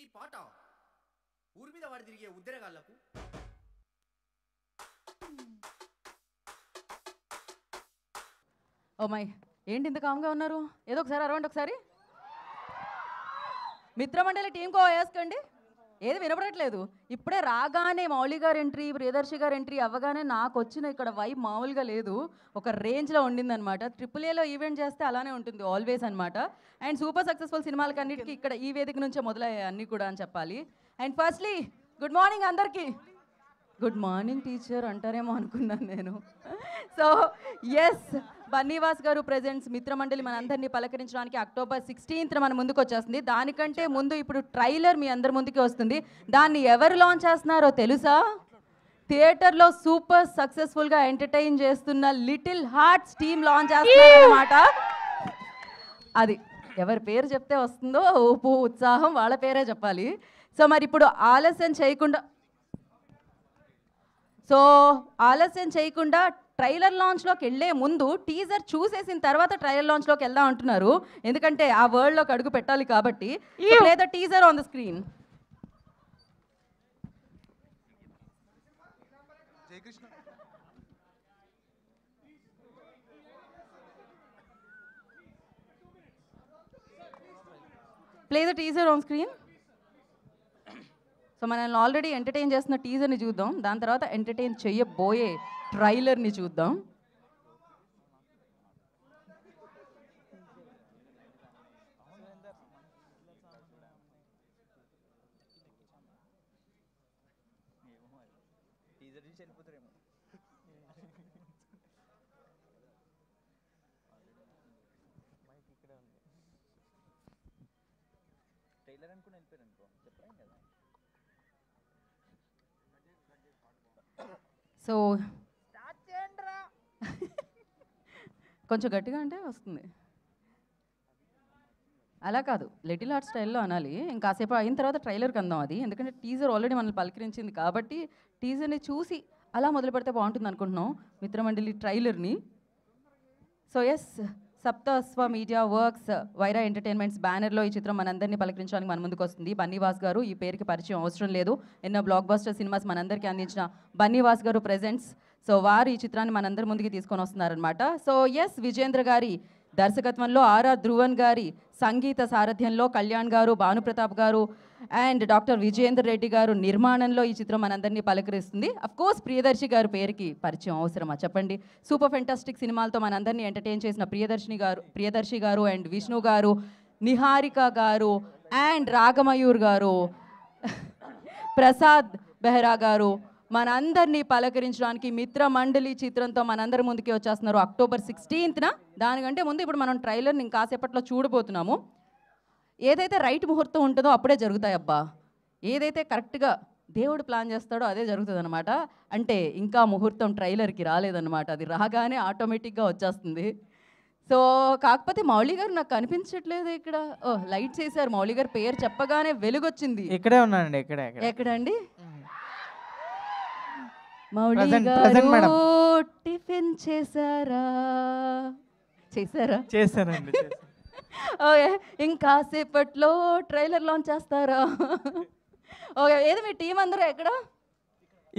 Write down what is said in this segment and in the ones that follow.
ఈ పాట ఊరి మీద వాడి తిరిగే ఉద్రేగాళ్లకు ఓ మై ఏంటి ఇంత కామ్గా ఉన్నారు? ఏదో ఒకసారి అరవండి ఒకసారి. మిత్రమండలి టీంకో వేసుకోండి. ఏది వినపడట్లేదు. ఇప్పుడే రాగానే మౌళి గారు ఎంట్రీ, ప్రియదర్శి గారు ఎంట్రీ అవ్వగానే నాకు వచ్చిన ఇక్కడ వైబ్ మామూలుగా లేదు, ఒక రేంజ్లో ఉండిందనమాట. AAAలో ఈవెంట్ చేస్తే అలానే ఉంటుంది ఆల్వేస్ అనమాట. అండ్ సూపర్ సక్సెస్ఫుల్ సినిమాలకి అన్నిటికీ ఇక్కడ ఈ వేదిక నుంచే మొదలయ్యాయి అన్నీ కూడా అని చెప్పాలి. అండ్ ఫస్ట్లీ గుడ్ మార్నింగ్ అందరికీ. గుడ్ మార్నింగ్ టీచర్ అంటారేమో అనుకున్నాను నేను. సో ఎస్, బన్నీవాస్ గారు ప్రెజెంట్స్ మిత్రమండలి మనందరినీ పలకరించడానికి అక్టోబర్ 16th మన ముందుకు వచ్చేస్తుంది. దానికంటే ముందు ఇప్పుడు ట్రైలర్ మీ అందరి ముందుకి వస్తుంది. దాన్ని ఎవరు లాంచ్ చేస్తున్నారో తెలుసా? థియేటర్లో సూపర్ సక్సెస్ఫుల్గా ఎంటర్టైన్ చేస్తున్న లిటిల్ హార్ట్స్ టీమ్ లాంచ్ చేస్తున్నారు అనమాట. అది ఎవరి పేరు చెప్తే వస్తుందో ఊపు ఉత్సాహం వాళ్ళ పేరే చెప్పాలి. సో మరి ఇప్పుడు ఆలస్యం చేయకుండా ట్రైలర్ లాంచ్లోకి వెళ్ళే ముందు టీజర్ చూసేసిన తర్వాత ట్రైలర్ లాంచ్లోకి వెళ్దాం అంటున్నారు. ఎందుకంటే ఆ వరల్డ్లోకి అడుగు పెట్టాలి కాబట్టి. లేదా teaser on the screen. Play the teaser on screen. So మనల్ని ఆల్రెడీ ఎంటర్టైన్ చేస్తున్న టీజర్ని చూద్దాం, దాని తర్వాత ఎంటర్టైన్ చేయబోయే ట్రైలర్ని చూద్దాం. సో కొంచెం గట్టిగా అంటే వస్తుంది, అలా కాదు, లిటిల్ హార్ట్ స్టైల్లో అనాలి. ఇంకాసేపు అయిన తర్వాత ట్రైలర్కి అందాం అది, ఎందుకంటే టీజర్ ఆల్రెడీ మనల్ని పలకరించింది కాబట్టి టీజర్ని చూసి అలా మొదలు పెడితే బాగుంటుంది అనుకుంటున్నాం మిత్రమండలి ట్రైలర్ని. So yes, Sapthaswa media works Vyra entertainments బ్యానర్లో ఈ చిత్రం మనందరినీ పలకరించడానికి మన ముందుకు వస్తుంది. బన్నీవాస్ గారు, ఈ పేరుకి పరిచయం అవసరం లేదు, ఎన్నో బ్లాక్ బస్టర్ సినిమాస్ మనందరికీ అందించిన బన్నీవాస్ గారు ప్రెజెంట్స్. సో వారు ఈ చిత్రాన్ని మనందరి ముందుకి తీసుకొని వస్తున్నారనమాట. సో ఎస్, విజేంద్ర గారి దర్శకత్వంలో ఆర్ఆర్ ధ్రువన్ గారి సంగీత సారథ్యంలో కళ్యాణ్ గారు, భానుప్రతాప్ గారు అండ్ డాక్టర్ విజయేందర్ రెడ్డి గారు నిర్మాణంలో ఈ చిత్రం మనందరినీ పలకరిస్తుంది. అఫ్కోర్స్ ప్రియదర్శి గారు పేరుకి పరిచయం అవసరమా చెప్పండి? సూపర్ ఫెంటాస్టిక్ సినిమాలతో మనందరినీ ఎంటర్టైన్ చేసిన ప్రియదర్శి గారు అండ్ విష్ణు గారు, నిహారిక గారు అండ్ రాగమయూర్ గారు, ప్రసాద్ బెహ్రా గారు మనందరినీ పలకరించడానికి మిత్రమండలి చిత్రంతో మనందరి ముందుకి వచ్చేస్తున్నారు అక్టోబర్ 16th. దానికంటే ముందు ఇప్పుడు మనం ట్రైలర్ని ఇంకాసేపట్లో చూడబోతున్నాము. ఏదైతే రైట్ ముహూర్తం ఉంటుందో అప్పుడే జరుగుతాయి అబ్బా, ఏదైతే కరెక్ట్గా దేవుడు ప్లాన్ చేస్తాడో అదే జరుగుతుంది అనమాట. అంటే ఇంకా ముహూర్తం ట్రైలర్కి రాలేదన్నమాట, అది రాగానే ఆటోమేటిక్గా వచ్చేస్తుంది. సో కాకపోతే మౌళి గారు నాకు కనిపించట్లేదు ఇక్కడ. ఓ లైట్స్ వేసారు, మౌళి గారు పేరు చెప్పగానే వెలుగొచ్చింది. ఇక్కడే ఉన్నానండి. ఎక్కడండి మౌళి గారు? టిఫిన్ చేశారండి. ఓకే, ఇంకాసేపట్లో ట్రైలర్ లాంచ్ చేస్తారా? ఓకే, ఏది మీ టీం అందరూ ఎక్కడ?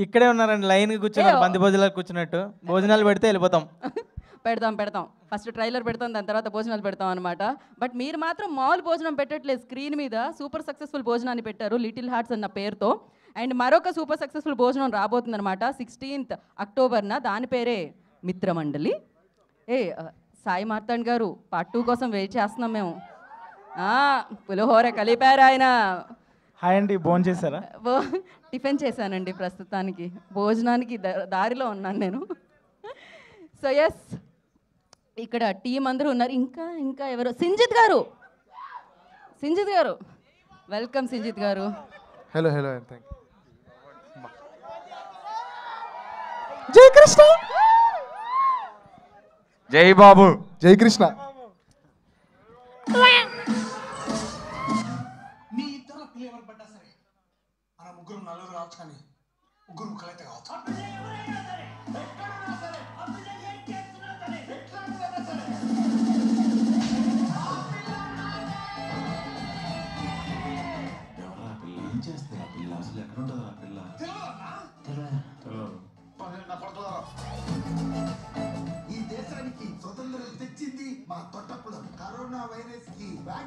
ఇక్కడే ఉన్నారండి, లైన్ కూర్చున్నారు, బంది భోజనాలు కూర్చున్నట్టు. భోజనాలు పెడితే వెళ్ళిపోతాం. పెడతాం ఫస్ట్ ట్రైలర్ పెడతాం, దాని తర్వాత భోజనాలు పెడతాం అనమాట. బట్ మీరు మాత్రం మామూలు భోజనం పెట్టట్లేదు, స్క్రీన్ మీద సూపర్ సక్సెస్ఫుల్ భోజనాన్ని పెట్టారు లిటిల్ హార్ట్స్ అన్న పేరుతో. అండ్ మరొక సూపర్ సక్సెస్ఫుల్ భోజనం రాబోతుంది అనమాట 16th అక్టోబర్న, దాని పేరే మిత్రమండలి. సాయి మార్తాండ్ గారు పార్ట్ 2 కోసం వెయిట్ చేస్తున్నాం మేము. పులిహోర కలిపారు ఆయన. హాయ్ అండి, భోజనం చేశారా? టిఫిన్ చేశానండి, ప్రస్తుతానికి భోజనానికి దారిలో ఉన్నాను నేను. సో ఎస్, ఇక్కడ టీం అందరూ ఉన్నారు. ఇంకా ఎవరు? సింజిత్ గారు, వెల్కమ్ సింజిత్ గారు. Hello thank you. జై కృష్ణ, జై బాబు, జై కృష్ణ. మీ ఇద్దరు పిల్ల ఎవరు పడ్డా సరే మన ముగ్గురు నలుగురు కావచ్చు, కానీ ముగ్గురు ముక్కలైతే కావచ్చు.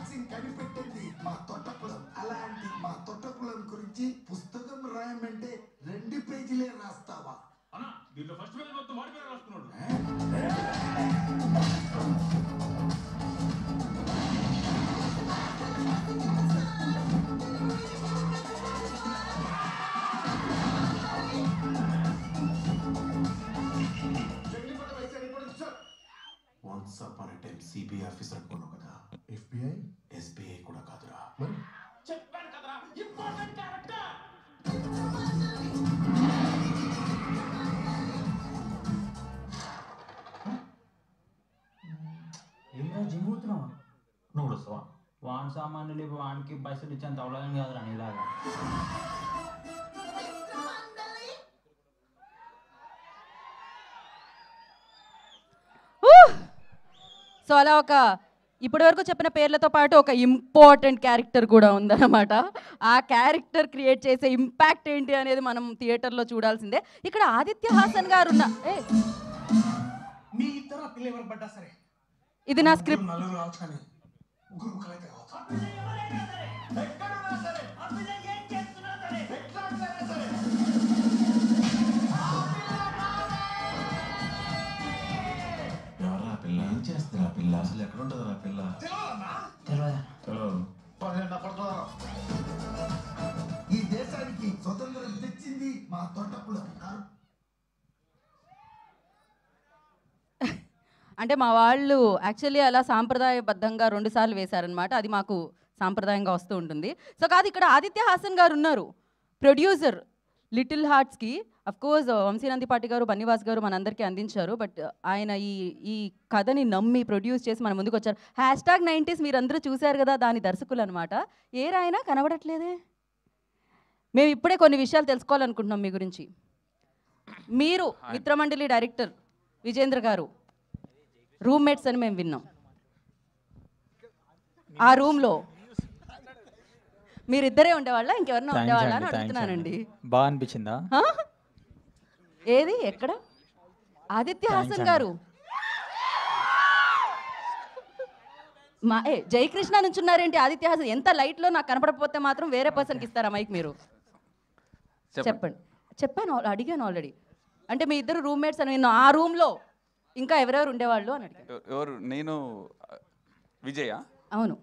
వ్యాక్సిన్ కనిపెట్టింది మా తొట్టకులం. అలాంటి మా తొట్టకులం గురించి పుస్తకం రాయమంటే 2 పేజీలే రాస్తావా? దీంట్లో ఫస్ట్ పేజ్ మొత్తం వాడి పేరు రాస్తున్నాడు. Once upon a time CBI officer అనుకున్నావు కదా, FBI SBI కూడా కాదురా. మరి చెప్పాను కదరా ఇంపార్టెంట్ క్యారెక్టర్. ఏమో జిమ్ పోతున్నావా? నువ్వు వస్తావా? వాన్ సామాన్లు లేవు, వానికి పైసలు ఇచ్చేంత అవలాగం కాదురా నీలాగా. సో అలా ఒక ఇప్పటి వరకు చెప్పిన పేర్లతో పాటు ఒక ఇంపార్టెంట్ క్యారెక్టర్ కూడా ఉందన్నమాట. ఆ క్యారెక్టర్ క్రియేట్ చేసే ఇంపాక్ట్ ఏంటి అనేది మనం థియేటర్లో చూడాల్సిందే. ఇక్కడ ఆదిత్య హాసన్ గారు మీ ఇద్దరు పిల్ల ఎవరు పడ్డా సరే, ఇది నా స్క్రిప్ట్. నలుగురు రావచ్చు కానీ ముగ్గురు ముక్కలైతే కావచ్చు. ఎవరా పిల్ల? ఏం చేస్తున్నా పిల్ల? అసలు ఎక్కడ ఉంటుంది నా పిల్ల? తెలియదు. ఈ దేశానికి స్వతంత్రం తెచ్చింది మా తొట్టకులం. అంటే మా వాళ్ళు యాక్చువల్లీ అలా సాంప్రదాయబద్ధంగా 2 సార్లు వేశారనమాట. అది మాకు సాంప్రదాయంగా వస్తూ ఉంటుంది. సో కాదు, ఇక్కడ ఆదిత్య హాసన్ గారు ఉన్నారు, ప్రొడ్యూసర్ లిటిల్ హార్ట్స్కి. అఫ్కోర్స్ వంశీనందిపాటి గారు, బన్నీవాస్ గారు మనందరికీ అందించారు. బట్ ఆయన ఈ కథని నమ్మి ప్రొడ్యూస్ చేసి మన ముందుకు వచ్చారు. #90s మీరందరూ చూశారు కదా, దాని దర్శకులు అనమాట. ఏ రాయినా కనబడట్లేదే. మేము ఇప్పుడే కొన్ని విషయాలు తెలుసుకోవాలనుకుంటున్నాం మీ గురించి. మీరు మిత్రమండలి డైరెక్టర్ విజేంద్ర గారు రూమ్మేట్స్ అని మేము విన్నాం. ఆ రూమ్లో మీరిద్దరే ఉండేవాళ్ళ, ఇంకెవరన్నా ఉండేవాళ్ళ అని అడుగుతున్నానండి. బాగా అనిపించిందా? ఏది ఎక్కడ? ఆదిత్య హాసన్ గారు మా జయకృష్ణ నుంచి ఉన్నారేంటి? ఆదిత్య హాసన్ ఎంత లైట్లో నాకు కనపడకపోతే మాత్రం వేరే పర్సన్కి ఇస్తారా మైక్? మీరు చెప్పండి. చెప్పాను, అడిగాను ఆల్రెడీ. అంటే మీ ఇద్దరు రూమ్మేట్స్ అని విన్నాను. ఆ రూమ్లో ఇంకా ఎవరెవరు ఉండేవాళ్ళు అని అడిగాను. ఎవరు? నేను విజయ. అవును.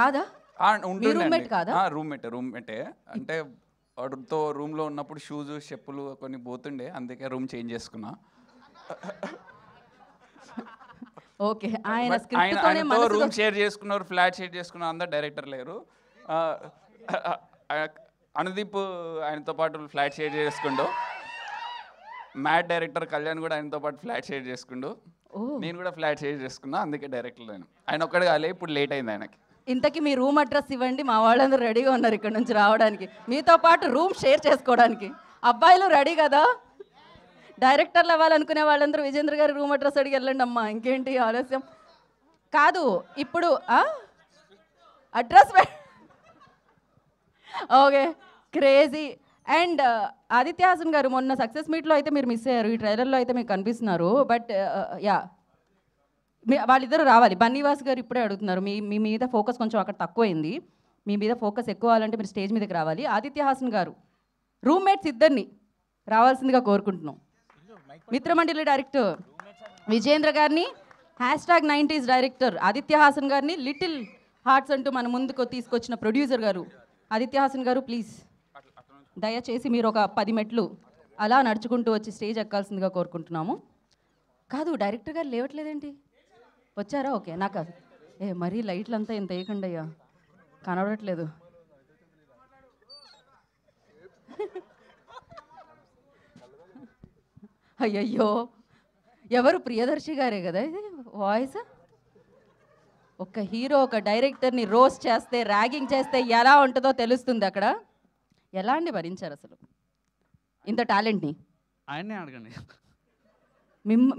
కాదా? మీ రూమ్మేట్ కాదా? రూమ్మేటే. అంటే వాడితో రూమ్లో ఉన్నప్పుడు షూస్ చెప్పులు కొన్ని పోతుండే, అందుకే రూమ్ చేంజ్ చేసుకున్నా. ఓకే. ఆయన రూమ్ షేర్ చేసుకున్నారు, ఫ్లాట్ షేర్ చేసుకున్నారు. అందరు డైరెక్టర్ లేరు. అనుదీప్ ఆయనతో పాటు ఫ్లాట్ షేర్ చేసుకుండు. మ్యాట్ డైరెక్టర్ కళ్యాణ్ కూడా ఆయనతో పాటు ఫ్లాట్ షేర్ చేసుకుండు. నేను కూడా ఫ్లాట్ షేర్ చేసుకున్నా, అందుకే డైరెక్టర్ లేను. ఆయన ఒక్కడే కాలే, ఇప్పుడు లేట్ అయింది ఆయనకి. ఇంతకీ మీ రూమ్ అడ్రస్ ఇవ్వండి, మా వాళ్ళందరూ రెడీగా ఉన్నారు ఇక్కడ నుంచి రావడానికి, మీతో పాటు రూమ్ షేర్ చేసుకోవడానికి. అబ్బాయిలు రెడీ కదా? డైరెక్టర్లు అవ్వాలనుకునే వాళ్ళందరూ విజేంద్ర గారి రూమ్ అడ్రస్ అడిగి వెళ్ళండి అమ్మా. ఇంకేంటి ఆలస్యం? కాదు, ఇప్పుడు address okay, crazy. And Aditya Haasan గారు మొన్న సక్సెస్ మీట్లో అయితే మీరు మిస్ అయ్యారు, ఈ ట్రైలర్లో అయితే మీకు కనిపిస్తున్నారు. బట్ యా, వాళ్ళిద్దరూ రావాలి. బన్నీవాస్ గారు ఇప్పుడే అడుగుతున్నారు, మీ మీద ఫోకస్ కొంచెం అక్కడ తక్కువైంది, మీ మీద ఫోకస్ ఎక్కువ అవ్వాలంటే మీరు స్టేజ్ మీదకి రావాలి. ఆదిత్య హాసన్ గారు రూమ్మేట్స్ ఇద్దరిని రావాల్సిందిగా కోరుకుంటున్నాం. మిత్రమండలి డైరెక్టర్ విజేంద్ర గారిని, #90s డైరెక్టర్ ఆదిత్య హాసన్ గారిని, లిటిల్ హార్ట్స్ అంటూ మన ముందుకు తీసుకొచ్చిన ప్రొడ్యూసర్ గారు ఆదిత్య హాసన్ గారు, ప్లీజ్ దయచేసి మీరు ఒక 10 మెట్లు అలా నడుచుకుంటూ వచ్చి స్టేజ్ ఎక్కాల్సిందిగా కోరుకుంటున్నాము. కాదు, డైరెక్టర్ గారు లేవట్లేదేంటి? వచ్చారా? ఓకే. నాకు మరీ లైట్లు అంతా ఇంత వేయకండి అయ్యా, కనబడట్లేదు. అయ్యయ్యో, ఎవరు? ప్రియదర్శి గారే కదా ఇది వాయిస్? ఒక హీరో ఒక డైరెక్టర్ని రోస్ట్ చేస్తే, ర్యాగింగ్ చేస్తే ఎలా ఉంటుందో తెలుస్తుంది అక్కడ. ఎలా అండి భరించారు అసలు ఇంత టాలెంట్ని? ఆయన్నే అడగండి.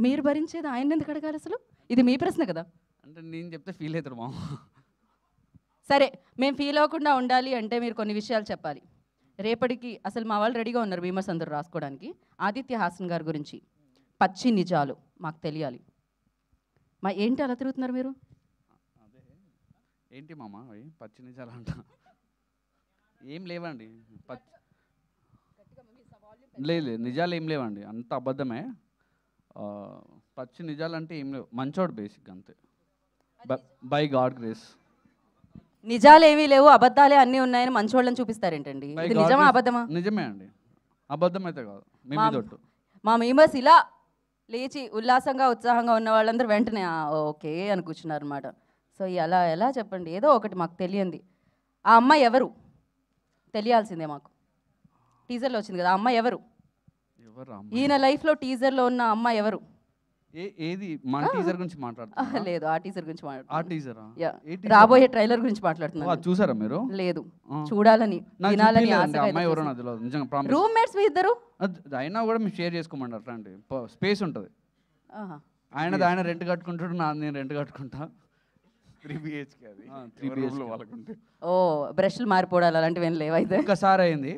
మీరు భరించేది ఆయన ఎందుకు అడగాలి అసలు? ఇది మీ ప్రశ్న కదా. అంటే నేను చెప్తే ఫీల్ అవుతాడు మా. సరే, మేము ఫీల్ అవ్వకుండా ఉండాలి అంటే మీరు కొన్ని విషయాలు చెప్పాలి. రేపటికి అసలు మా వాళ్ళు రెడీగా ఉన్నారు విమర్శ అందరూ రాసుకోవడానికి. ఆదిత్య హాసన్ గారి గురించి పచ్చి నిజాలు మాకు తెలియాలి. ఏంటి అలా తిరుగుతున్నారు మీరు? ఏంటి మామ అవి పచ్చి నిజాలు అంట ఏం లేవండి లేదు నిజాలు ఏం లేవండి అంత అబద్ధమే పచ్చి నిజాలు అంటే ఏం లేవు మంచోడు బేసిక్గా అంతే బై గాడ్ గ్రేస్ నిజాలు ఏమీ లేవు అబద్ధాలే అన్నీ ఉన్నాయని మంచోళ్ళని చూపిస్తారేంటండి ఇది నిజమా అబద్ధమా? నిజమే అండి అబద్ధం అయితే కాదు మేమొట్టు మా మెంబర్స్ ఇలా లేచి ఉల్లాసంగా ఉత్సాహంగా ఉన్న వాళ్ళందరూ వెంటనే ఓకే అని కూర్చున్నారు అనమాట. సో అలా ఎలా చెప్పండి ఏదో ఒకటి మాకు తెలియంది. ఆ అమ్మాయి ఎవరు తెలియాల్సిందే మాకు. టీజర్లో వచ్చింది కదా ఆ అమ్మాయి ఎవరు? ఈయన లైఫ్లో టీజర్లో ఉన్న అమ్మాయి ఎవరు? ఏది మన టీజర్ గురించి మాట్లాడుతున్నా? లేదు ఆ టీజర్ గురించి మాట్లాడుతున్నా. రాబోయే ట్రైలర్ గురించి మాట్లాడుతున్నా. చూసారా మీరు? లేదు చూడాలని వినాలని అమ్మాయి ఎవరో నిజంగా రూమ్మేట్స్ మీ ఇద్దరు అయినా కూడా మీరు షేర్ చేసుకోమండి అట్లాంటి స్పేస్ ఉంటుంది. ఆయన రెంట్ కట్టుకుంటాడు నేను రెంట్ కట్టుకుంటా. 3 BHK అది 3 BHK వాళ్ళకుంటే. ఓ బ్రష్లు మారిపోవడాలి అలాంటివి ఏం లేవైతే. ఒకసారి అయింది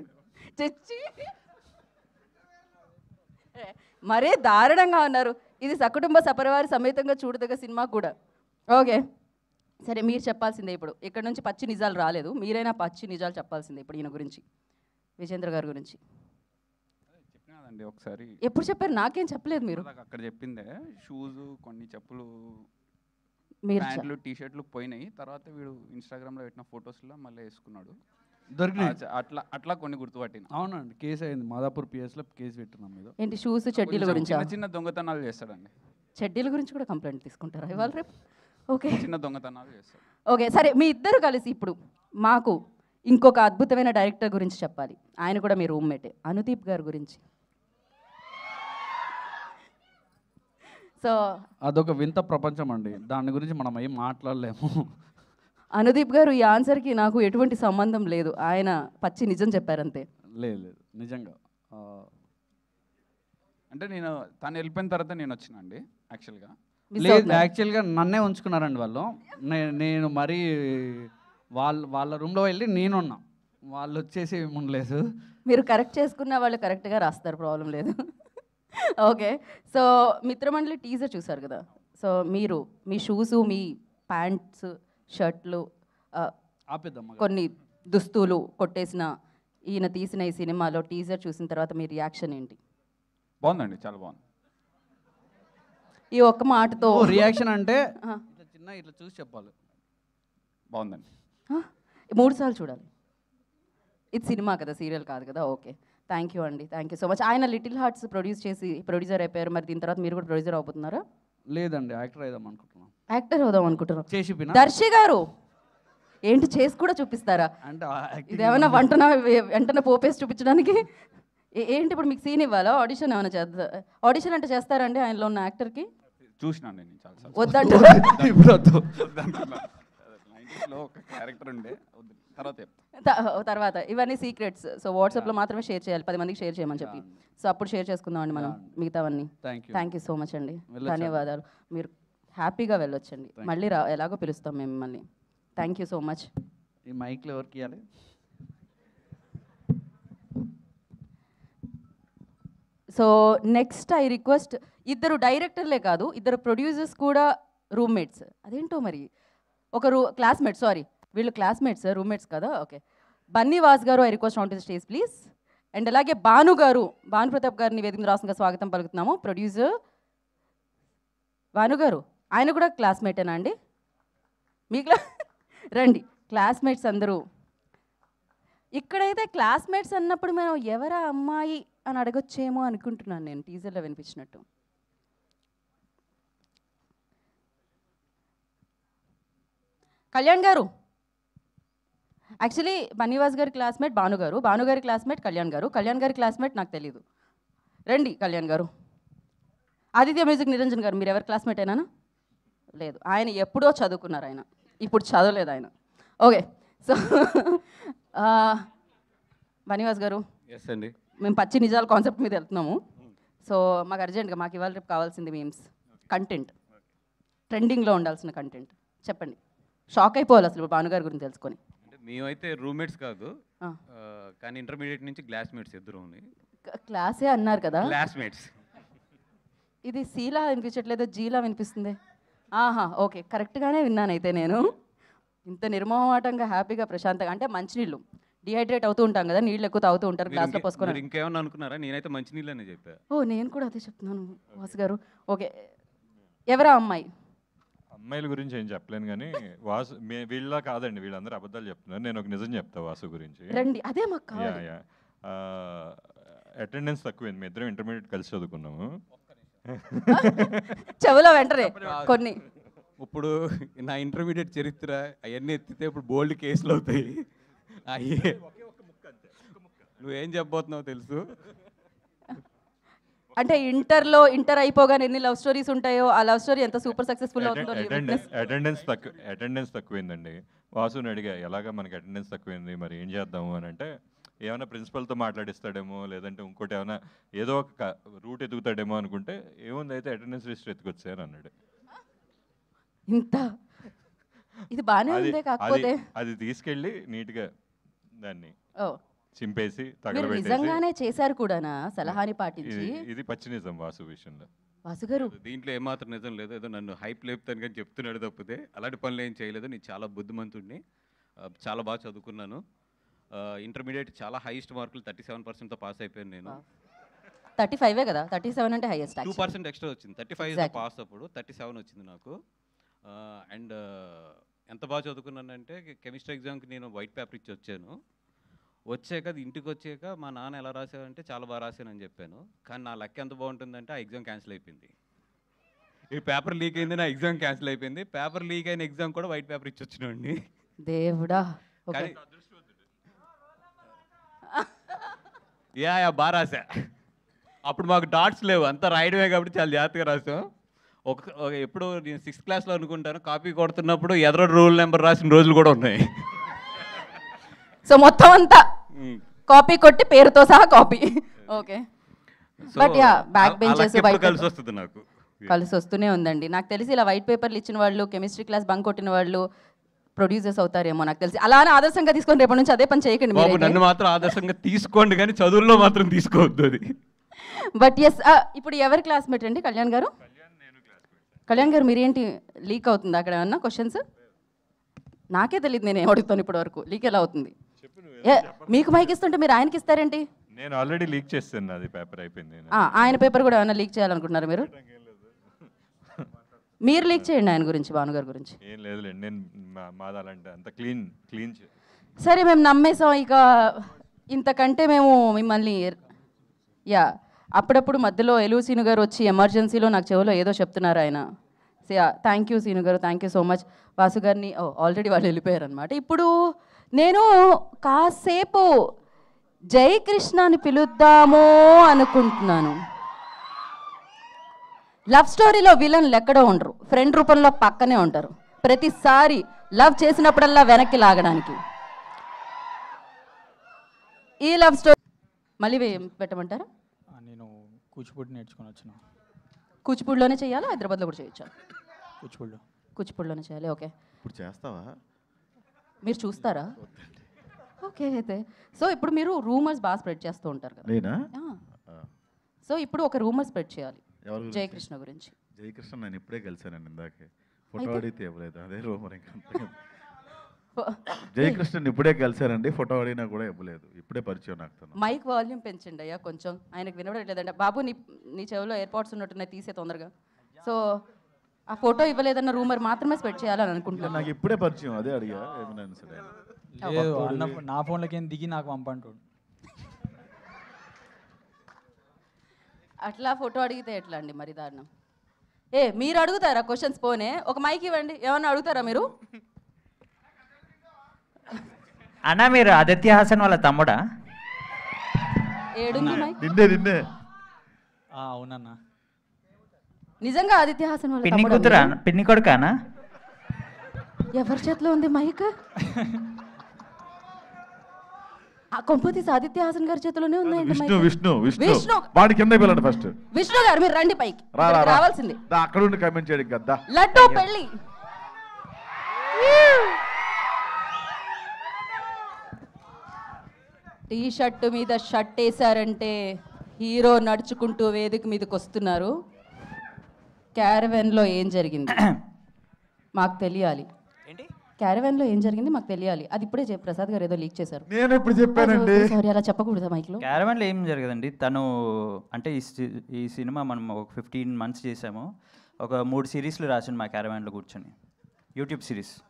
చచ్చి మరే దారుణంగా ఉన్నారు. ఇది సకుటుంబ సపరివారి సమేతంగా చూడదగ్గ సినిమా కూడా. ఓకే సరే మీరు చెప్పాల్సిందే ఇప్పుడు. ఇక్కడ నుంచి పచ్చి నిజాలు రాలేదు, మీరైనా పచ్చి నిజాలు చెప్పాల్సిందే ఇప్పుడు ఈయన గురించి, విజేంద్ర గారి గురించి. చెప్పినాదండి ఒకసారి. ఎప్పుడు చెప్పారు? నాకేం చెప్పలేదు మీరు. అక్కడ చెప్పిందే షూస్ కొన్ని చెప్పులు మీరు ప్యాంట్లు టీ షర్ట్లు పోయినాయి. తర్వాత వీడు ఇన్స్టాగ్రామ్లో పెట్టిన ఫొటోస్లో మళ్ళీ వేసుకున్నాడు. దొరికినాయి అట్లా కొన్ని గుర్తుపట్టిన. అవునండి కేసు అయింది మాదాపూర్ పిఎస్లో కేసు పెట్టినాం మీద. ఏంటి షూస్ చెడ్డీల గురించి? చిన్న దొంగతనాలు చేస్తాడండి. చెడ్డీల గురించి కూడా కంప్లైంట్ తీసుకుంటారా ఇవాళ రేపు? ఓకే చిన్న దొంగతనాలు చేస్తాడు. ఓకే సరే మీ ఇద్దరు కలిసి ఇప్పుడు మాకు ఇంకొక అద్భుతమైన డైరెక్టర్ గురించి చెప్పాలి. ఆయన కూడా మీ రూమ్మేటే, అనుదీప్ గారి గురించి. సో అదొక వింత ప్రపంచం అండి, దాని గురించి మనం ఏం మాట్లాడలేము. అనుదీప్ గారు ఈ ఆన్సర్కి నాకు ఎటువంటి సంబంధం లేదు, ఆయన పచ్చి నిజం చెప్పారంతే. లేదు నిజంగా అంటే నేను తను వెళ్ళిపోయిన తర్వాత నేను వచ్చిన అండి యాక్చువల్గా. లేదు యాక్చువల్గా నన్నే ఉంచుకున్నారండి వాళ్ళు. నేను మరీ వాళ్ళ రూమ్లో వెళ్ళి నేనున్నా, వాళ్ళు వచ్చేసి ఉండలేదు. మీరు కరెక్ట్ చేసుకున్న వాళ్ళు కరెక్ట్గా రాస్తారు, ప్రాబ్లం లేదు. ఓకే సో మిత్రమండలి టీజర్ చూసారు కదా. సో మీరు మీ షూసు మీ ప్యాంట్స్ షర్ట్లు కొన్ని దుస్తులు కొట్టేసిన ఈయన తీసిన ఈ సినిమాలో టీజర్ చూసిన తర్వాత మీ రియాక్షన్ ఏంటి? బాగుందండి, చాలా బాగుంది. ఈ ఒక్క మాటతో రియాక్షన్ అంటే ఇట్లా చూసి చెప్పాలి. బాగుందండి. 3 సార్లు చూడాలి. ఇది సినిమా కదా, సీరియల్ కాదు కదా. ఓకే థ్యాంక్ యూ అండి, థ్యాంక్ యూ సో మచ్. ఆయన లిటిల్ హార్ట్స్ ప్రొడ్యూసర్ అయిపోయారు, మరి దీని తర్వాత మీరు కూడా ప్రొడ్యూసర్ అవుతున్నారా? లేదండి యాక్టర్ అవుదాం అనుకుంటున్నాం. యాక్టర్ అవుదాం అనుకుంటున్నాం. చేసి దర్శి గారు ఏంటి చేసి కూడా చూపిస్తారా? అంటే ఇదేమైనా వెంటనే పోపేసి చూపించడానికి ఏంటి? ఇప్పుడు మీకు సీన్ ఇవ్వాలా? ఆడిషన్ ఏమైనా చేస్తా? ఆడిషన్ అంటే చేస్తారండి ఆయనలో ఉన్న యాక్టర్కి? చూసినాను నేను చాలా. వద్దంటే ఒక క్యారెక్టర్ ఉండే తర్వాత ఇవన్నీ సీక్రెట్స్. సో వాట్సాప్లో మాత్రమే షేర్ చేయాలి, 10 మందికి షేర్ చేయమని చెప్పి. సో అప్పుడు షేర్ చేసుకుందాం అండి మనం మిగతావన్నీ. థ్యాంక్ యూ సో మచ్ అండి, ధన్యవాదాలు. మీరు హ్యాపీగా వెళ్ళొచ్చండి, మళ్ళీ ఎలాగో పిలుస్తాం మేము మిమ్మల్ని. Thank you so much. ఈ మైక్లో ఎవరికి ఇవ్వాలి? సో నెక్స్ట్ ఐ రిక్వెస్ట్, ఇద్దరు డైరెక్టర్లే కాదు, ఇద్దరు ప్రొడ్యూసర్స్ కూడా రూమ్మేట్స్. అదేంటో మరి ఒకరు క్లాస్మేట్స్, సారీ వీళ్ళు క్లాస్మేట్స్ రూమ్మేట్స్ కదా. ఓకే బన్నీ వాస్ గారు, I request on to the stage please. And అలాగే భాను గారు, భాను ప్రతాప్ గారిని వేదిక రాష్ట్రంగా స్వాగతం పలుకుతున్నాము. ప్రొడ్యూసర్ భాను గారు, ఆయన కూడా క్లాస్మేటేనా అండి? మీకు రండి క్లాస్మేట్స్ అందరూ. ఇక్కడైతే క్లాస్మేట్స్ అన్నప్పుడు మనం ఎవరా అమ్మాయి అని అడగొచ్చేమో అనుకుంటున్నాను నేను, టీజర్లో వినిపించినట్టు. కళ్యాణ్ గారు, యాక్చువల్లీ బన్నీవాస్ గారి క్లాస్మేట్ భాను గారు, భాను గారి క్లాస్మేట్ కళ్యాణ్ గారు, కళ్యాణ్ గారి క్లాస్మేట్ నాకు తెలీదు. రండి కళ్యాణ్ గారు. ఆదిత్య మ్యూజిక్ నిరంజన్ గారు, మీరు ఎవరి క్లాస్మేట్ అయినా? లేదు, ఆయన ఎప్పుడో చదువుకున్నారు, ఆయన ఇప్పుడు చదవలేదు ఆయన. ఓకే సో బన్నీవాస్ గారు, ఎస్ అండి, మేము పచ్చి నిజాల కాన్సెప్ట్ మీద వెళ్తున్నాము. సో మాకు అర్జెంట్గా మాకు ఇవాళ రేపు కావాల్సింది మీమ్స్ కంటెంట్, ట్రెండింగ్లో ఉండాల్సిన కంటెంట్ చెప్పండి. షాక్ అయిపోవాలి అసలు భానుగారి గురించి తెలుసుకొని. అంటే మేమైతే రూమ్మేట్స్ కాదు, కానీ ఇంటర్మీడియట్ నుంచి క్లాస్మేట్స్ ఇద్దరు. క్లాసే అన్నారు కదా, క్లాస్మేట్స్. ఇది సీలా వినిపించట్లేదు, జీలా వినిపిస్తుంది. ఆహా ఓకే కరెక్ట్గానే విన్నాను అయితే నేను. ఇంత నిర్మోహమాటంగా హ్యాపీగా ప్రశాంతంగా అంటే మంచినీళ్ళు డిహైడ్రేట్ అవుతూ ఉంటాం కదా, నీళ్ళు ఎక్కువ తాగుతూ ఉంటారు గ్లాస్లో పోసుకొని. ఇంకేమన్నా అనుకున్నారా? నేనైతే మంచి నీళ్ళనే చెప్పా. ఓ నేను కూడా అదే చెప్తున్నాను వాసు గారు. ఓకే, ఎవరా అమ్మాయి? అమ్మాయిల గురించి ఏం చెప్పలేను కానీ వాసు వీళ్ళ కాదండి, వీళ్ళందరూ అబద్ధాలు చెప్తున్నారు. నేను ఒక నిజం చెప్తా వాసు గురించి. రండి, అదే మాకు కావాలి. అటెండెన్స్ తక్కువైంది. మీ ఇద్దరం ఇంటర్మీడియట్ కలిసి చదువుకున్నాము. చెవులో వెంటనే కొన్ని. ఇప్పుడు నా ఇంటర్మీడియట్ చరిత్ర అవన్నీ ఎత్తితే ఇప్పుడు బోల్డ్ కేసులు అవుతాయి. అయ్యే నువ్వేం చెప్పబోతున్నావు తెలుసు. అంటే ఇంటర్ అయిపోగానే ఎన్ని లవ్ స్టోరీస్ ఉంటాయో ఆ లవ్ స్టోరీ ఎంత సూపర్ సక్సెస్ఫుల్ అవుతుందో. అటెండెన్స్ తక్కువైందండి. వాసుని అడిగా ఎలాగా మనకి అటెండెన్స్ తక్కువైంది, మరి ఏం చేద్దాము అని అంటే ఏమైనా ప్రిన్సిపల్తో మాట్లాడిస్తాడేమో, లేదంటే ఇంకోటి ఏమైనా ఏదో ఒక రూట్ ఎదుగుతాడేమో అనుకుంటే ఏముంది అయితే అటెండెన్స్ రిజిస్టర్ ఎత్తుకొచ్చారు అన్నాడు. ఇంత ఇది బాగానే ఉంది. కాకపోతే అది తీసుకెళ్ళి నీట్గా దాన్ని ఓ చింపేసి మీరు నిజంగానే చేశారు కూడానా సలహాని పాటించి? ఇది పచ్చి నిజం వాసు విషయంలో. వాసు గారు దీంట్లో ఏమాత్రం నిజం లేదు. ఏదో నన్ను హైప్ లేపుతాను కానీ చెప్తున్నాడు తప్పితే అలాంటి పనులు ఏం చేయలేదు. నేను చాలా బుద్ధిమంతుడిని, చాలా బాగా చదువుకున్నాను. ఇంటర్మీడియట్ చాలా హైయెస్ట్ మార్కులు 37%తో పాస్ అయిపోయాను నేను. 35 కదా, 37 అంటే హైయెస్ట్. 2% ఎక్స్ట్రా వచ్చింది. 35 పాస్ అప్పుడు 37 వచ్చింది నాకు. అండ్ ఎంత బాగా చదువుకున్నానంటే కెమిస్ట్రీ ఎగ్జామ్కి నేను వైట్ పేపర్ ఇచ్చి వచ్చాను. వచ్చాక ఇంటికి వచ్చాక మా నాన్న ఎలా రాశానంటే చాలా బాగా రాశానని చెప్పాను. కానీ నా లక్ ఎంత బాగుంటుందంటే ఆ ఎగ్జామ్ క్యాన్సిల్ అయిపోయింది. ఈ పేపర్ లీక్ అయింది, నా ఎగ్జామ్ క్యాన్సిల్ అయిపోయింది. పేపర్ లీక్ అయిన ఎగ్జామ్ కూడా వైట్ పేపర్ ఇచ్చి వచ్చినండి. దేవుడా. కానీ యా బాగా రాసా. అప్పుడు మాకు డాట్స్ లేవు, అంతా రాయడమే కాబట్టి చాలా జాగ్రత్తగా రాసాం. ఎప్పుడు నేను 6th క్లాస్లో అనుకుంటాను కాపీ కొడుతున్నప్పుడు ఎదరో రూల్ నెంబర్ రాసిన రోజులు కూడా ఉన్నాయి. సో మొత్తం అంతా కాపీ కొట్టి పేరుతో సహా copy. Okay, but yeah back benches కలిసి వస్తుంది నాకు. కలిసి వస్తూనే ఉందండి. నాకు తెలిసి ఇలా వైట్ పేపర్లు ఇచ్చిన వాళ్ళు, కెమిస్ట్రీ క్లాస్ బంక్ కొట్టిన వాళ్ళు ప్రొడ్యూసర్స్ అవుతారేమో నాకు తెలిసి. అలానే ఆదర్శంగా తీసుకొని రేపటి నుంచి అదే పని చేయకండి. బాబు నన్ను మాత్రం ఆదర్శంగా తీసుకోండి కానీ చదువుల్లో మాత్రం తీసుకోవద్దు అది. బట్ ఎస్, ఇప్పుడు ఎవరి క్లాస్మేట్ అండి? కళ్యాణ్ గారు. కళ్యాణ్ గారు మీరేంటి లీక్ అవుతుంది అక్కడ ఏమన్నా క్వశ్చన్స్? నాకే తెలియదు, నేను ఏం అడుగుతాను ఇప్పటి వరకు. లీక్ ఎలా అవుతుంది? మీకు మైక్ ఇస్తుంటే మీరు ఆయనకి ఇస్తారేంటి? నేను ఆల్రెడీ లీక్ చేస్తాను, అది పేపర్ అయిపోయింది. ఆయన పేపర్ కూడా ఏమైనా లీక్ చేయాలనుకుంటున్నారు మీరు? మీరు లీక్ చేయండి ఆయన గురించి, భానుగారి గురించి. ఏం లేదులేండి, నేను మాదాలంటే అంత క్లీన్. సరే, మేము నమ్మేసాం. ఇక ఇంతకంటే మేము మిమ్మల్ని యా అప్పుడప్పుడు మధ్యలో ఎలు సీను గారు వచ్చి ఎమర్జెన్సీలో నాకు చెవిలో ఏదో చెప్తున్నారు ఆయన. థ్యాంక్ యూ సీను గారు, thank you so much. Vasu గారిని ఆల్రెడీ వాళ్ళు వెళ్ళిపోయారు అనమాట. ఇప్పుడు నేను కాసేపు జయకృష్ణని పిలుద్దామో అనుకుంటున్నాను. లవ్ స్టోరీలో విలన్లు ఎక్కడో ఉండరు, ఫ్రెండ్ రూపంలో పక్కనే ఉంటారు. ప్రతిసారి లవ్ చేసినప్పుడల్లా వెనక్కి లాగడానికి. ఈ లవ్ స్టోరీ మళ్ళీ పెట్టమంటారా? నేను కూచిపూడి నేర్చుకొని వచ్చిన. కూచిపూడిలోనే చేయాలా, హైదరాబాద్లో కూడా చేయొచ్చా? కూచిపూడిలోనే చేయాలి. ఓకే, ఇప్పుడు చేస్తావా? మీరు చూస్తారా? ఓకే, అయితే సో ఇప్పుడు మీరు రూమర్స్ బాగా స్ప్రెడ్ చేస్తూ ఉంటారు కదా. సో ఇప్పుడు ఒక రూమర్ స్ప్రెడ్ చేయాలి జయకృష్ణ గురించి. జయకృష్ణ నేను ఇప్పుడే కలిసానండి, ఇందాకే ఫోటో అడిగితే ఇవ్వలేదు, అదే రూమర్. ఇంకా జయకృష్ణ ఇప్పుడే కలిసారండి, ఫోటో అడిగినా కూడా ఇవ్వలేదు, ఇప్పుడే పరిచయం నాకు. మైక్ వాల్యూమ్ పెంచండి అయ్యా కొంచెం, ఆయనకు వినబడలేదండి. బాబు నీ చెవిలో ఎయిర్పాడ్స్ ఉన్నట్టున్నాయి, తీసే తొందరగా. సో ఆ ఫోటో ఇవ్వలేదన్న రూమర్ మాత్రమే స్ప్రెడ్ చేయాలని అనుకుంటున్నాను. నాకు ఇప్పుడే పరిచయం, అదే అడిగా. ఏమైనా సరే నా ఫోన్లోకి ఏం దిగి నాకు పంపంటాడు. అట్లా ఫోటో అడిగితే ఎట్లా అండి, మరి దారుణం. మీరు అడుగుతారా క్వశ్చన్స్? పోనే ఒక మైక్ ఇవ్వండి, ఏమన్నా అడుగుతారా మీరు? అన్నా మీరు ఆదిత్య హాసన్ వాళ్ళ తమ్ముడా? ఏడుంది మైక్? నిన్నే. అవునన్నా. నిజంగా ఆదిత్య హాసన్ వాళ్ళ పిన్ని కూతురా, పిన్ని కొడుకానా? ఎవరి చేతిలో ఉంది మైక్? కొంపతీసి ఆదిత్య హాసన్ గారి చేతిలోనే ఉందండి. విష్ణు వాడి కింద పిల్లండి ఫస్ట్. విష్ణు గారు మీరు రండి పైకి, రావాల్సింది. అక్కడ ఉండి కామెంట్ చేయడం కదా. లడ్డు పెళ్ళి. టీ షర్ట్ మీద షర్ట్ వేసారంటే హీరో నడుచుకుంటూ వేదిక మీదకి వస్తున్నారు. క్యారవెన్లో ఏం జరిగింది మాకు తెలియాలి. క్యారవాన్లో ఏం జరిగింది మాకు తెలియాలి. అది ఇప్పుడే ప్రసాద్ గారు ఏదో లీక్ చేశారు. నేను ఎప్పుడు చెప్పానండి? సారీ, అలా చెప్పకూడదా మైక్లో? క్యారవాన్లో ఏం జరగదండి. తను అంటే ఈ సినిమా మనం ఒక 15 months చేసాము. ఒక 3 సిరీస్లు రాసాను మా క్యారవాన్లో కూర్చొని, యూట్యూబ్ సిరీస్లో.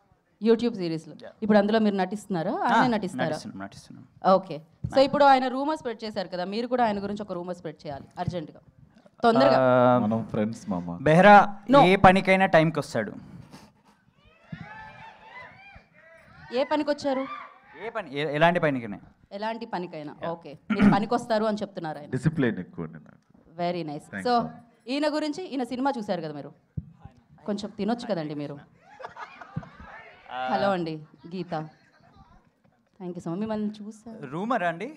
ఇప్పుడు అందులో మీరు నటిస్తున్నారా? ఆయన నటిస్తారా? నటిస్తున్నాం. ఓకే. సో ఇప్పుడు ఆయన రూమర్ స్ప్రెడ్ చేశారు కదా, మీరు కూడా ఆయన గురించి ఒక రూమర్ స్ప్రెడ్ చేయాలి అర్జెంటుగా, తొందరగా. మనం ఫ్రెండ్స్ మామ. బెహ్రా ఏ పనికైనా టైంకి వస్తాడు. ఏ పనికి వచ్చారు? ఏ పని, ఎలాంటి పనికైనా. ఎలాంటి పనికైనా. ఓకే, మీరు పనికి వస్తారు అని చెప్తున్నారు ఆయన. డిసిప్లిన్ ఎక్కువ. Very nice. సో ఈయన గురించి, ఈయన సినిమా చూశారు కదా మీరు, కొంచెం తినొచ్చు కదండి మీరు. హలో అండి, Geetha. Thank you so much. మిమ్మల్ని చూసా. రూమర్ అండి,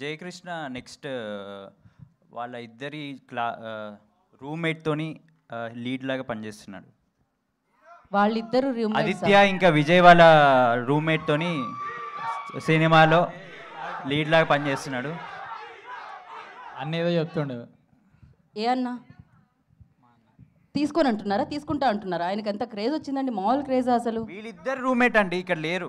జయకృష్ణ నెక్స్ట్ వాళ్ళ ఇద్దరి రూమ్మేట్తోని లీడ్ లాగా పనిచేస్తున్నాడు. వాళ్ళిద్దరు ఆదిత్య ఇంకా విజయ్ వాళ్ళ రూమ్మేట్తోని సినిమాలో లీడ్ లాగా పనిచేస్తున్నాడు అన్నీ ఏదో చెప్తుండే. ఏ అన్నా తీసుకొని అంటున్నారా, తీసుకుంటా అంటున్నారా? ఆయనకి ఎంత క్రేజ్ వచ్చిందండి, మామూలు క్రేజ్ అసలు. వీళ్ళిద్దరు రూమ్మేట్ అండి, ఇక్కడ లేరు.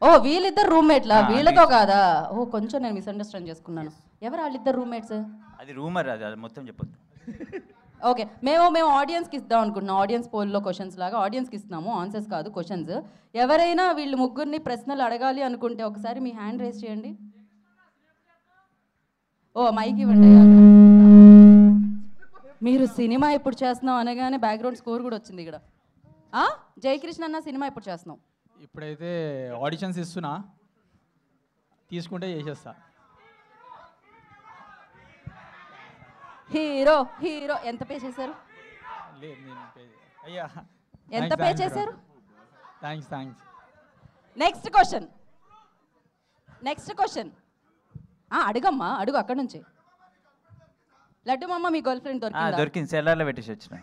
ఓ వీళ్ళిద్దరు రూమ్మేట్లా? వీళ్ళతో కాదా? ఓ కొంచెం నేను మిస్అండర్స్టాండ్ చేసుకున్నాను. ఎవరు వాళ్ళిద్దరు రూమ్మేట్స్? అది రూమర్, అది మొత్తం చెప్పొద్దు. ఓకే, మేము ఆడియన్స్కి ఇద్దాం అనుకుంటున్నాం. ఆడియన్స్ పోల్లో క్వశ్చన్స్ లాగా ఆడియన్స్కి ఇస్తున్నాము, ఆన్సర్స్ కాదు, క్వశ్చన్స్. ఎవరైనా వీళ్ళు ముగ్గురిని ప్రశ్నలు అడగాలి అనుకుంటే ఒకసారి మీ హ్యాండ్ రేస్ చేయండి. ఓ మైక్ ఇవ్వండి. మీరు సినిమా ఎప్పుడు చేస్తున్నాం అనగానే బ్యాక్గ్రౌండ్ స్కోర్ కూడా వచ్చింది ఇక్కడ. జయకృష్ణ అన్న సినిమా ఎప్పుడు చేస్తున్నాం? ఇప్పుడైతే ఆడిషన్స్ ఇస్తున్నా, తీసుకుంటే చేసేస్తా. హీరో ఎంత పే చేశారు? అయ్యా ఎంత పే చేశారు? థ్యాంక్స్. నెక్స్ట్ క్వశ్చన్ అడుగమ్మా, అడుగు అక్కడ నుంచి. లడ్డు మామ, మీ గర్ల్ ఫ్రెండ్ దొరికింది, సెల్లార్లో పెట్టేసి వచ్చిన.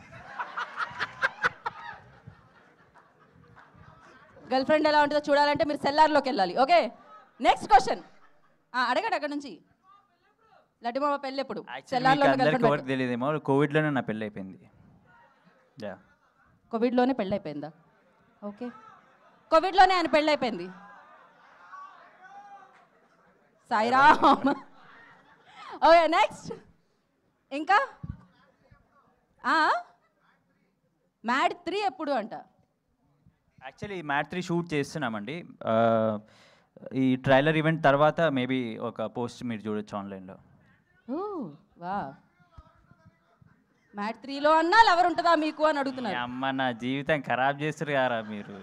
గర్ల్ ఫ్రెండ్ ఎలా ఉంటుందో చూడాలంటే మీరు సెల్లార్లోకి వెళ్ళాలి. ఓకే, నెక్స్ట్ క్వశ్చన్ అడగండి అక్కడ నుంచి. లడ్డు మామ పెళ్ళి ఎప్పుడు? సెల్లార్లో తెలియదేమో, కోవిడ్లోనే నా పెళ్ళి అయిపోయింది. కోవిడ్లోనే పెళ్ళి అయిపోయిందా? ఓకే, కోవిడ్లోనే ఆయన పెళ్ళి అయిపోయింది. సాయిరామ్. Okay, next. ఇంకా మ్యాడ్ 3 ఎప్పుడు అంట? యాక్చువల్లీ మ్యాడ్ 3 షూట్ చేస్తున్నామండి. ఈ ట్రైలర్ ఈవెంట్ తర్వాత మేబీ ఒక పోస్ట్ మీరు చూడొచ్చు ఆన్లైన్లో. వా, మ్యాడ్ 3లో అన్నా లవర్ ఉంటుందా మీకు అని అడుగుతున్నారు. అమ్మ నా జీవితం ఖరాబ్ చేస్తారు కారా మీరు.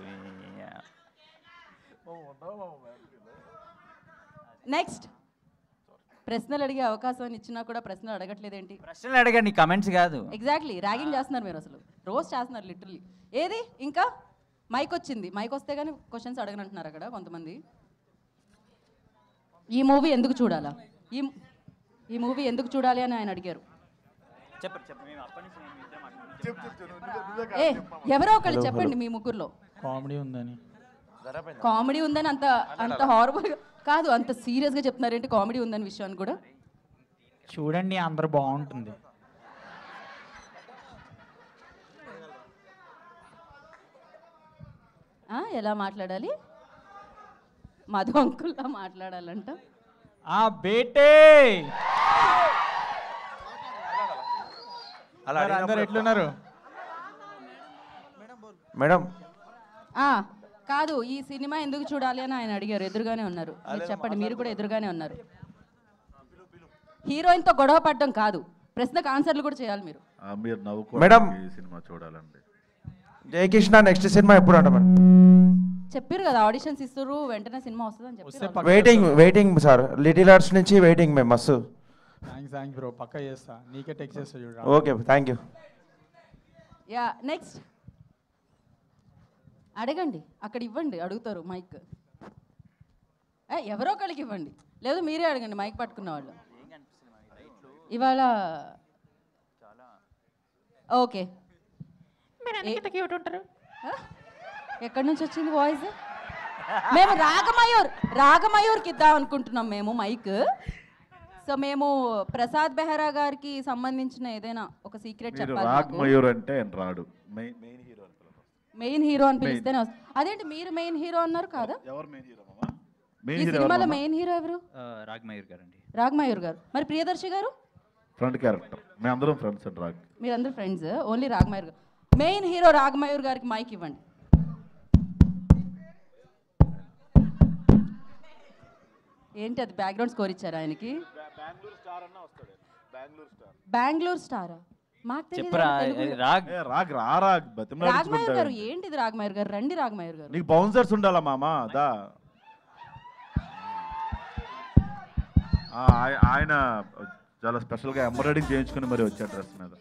నెక్స్ట్, ప్రశ్నలు అడిగే అవకాశం ఇచ్చినా కూడా ప్రశ్నలు అడగట్లేదేంటి? ప్రశ్నలు అడగండి, కమెంట్స్ కాదు. ఎగ్జాక్ట్లీ, ర్యాగింగ్ చేస్తున్నారు మీరు, అసలు రోస్ట్ చేస్తున్నారు లిటరలీ. ఏది ఇంకా మైక్ వచ్చింది, మైక్ వస్తే కానీ క్వశ్చన్స్ అడగనంటున్నారు అక్కడ కొంతమంది. ఈ మూవీ ఎందుకు చూడాలా, ఈ మూవీ ఎందుకు చూడాలి అని ఆయన అడిగారు. ఎవరో ఒకళ్ళు చెప్పండి మీ ముగ్గురులో. కామెడీ ఉందని అంత హారబుల్ కాదు, అంత సీరియస్గా చెప్తున్నారేంటి కామెడీ ఉందని విషయాన్ని కూడా? చూడండి, అందరూ బాగుంటుంది. ఎలా మాట్లాడాలి? మధు అంకుల్లా మాట్లాడాలంట. బేటే అందరు ఎట్లున్నారు మేడం? కాదు, ఈ సినిమా ఎందుకు చూడాలి అని ఆయన అడిగారు. ఎదురుగానే ఉన్నారు, మీరు చెప్పండి. మీరు కూడా ఎదురుగానే ఉన్నారు. హీరోయిన్తో గొడవ పడడం కాదు, ప్రశ్నకు ఆన్సర్లు కూడా చేయాలి మీరు. మీరు మేడం, ఈ సినిమా చూడాలండి. జయకృష్ణ నెక్స్ట్ సినిమా ఎప్పుడు అంట మేడం? చెప్పారు కదా, ఆడిషన్స్ ఇస్తారు, వెంటనే సినిమా వస్తుంది అని చెప్పారు. వెయిటింగ్ సార్, లిటిల్ ఆర్ట్స్ నుంచి వెయిటింగ్ మేము మస్తు. థ్యాంక్స్ బ్రో, పక్కా చేస్తా, నీకే టెక్స్ట్ చేస్తా చూడ. Okay, thank you. Yeah, next అడగండి, అక్కడ ఇవ్వండి, అడుగుతారు మైక్. ఎవరో ఒకళ్ళకి ఇవ్వండి, లేదు మీరే అడగండి మైక్ పట్టుకున్న వాళ్ళు. ఇవాళ ఓకే, ఎక్కడి నుంచి వచ్చింది వాయిస్? మేము రాగమయూర్కి ఇద్దాం అనుకుంటున్నాం మేము మైక్. సో మేము ప్రసాద్ బెహ్రా గారికి సంబంధించిన ఏదైనా ఒక సీక్రెట్ చెప్పాలి. రాగమయూర్ అంటే రాడు, మెయిన్ హీరో. మెయిన్ హీరో అని పిలిస్తేనే అదేంటి మీరు మెయిన్ హీరో అన్నారు కాదా? ఎవరు మెయిన్ హీరో ఈ సినిమాలో మెయిన్ హీరో ఎవరు? రాగ్మయూర్ గారు అండి. రాగ్మయూర్ గారు. మరి ప్రియదర్శి గారు? Front character. మేమందరం ఫ్రెండ్స్ అండి. మీరందరూ ఫ్రెండ్స్, ఓన్లీ రాగ్మయూర్ గారు. మెయిన్ హీరో రాగ్మయూర్ గారికి మైక్ ఇవ్వండి. ఏంటి అది బ్యాక్గ్రౌండ్ స్కోర్ ఇచ్చారా ఆయనకి? బెంగళూరు స్టారా? మాకు రాగ్మయూర్ గారు ఏంటిది? రాగ్మయూర్ గారు రండి. రాగ్మయూర్ గారు నీకు బౌన్సర్స్ ఉండాలా మామా? దా ఆయన చాలా స్పెషల్గా ఎంబ్రాయిడింగ్ చేయించుకుని మరి వచ్చాడు డ్రెస్ మీద.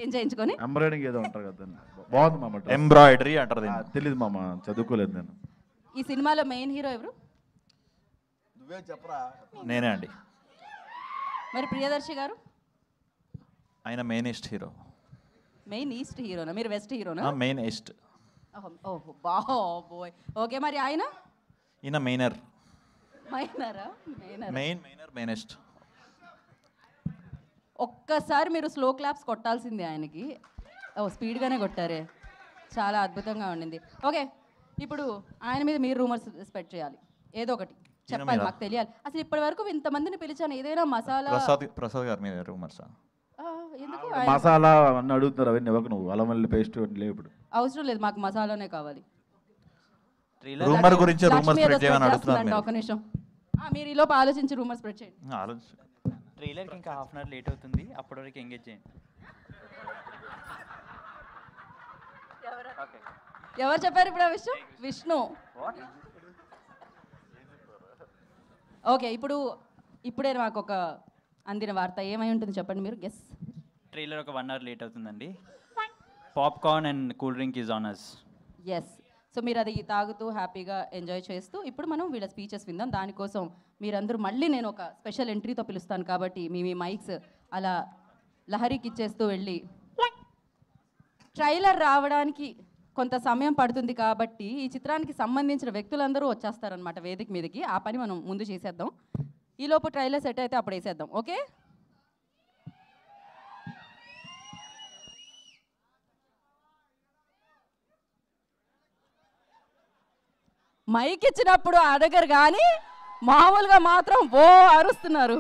ఏం చేయించుకొని? ఎంబ్రాయిడింగ్ ఏదో అంటారు కదా, బాగుంది మామ. ఎంబ్రాయిడరీ అంటారు. తెలీదు మామ, చదువుకోలేదు నేను. ఈ సినిమాలో మెయిన్ హీరో ఎవరు? నువ్వే చెప్పరా. నేనే అండి. మరి ప్రియదర్శి గారు? ఆయన main east hero. Main east హీరోనా? మీరు వెస్ట్ హీరోనా? Main east. ఓహో బాయ్. ఓకే, మరి ఆయన? ఈయన మెయినర్. మైనరా? Main east. ఒక్కసారి మీరు స్లో క్లాప్స్ కొట్టాల్సిందే ఆయనకి. స్పీడ్గానే కొట్టారే, చాలా అద్భుతంగా ఉండింది. ఓకే, ఇప్పుడు ఆయన మీద మీరు రూమర్స్ స్ప్రెడ్ చేయాలి, ఏదో ఒకటి చెప్పాలి, మాకు తెలియాలి. అసలు ఇప్పటి వరకు ఇంతమందిని పిలిచాను, ఏదైనా మసాలా? ప్రసాద్ గారి మీద రూమర్స్. ఎందుకు మసాలా అన్నీ అడుగుతున్నారు, అవన్నీ ఇవ్వకు నువ్వు. అల్లం వెల్లుల్లి పేస్ట్ లేవు ఇప్పుడు. అవసరం లేదు, మాకు మసాలానే కావాలి. రూమర్ గురించి రూమర్ స్ప్రెడ్ చేయమని అడుగుతున్నారు. ఒక నిమిషం, మీరు ఈలోపు ఆలోచించి రూమర్ స్ప్రెడ్ చేయండి. ట్రైలర్కి ఇంకా హాఫ్ అన్ అవర్ లేట్ అవుతుంది, అప్పటి వరకు ఎంగేజ్ చేయండి. ఎవరు చెప్పారు ఇప్పుడు ఆ విషయం? విష్ణు. ఓకే, ఇప్పుడే మాకు ఒక అందిన వార్త ఏమై ఉంటుంది చెప్పండి మీరు. గెస్. ట్రైలర్ ఒక 1 అవర్ లేట్ అవుతుందండి. Popcorn and cool drink is on us. Yes. So మీరు అది తాగుతూ హ్యాపీగా ఎంజాయ్ చేస్తూ ఇప్పుడు మనం వీళ్ళ స్పీచెస్ విందాం. దానికోసం మీరందరూ మళ్ళీ నేను ఒక స్పెషల్ ఎంట్రీతో పిలుస్తాను కాబట్టి మీ మైక్స్ అలా లహరికి ఇచ్చేస్తూ వెళ్ళి, ట్రైలర్ రావడానికి కొంత సమయం పడుతుంది కాబట్టి ఈ చిత్రానికి సంబంధించిన వ్యక్తులందరూ వచ్చేస్తారనమాట వేదిక మీదకి. ఆ పని మనం ముందు చేసేద్దాం. ఈలోపు ట్రైలర్ సెట్ అయితే అప్పుడు వేసేద్దాం. ఓకే? మైక్ ఇచ్చినప్పుడు అడగరు కానీ మామూలుగా మాత్రం అరుస్తున్నారు.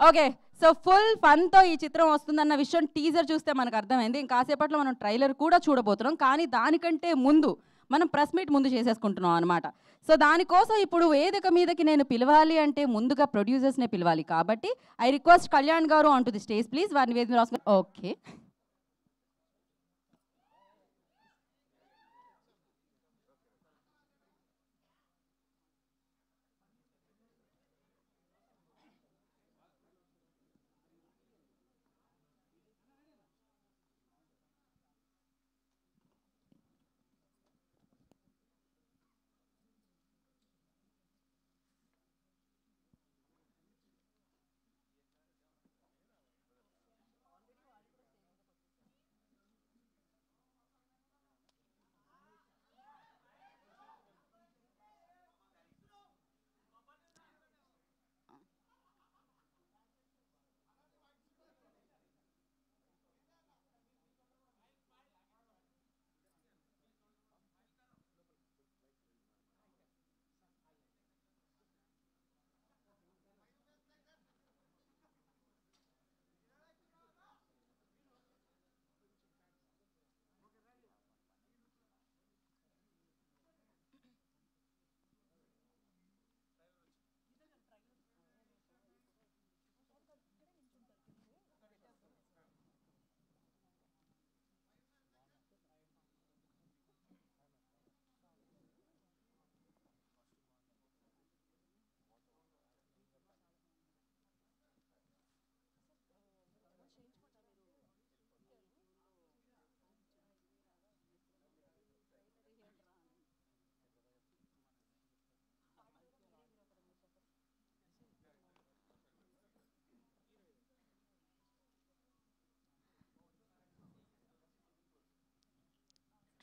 ఓకే, సో ఫుల్ ఫన్తో ఈ చిత్రం వస్తుందన్న విషయం టీజర్ చూస్తే మనకు అర్థమైంది. ఇంకాసేపట్లో మనం ట్రైలర్ కూడా చూడబోతున్నాం. కానీ దానికంటే ముందు మనం ప్రెస్ మీట్ ముందు చేసేసుకుంటున్నాం అనమాట. సో దానికోసం ఇప్పుడు వేదిక మీదకి నేను పిలవాలి అంటే ముందుగా ప్రొడ్యూసర్స్నే పిలవాలి. కాబట్టి ఐ రిక్వెస్ట్ కళ్యాణ్ గారు on to the stage please. వారిని వేదిక రాసుకుని. ఓకే,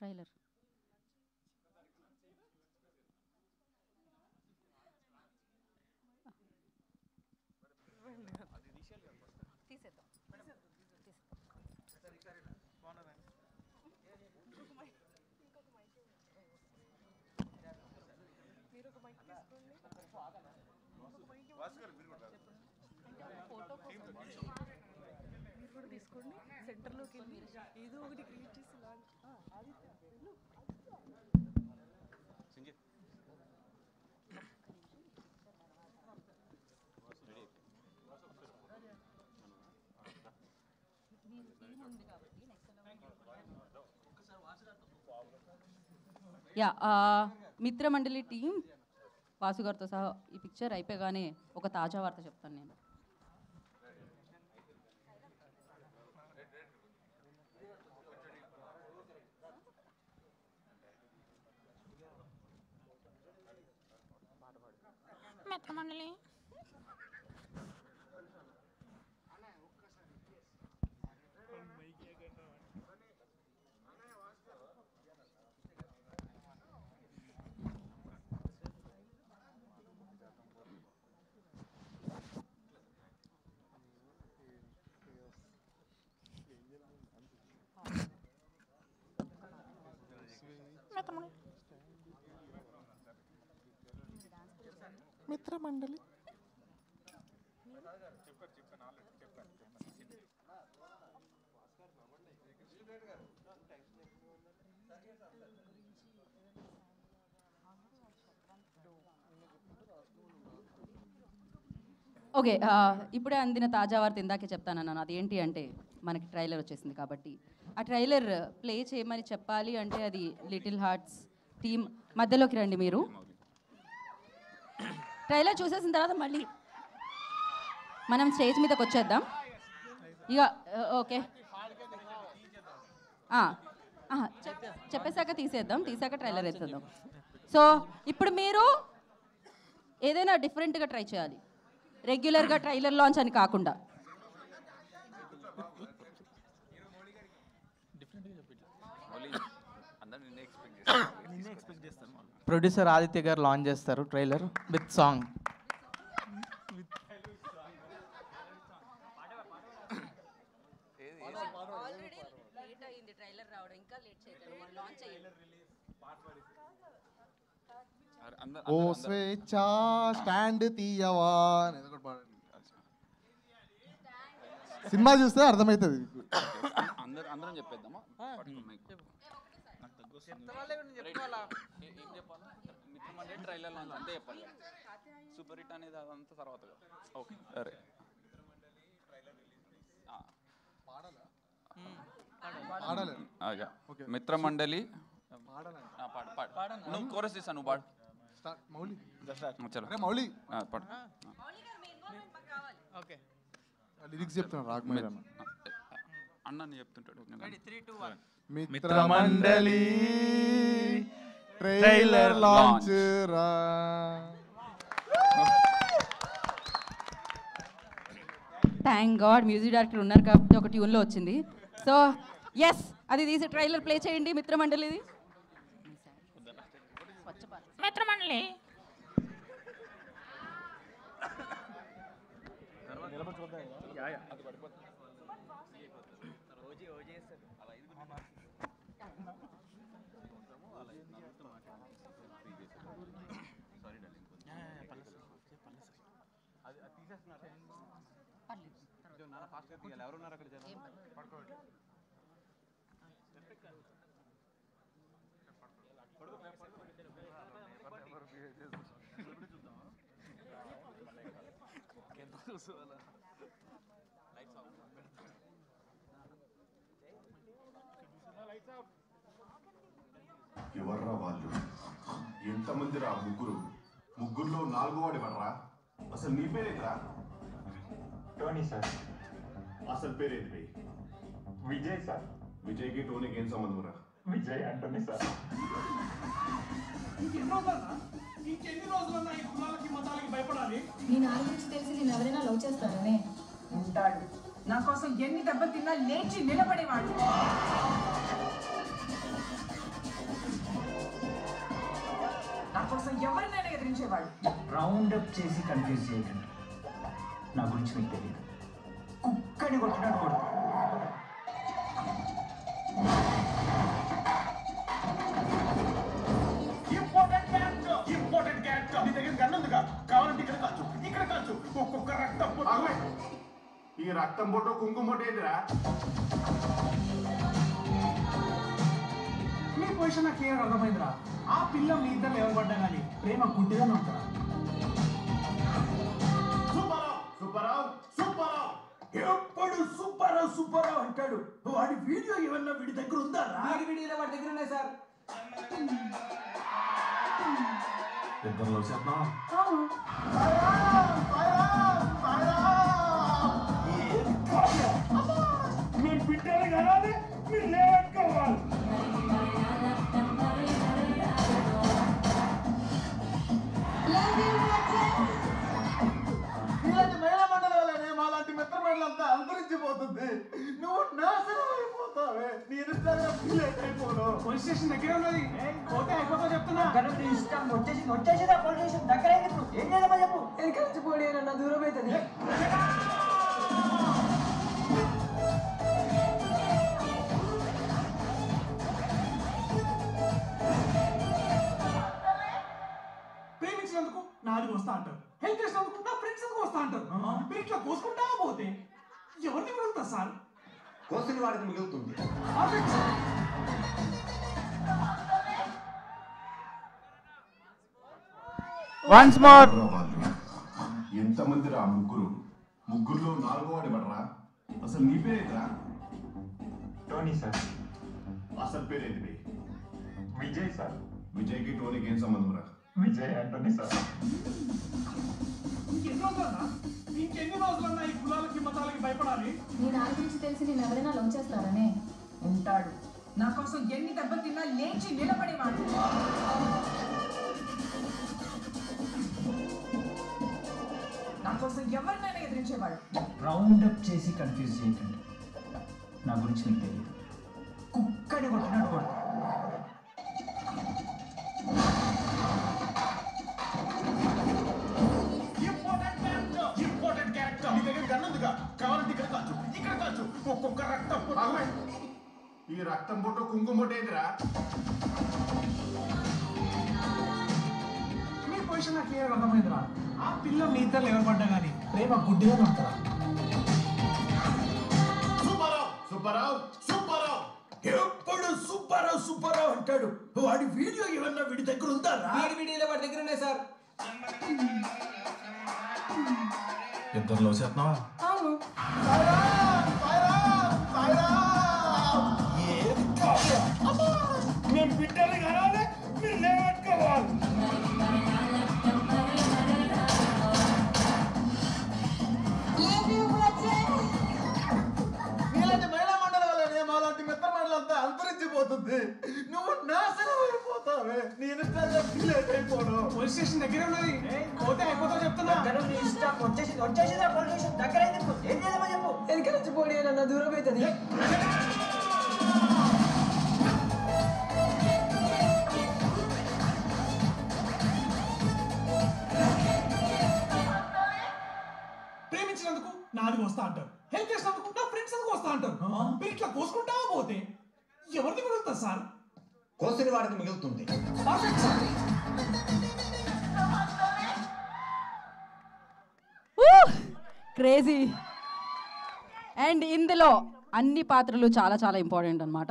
ట్రైలర్ తీసేద్దాం. యా మిత్రమండలి టీం వాసు గారితో సహా ఈ పిక్చర్ అయిపోగానే ఒక తాజా వార్త చెప్తాను నేను. మిత్రమండలి మిత్రమండలి ఓకే, ఇప్పుడే అందిన తాజా వార్త ఇందాకే చెప్తానన్నాను. అదేంటి అంటే మనకి ట్రైలర్ వచ్చేసింది కాబట్టి ఆ ట్రైలర్ ప్లే చేయమని చెప్పాలి అంటే అది లిటిల్ హార్ట్స్ టీమ్ మధ్యలోకి రండి. మీరు ట్రైలర్ చూసేసిన తర్వాత మళ్ళీ మనం స్టేజ్ మీదకి వచ్చేద్దాం. ఇక ఓకే, చెప్పేశాక తీసాక ట్రైలర్ వేసేద్దాం. సో ఇప్పుడు మీరు ఏదైనా డిఫరెంట్గా ట్రై చేయాలి, రెగ్యులర్గా ట్రైలర్ లాంచ్ అని కాకుండా. ప్రొడ్యూసర్ ఆదిత్య గారు లాంచ్ చేస్తారు ట్రైలర్ విత్ సాంగ్. ఓ స్వేచ్ఛ స్టాండ్ తీయవా అనేది ఒకటి పాడండి. సినిమా చూస్తే అర్థమవుతుంది. అందరం చెప్పేద్దామా? మిత్రమండలి ట్రైలర్ అంతే చెప్పాలి. సూపర్ హిట్ అనేది అదంతా తర్వాత. ఓకే సరే, మిత్రమండలి నువ్వు కోరస్ చేస్తాను, నువ్వు పాడు. మౌలి పాడు. లిరిక్స్ చెప్తున్నాను రాఘమయ్య అన్న చెప్తుంటాడు. మిత్రమండలి ట్రైలర్ లాంచ్ రా. థ్యాంక్ గాడ్ మ్యూజిక్ డైరెక్టర్ ఉన్నారు కాబట్టి ఒక ట్యూన్లో వచ్చింది. సో ఎస్, అది తీసి ట్రైలర్ ప్లే చేయండి. మిత్రమండలిది. మిత్రమండలి ఎవరున్నారు అక్కడ? ఎవర్రా వాళ్ళు? ఎంతమంది రా? ముగ్గురులో నాలుగో వాడు ఎవర్రా? అసలు నీ పేరేంట్రా? Tony sir. అసలు పేరేంటి? విజయ్ సార్. విజయ్కి టోనీకి ఏం సంబంధం రా? Vijay Antony sir. ఇంకెన్ని రోజులన్నా ఈ కులాలకి మతాలకి భయపడాలి? నీ నాన్న గురించి తెలిసి నేను ఎవరైనా లవ్ చేస్తారనే ఉంటాడు. నా కోసం ఎన్ని దెబ్బలు తిన్నా లేచి నిలబడేవాడు. నా కోసం ఎవరినైనా ఎదిరించేవాడు. రౌండ్ అప్ చేసి కన్ఫ్యూజ్ చేయకండి. నా గురించి మీకు తెలియదు. కుక్కని కొట్టినట్టు కొడుకు. Important character. నీ దగ్గర రక్తం ఈ రక్తం బొట్టు కుంకుమ బొట్టు ఏంటిరా? మీ పొజిషన్ నాకు క్లియర్ అర్థమైందిరా. ఆ పిల్ల మీ ఇద్దరు ఎవరు పడ్డా కానీ ప్రేమ గుడ్డిగా నమ్ముతారా? ఎప్పుడు సూపరావు అంటాడు. వాడి వీడియో ఏమన్నా వీడి దగ్గర ఉందా? వీడియోలో వాడి దగ్గర ఉన్నాయి సార్. ఇద్దరు చేద్దాం. మీరు బిడ్డలు కావాలి, మీరు లేవట్టుకోవాలి. ఇలాంటి మహిళా మండలి వల్లనే మాలాంటి మిత్ర మండలంతా అంతరించిపోతుంది. నువ్వు నాశనం అయిపోతావే. నేను అయిపోను. పోలీస్ స్టేషన్ దగ్గర ఉన్నది. పోతే అయిపోతా చెప్తున్నా. ఇష్టం వచ్చేసిందా పోలీస్ స్టేషన్ దగ్గర ఏం చేద్దామా చెప్పు. ఎక్కడి పోటీ నా దూరం అవుతుంది. ప్రేమించినందుకు నాలుగు వస్తా అంటారు. హెల్ప్ చేసినందుకు నా ఫ్రెండ్స్ ఎందుకు వస్తా అంటారు. మీరు ఇట్లా కోసుకుంటా పోతే ఎవరిని మిగులుతా సార్? కోసిన వాడికి మిగులుతుంది. Once more. ఎంతమంది రా ముగ్గురులో 4వ వాడి పడరా? అసలు నీ పేరేంటిరా? Tony sir. అసలు పేరేంటి? విజయ్ సార్. విజయ్కి టోనీకి ఏం సంబంధం రా? Vijay Antony sir. ఇంకెన్ని రోజులన్నా ఈ కులాలకి మతాలకి భయపడాలి? నీ దాని గురించి తెలిసి నేను ఎవరైనా లవ్ చేస్తారనే ఉంటాడు. నా కోసం ఎన్ని దెబ్బలు తిన్నా లేచి నిలబడేవాడు. నా కోసం ఎవరినైనా ఎదిరించేవాడు. రౌండ్ అప్ చేసి కన్ఫ్యూజ్ చేయకండి. నా గురించి మీకు తెలియదు. కుక్కని కొట్టినట్టు కొడతాడు. Important character. నీ దగ్గర గన్నుందిగా, కావాలంటే ఇక్కడ కాచు ఒక్కొక్క రక్తం. ఈ రక్తం బొట్టు కుంకుమ బొట్టు ఏంటిరా? మీ పొజిషన్ నాకు క్లియర్ అర్థమైందిరా. ఆ పిల్ల మీ ఇద్దరు ఎవరు పడ్డా కానీ ప్రేమ గుడ్డిగా నమ్ముతారా? సూపరావు ఎప్పుడు సూపరావు అంటాడు. వాడి వీడియో ఏమన్నా వీడి దగ్గర ఉందా? వీడియోలో వాడి దగ్గర ఉన్నాయి సార్. ఇద్దరు చేస్తున్నావా? నేను బిడ్డలు కావాలి, మీరు లేవట్టుకోవాలి. ఇలాంటి మహిళా మండలి వల్లనే మాలాంటి మిత్ర మండలంతా అంతరించిపోతుంది. నువ్వు నాశనం అయిపోతావే. నేను అయిపోను. పోలీస్ స్టేషన్ దగ్గర ఉన్నది. పోతే అయిపోతా చెప్తున్నా. ఇష్టం వచ్చేసిందా పోలీస్ స్టేషన్ దగ్గర ఏం చేద్దామా చెప్పు. ఎక్కడి పోటీ నా దూరం అవుతుంది. ప్రేమించినందుకు 4 వస్తా అంటారు. హెల్ప్ చేసినందుకు నా ఫ్రెండ్స్ ఎందుకు వస్తా అంటారు. మీరు ఇట్లా కోసుకుంటా పోతే ఎవరిని మిగులుతా సార్? కోసిన వాడికి మిగులుతుంది. క్రేజీ. అండ్ ఇందులో అన్ని పాత్రలు చాలా చాలా ఇంపార్టెంట్ అనమాట.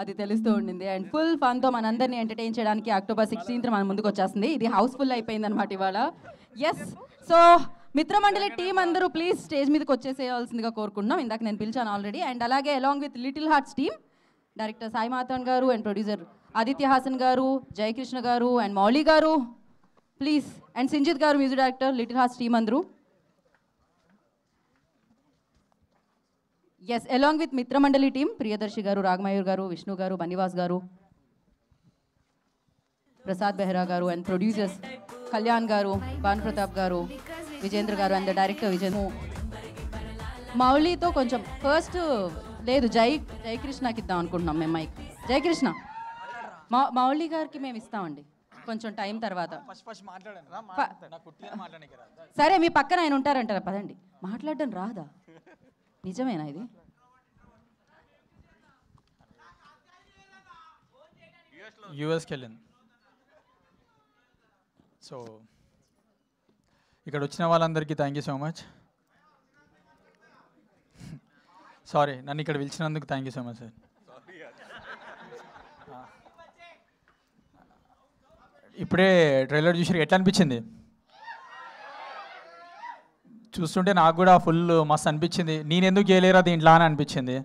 అది తెలుస్తూ ఉండింది. అండ్ ఫుల్ ఫన్తో మనందరినీ ఎంటర్టైన్ చేయడానికి అక్టోబర్ 16th మన ముందుకు వచ్చేస్తుంది. ఇది హౌస్ఫుల్ అయిపోయింది అనమాట ఇవాళ. ఎస్, సో మిత్రమండలి టీం అందరూ ప్లీజ్ స్టేజ్ మీదకి వచ్చేసేయాల్సిందిగా కోరుకుంటున్నాం. ఇందాక నేను పిలిచాను ఆల్రెడీ. అండ్ అలాగే along with Little Hearts team director Sai Marthand గారు అండ్ ప్రొడ్యూసర్ ఆదిత్య హాసన్ గారు, జయకృష్ణ గారు అండ్ మౌలి గారు ప్లీజ్, అండ్ సింజిత్ గారు music director, Little Hearts team అందరూ. Yes, along with Mithramandali team Priyadarshi గారు, రాగమయూర్ గారు, విష్ణు గారు, బన్నివాస్ గారు, ప్రసాద్ బెహ్రా గారు అండ్ ప్రొడ్యూసర్స్ కళ్యాణ్ గారు, భాను ప్రతాప్ గారు, విజేంద్ర గారు అండ్ ద డైరెక్టర్ విజేంద్ర. మౌలితో కొంచెం ఫస్ట్ లేదు జయకృష్ణకి ఇద్దాం అనుకుంటున్నాం మేము మైక్. జయకృష్ణ మౌలి గారికి మేము ఇస్తామండి కొంచెం టైం తర్వాత. సరే మీ పక్కన ఆయన ఉంటారంటారా? పదండి. మాట్లాడడం రాదా? నిజమేనా ఇది? యూఎస్కి వెళ్ళింది. సో ఇక్కడ వచ్చిన వాళ్ళందరికీ thank you so much. Sorry, నన్ను ఇక్కడ పిలిచినందుకు thank you so much sir. ఇప్పుడే ట్రైలర్ చూసి ఎట్లా అనిపించింది? చూస్తుంటే నాకు కూడా ఫుల్ మస్తు అనిపించింది. నేను ఎందుకు చేయలేరా దీంట్లో అని అనిపించింది.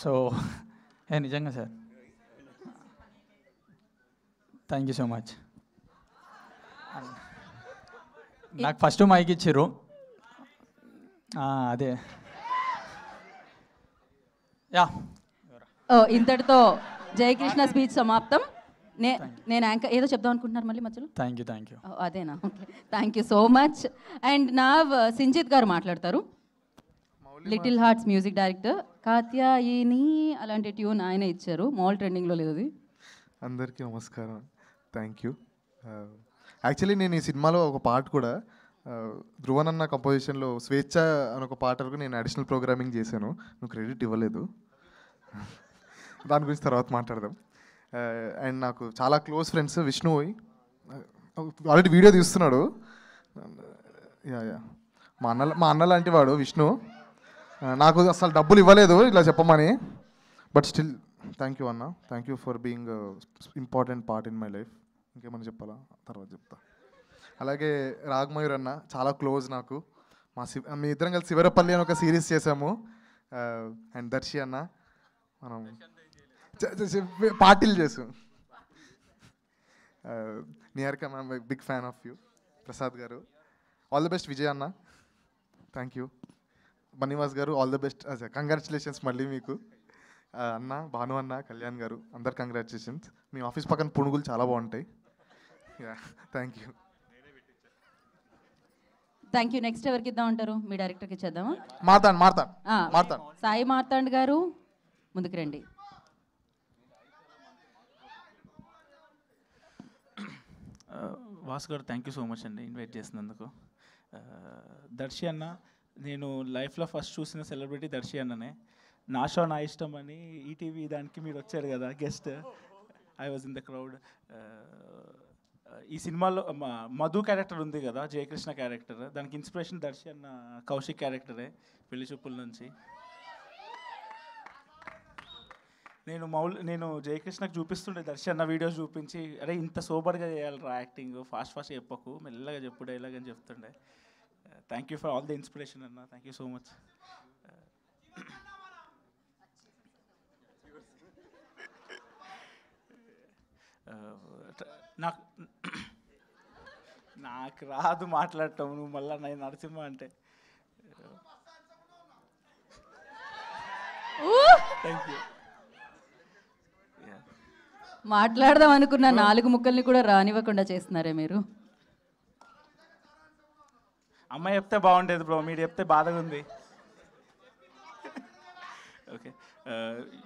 సో నిజంగా sir thank you so much. నాకు ఫస్ట్ మైక్ ఇచ్చారు. అదే యా. ఇంతటితో జయకృష్ణ స్పీచ్ సమాప్తం. నేను యాంకర్ ఏదో చెప్దాం అనుకుంటున్నారు మళ్ళీ మధ్యలో. Thank you. అదేనా? Okay, thank you so much. And నా సింజిత్ గారు మాట్లాడతారు. Little Hearts music director. Katyayini అలాంటి ట్యూన్ ఆయన ఇచ్చారు. మాల్ ట్రెండింగ్లో లేదు అది. అందరికీ నమస్కారం, థ్యాంక్ యూ. యాక్చువల్లీ నేను ఈ సినిమాలో ఒక పాట కూడా ధ్రువన్ అన్న కంపోజిషన్లో స్వేచ్ఛ అని ఒక పాట వరకు నేను అడిషనల్ ప్రోగ్రామింగ్ చేశాను. నువ్వు క్రెడిట్ ఇవ్వలేదు, దాని గురించి తర్వాత మాట్లాడదాం. అండ్ నాకు చాలా close friends Vishnu already video తీస్తున్నాడు. యా మా అన్న లాంటి వాడు విష్ణు. నాకు అసలు డబ్బులు ఇవ్వలేదు ఇలా చెప్పమని, బట్ స్టిల్ థ్యాంక్ యూ అన్న. Thank you for being important part in my life. ఇంకేమని చెప్పాలా తర్వాత చెప్తా. అలాగే రాగ్మయూర్ అన్న చాలా క్లోజ్ నాకు. మీ ఇద్దరం కలిసి శివరపల్లి అని ఒక సిరీస్ చేసాము. అండ్ దర్శి అన్న మనం పార్టీలు చేసాం. Niharika ma'am big fan of you. Prasad garu all the best. Vijay అన్న థ్యాంక్ యూ. బనీవాస్ గారు ఆల్ ది బెస్ట్. కంగ్రాచులేషన్స్ మళ్ళీ మీకు. అన్న భాను అన్న, కళ్యాణ్ గారు అందరు కంగ్రాచులేషన్స్. మీ ఆఫీస్ పక్కన పునుగులు చాలా బాగుంటాయి. Thank you. Thank you. Next ఎవరికి ఇద్దాం అంటారు? మీ డైరెక్టర్కి ఇచ్చేద్దామా? మార్తాండ్ సాయి మార్తాండ్ గారు ముందుకు రండి. వాసు గారు థ్యాంక్ యూ సో మచ్ అండి ఇన్వైట్ చేసినందుకు. దర్శి అన్న, నేను లైఫ్లో ఫస్ట్ చూసిన సెలబ్రిటీ దర్శి అన్ననే. నా షో నా ఇష్టం అని ఈటీవీ దానికి మీరు వచ్చారు కదా guest. I was in the crowd. ఈ సినిమాలో మధు క్యారెక్టర్ ఉంది కదా, జయకృష్ణ క్యారెక్టర్, దానికి ఇన్స్పిరేషన్ దర్శి అన్న కౌశిక్ క్యారెక్టరే పెళ్లి చూపుల నుంచి. నేను జయకృష్ణకు చూపిస్తుండే దర్శి అన్న వీడియోస్ చూపించి, అరే ఇంత సోబర్గా చేయాలిరా యాక్టింగ్, ఫాస్ట్ చెప్పకు, మెల్లగా చెప్పు డైలాగ్ అని చెప్తుండే. Thank you for all the inspiration అన్న. Thank you so much. నాకు రాదు మాట్లాడటం, నువ్వు మళ్ళీ నేను నరసింహ అంటే. Thank you. మాట్లాడదాం అనుకున్న 4 ముక్కల్ని కూడా రానివ్వకుండా చేస్తున్నారే మీరు. అమ్మాయి చెప్తే బాగుండేది బ్రో, మీరు చెప్తే బాధగా ఉంది. ఓకే,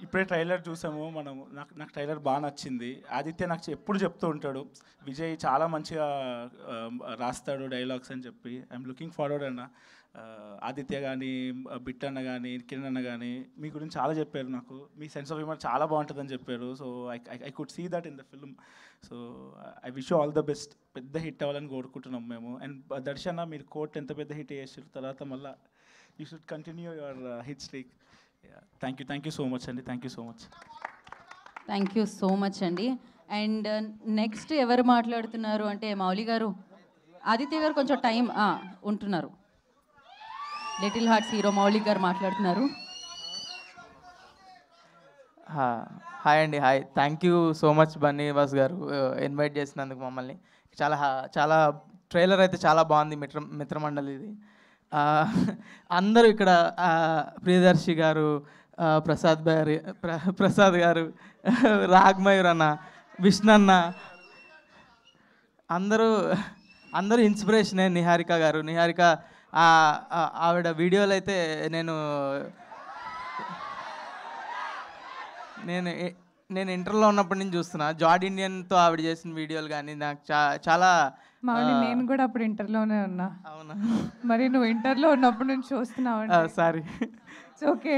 ఇప్పుడే ట్రైలర్ చూసాము మనము. నాకు ట్రైలర్ బాగా నచ్చింది. ఆదిత్య నాకు ఎప్పుడు చెప్తూ ఉంటాడు విజయ్ చాలా మంచిగా రాస్తాడు డైలాగ్స్ అని చెప్పి. ఐఎమ్ లుకింగ్ ఫార్వర్డ్ అన్న. ఆదిత్య కానీ, బిట్ అన్న కానీ, కిరణ్ అన్న కానీ మీ గురించి చాలా చెప్పారు నాకు. మీ సెన్స్ ఆఫ్ హ్యూమర్ చాలా బాగుంటుందని చెప్పారు. So I could see that in the film. So I wish you all the best. పెద్ద హిట్ అవ్వాలని కోరుకుంటున్నాం మేము. అండ్ దర్శన, మీరు కోర్ట్ ఎంత పెద్ద హిట్ చేసారు, తర్వాత మళ్ళీ you should continue your hit streak. Thank you so much అండి. Thank you so much. Thank you so much అండి. అండ్ నెక్స్ట్ ఎవరు మాట్లాడుతున్నారు అంటే మౌలి గారు, ఆదిత్య గారు కొంచెం టైం ఉంటున్నారు. లిటిల్ హార్ట్స్ హీరో మౌలి గారు మాట్లాడుతున్నారు. హాయ్ అండి. Hi, thank you so much Bunny Vas గారు ఇన్వైట్ చేసినందుకు మమ్మల్ని. చాలా ట్రైలర్ అయితే చాలా బాగుంది. మిత్రమండలిది. అందరూ ఇక్కడ ప్రియదర్శి గారు, ప్రసాద్ గారు, రాగ్మయూర్ అన్న, విష్ణు అన్న, అందరూ ఇన్స్పిరేషనే. నిహారిక గారు, ఆవిడ వీడియోలు అయితే నేను ఇంటర్లో ఉన్నప్పటి నుంచి చూస్తున్నా. జార్డ్ ఇండియన్తో ఆవిడ చేసిన వీడియోలు కానీ నాకు చాలా. నేను కూడా అప్పుడు ఇంటర్లోనే ఉన్నా. అవునా? మరి నువ్వు ఇంటర్లో ఉన్నప్పటి నుంచి చూస్తున్నావు. సారీ. ఓకే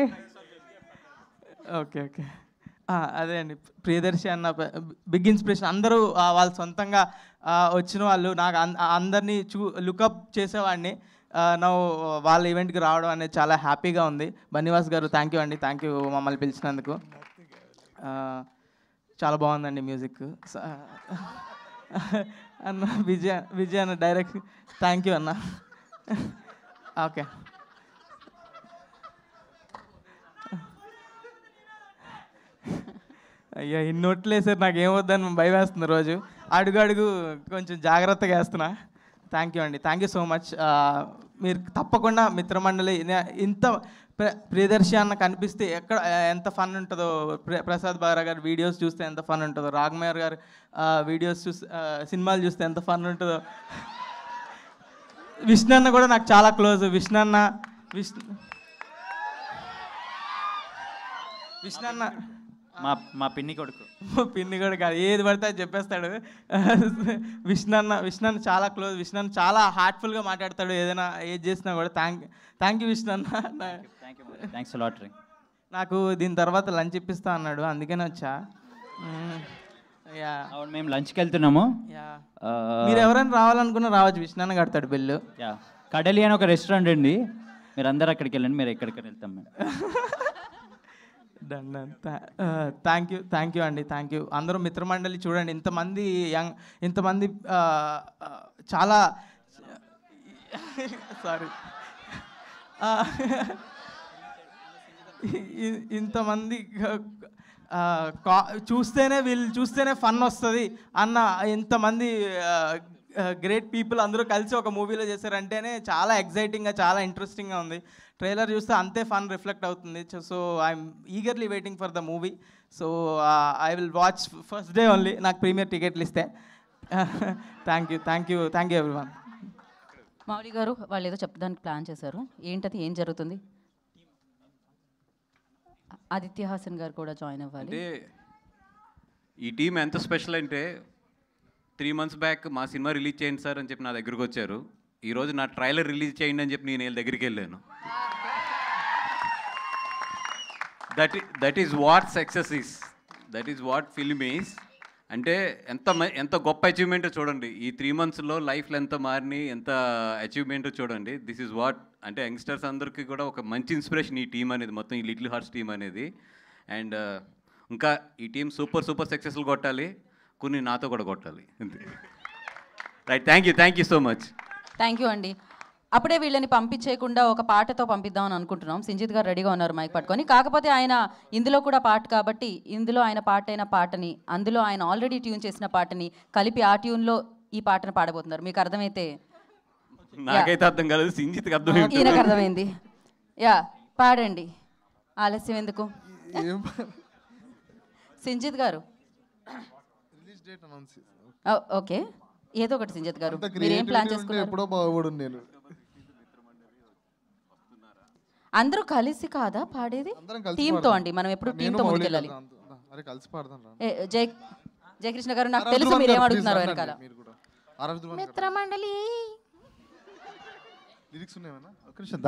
ఓకే ఓకే అదే అండి, ప్రియదర్శి అన్న బిగ్ ఇన్స్పిరేషన్. అందరూ వాళ్ళు సొంతంగా వచ్చిన వాళ్ళు. నాకు అందరినీ లుకప్ చేసేవాడిని. నా వాళ్ళ ఈవెంట్కి రావడం అనేది చాలా హ్యాపీగా ఉంది. బన్నీవాస్ గారు థ్యాంక్ యూ అండి, థ్యాంక్ యూ మమ్మల్ని పిలిచినందుకు. చాలా బాగుందండి మ్యూజిక్. అన్న విజయ్ అన్న డైరెక్ట్ థ్యాంక్ యూ అన్న. ఓకే, అయ్యా ఇన్ని నోట్లు వేసారు, నాకు ఏమొద్దని భయం వేస్తుంది రోజు. అడుగు కొంచెం జాగ్రత్తగా వేస్తున్నా. థ్యాంక్ యూ అండి, థ్యాంక్ యూ సో మచ్. మీరు తప్పకుండా మిత్రమండలి ఇంత ప్రియదర్శి అన్న కనిపిస్తే ఎక్కడ ఎంత ఫన్ ఉంటుందో, ప్రసాద్ బారా గారి వీడియోస్ చూస్తే ఎంత ఫన్ ఉంటుందో, రాఘమయ్య గారు వీడియోస్ సినిమాలు చూస్తే ఎంత ఫన్ ఉంటుందో. విష్ణు అన్న కూడా నాకు చాలా క్లోజ్. విష్ణు అన్న మా పిన్ని కొడుకు కాదు, ఏది పడితే అది చెప్పేస్తాడు. విష్ణు అన్న చాలా క్లోజ్. విష్ణు అన్న చాలా హార్ట్ఫుల్గా మాట్లాడతాడు, ఏదైనా ఏది చేసినా కూడా. థ్యాంక్ యూ విష్ణు అన్న. Thanks lottery. నాకు దీని తర్వాత లంచ్ ఇప్పిస్తా అన్నాడు, అందుకనే వచ్చా. అవును, మేము లంచ్కి వెళ్తున్నాము. మీరు ఎవరైనా రావాలనుకున్నా రావచ్చు, విష్ణు అన్న కడతాడు బిల్లు. కడలి అని ఒక రెస్టారెంట్ అండి, మీరు అందరూ అక్కడికి వెళ్ళండి, మీరు ఎక్కడికి వెళ్తాం మేము. డన్. థ్యాంక్ యూ అండి, థ్యాంక్ యూ. అందరూ మిత్రమండలి చూడండి, ఇంతమంది చాలా సారీ ఇంతమంది చూస్తేనే ఫన్ వస్తుంది అన్న ఇంతమంది గ్రేట్ పీపుల్ అందరూ కలిసి ఒక మూవీలో చేశారంటేనే చాలా ఎగ్జైటింగ్గా, చాలా ఇంట్రెస్టింగ్గా ఉంది. ట్రైలర్ చూస్తే అంతే ఫన్ రిఫ్లెక్ట్ అవుతుంది. So I'm eagerly waiting for the movie. So I will watch first day only, నాకు ప్రీమియర్ టికెట్లు ఇస్తే. Thank you everyone. మౌలి గారు వాళ్ళు ఏదో చెప్పడానికి ప్లాన్ చేశారు, ఏంటది, ఏం జరుగుతుంది? ఆదిత్య హాసన్ గారు కూడా జాయిన్ అవ్వాలి. అంటే ఈ టీం ఎంత స్పెషల్ అంటే 3 months బ్యాక్ మా సినిమా రిలీజ్ చేయండి సార్ అని చెప్పి నా దగ్గరికి వచ్చారు. ఈరోజు నా ట్రైలర్ రిలీజ్ చేయండి అని చెప్పి నేను వీళ్ళ దగ్గరికి వెళ్ళాను. That is what success is, that is what film is. అంటే ఎంత గొప్ప అచీవ్మెంట్ చూడండి. ఈ 3 monthsలో లైఫ్లో ఎంత మారిని, ఎంత అచీవ్మెంట్ చూడండి. దిస్ ఈజ్ వాట్ అంటే యంగ్స్టర్స్ అందరికీ కూడా ఒక మంచి ఇన్స్పిరేషన్ ఈ టీం అనేది, మొత్తం ఈ లిటిల్ హార్ట్స్ టీం అనేది. అండ్ ఇంకా ఈ టీం సూపర్ సక్సెస్ఫుల్ కొట్టాలి, కొన్ని నాతో కూడా కొట్టాలి. Right, thank you so much. Thank you అండి. అప్పుడే వీళ్ళని పంపించేయకుండా ఒక పాటతో పంపిద్దామని అనుకుంటున్నాం. సింజిత్ గారు రెడీగా ఉన్నారు మైక్ పట్టుకొని. కాకపోతే ఆయన ఇందులో కూడా పాట కాబట్టి ఇందులో ఆయన పాటైన పాటని, అందులో ఆయన ఆల్రెడీ ట్యూన్ చేసిన పాటని కలిపి ఆ ట్యూన్లో ఈ పాటను పాడబోతున్నారు. మీకు అర్థమైతే? నాకైతే అర్థం కాలేదు, సింజిత్కి అర్థమైంది. ఈయనకు అర్థమైంది. పాడండి, ఆలస్యం ఎందుకు. సింజిత్ గారు ఓకే, ఏదో ఒకటి సింజిత్ గారు మీరు ఏం ప్లాన్ చేసుకున్నారు? అందరూ కలిసి కాదా పాడేది? టీంతో అండి, మనం ఎప్పుడు టీంతో ముందుకెళ్ళాలి. జయకృష్ణ గారు నాకు తెలుసు మీరు ఏం అడుగుతున్నారు వెనకాల. మిత్రమండలి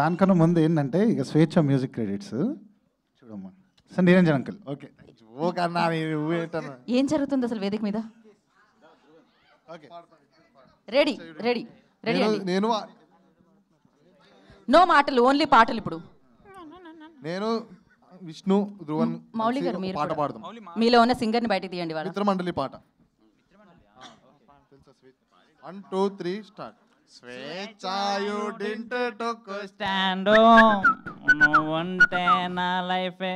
దానికన్నా ముందు ఏంటంటే ఇక స్వేచ్ఛ మ్యూజిక్ క్రెడిట్స్ చూడమ్మా. Sir Niranjan uncle. ఓకే, ఏం జరుగుతుంది అసలు వేదిక మీద? రెడీ నో మాటలు, ఓన్లీ పాటలు. ఇప్పుడు నేను విష్ణు ధ్రువన్ మౌలి గారు మీరు పాట పాడదాం. మీలో ఉన్న సింగర్ ని బయటికి తీయండి. మిత్రమండలి పాట 1 2 3 స్టార్ట్. స్వేచ్ఛ యు డిడ్ టుక్ స్టాండ్ నువ్వుంటే నా లైఫే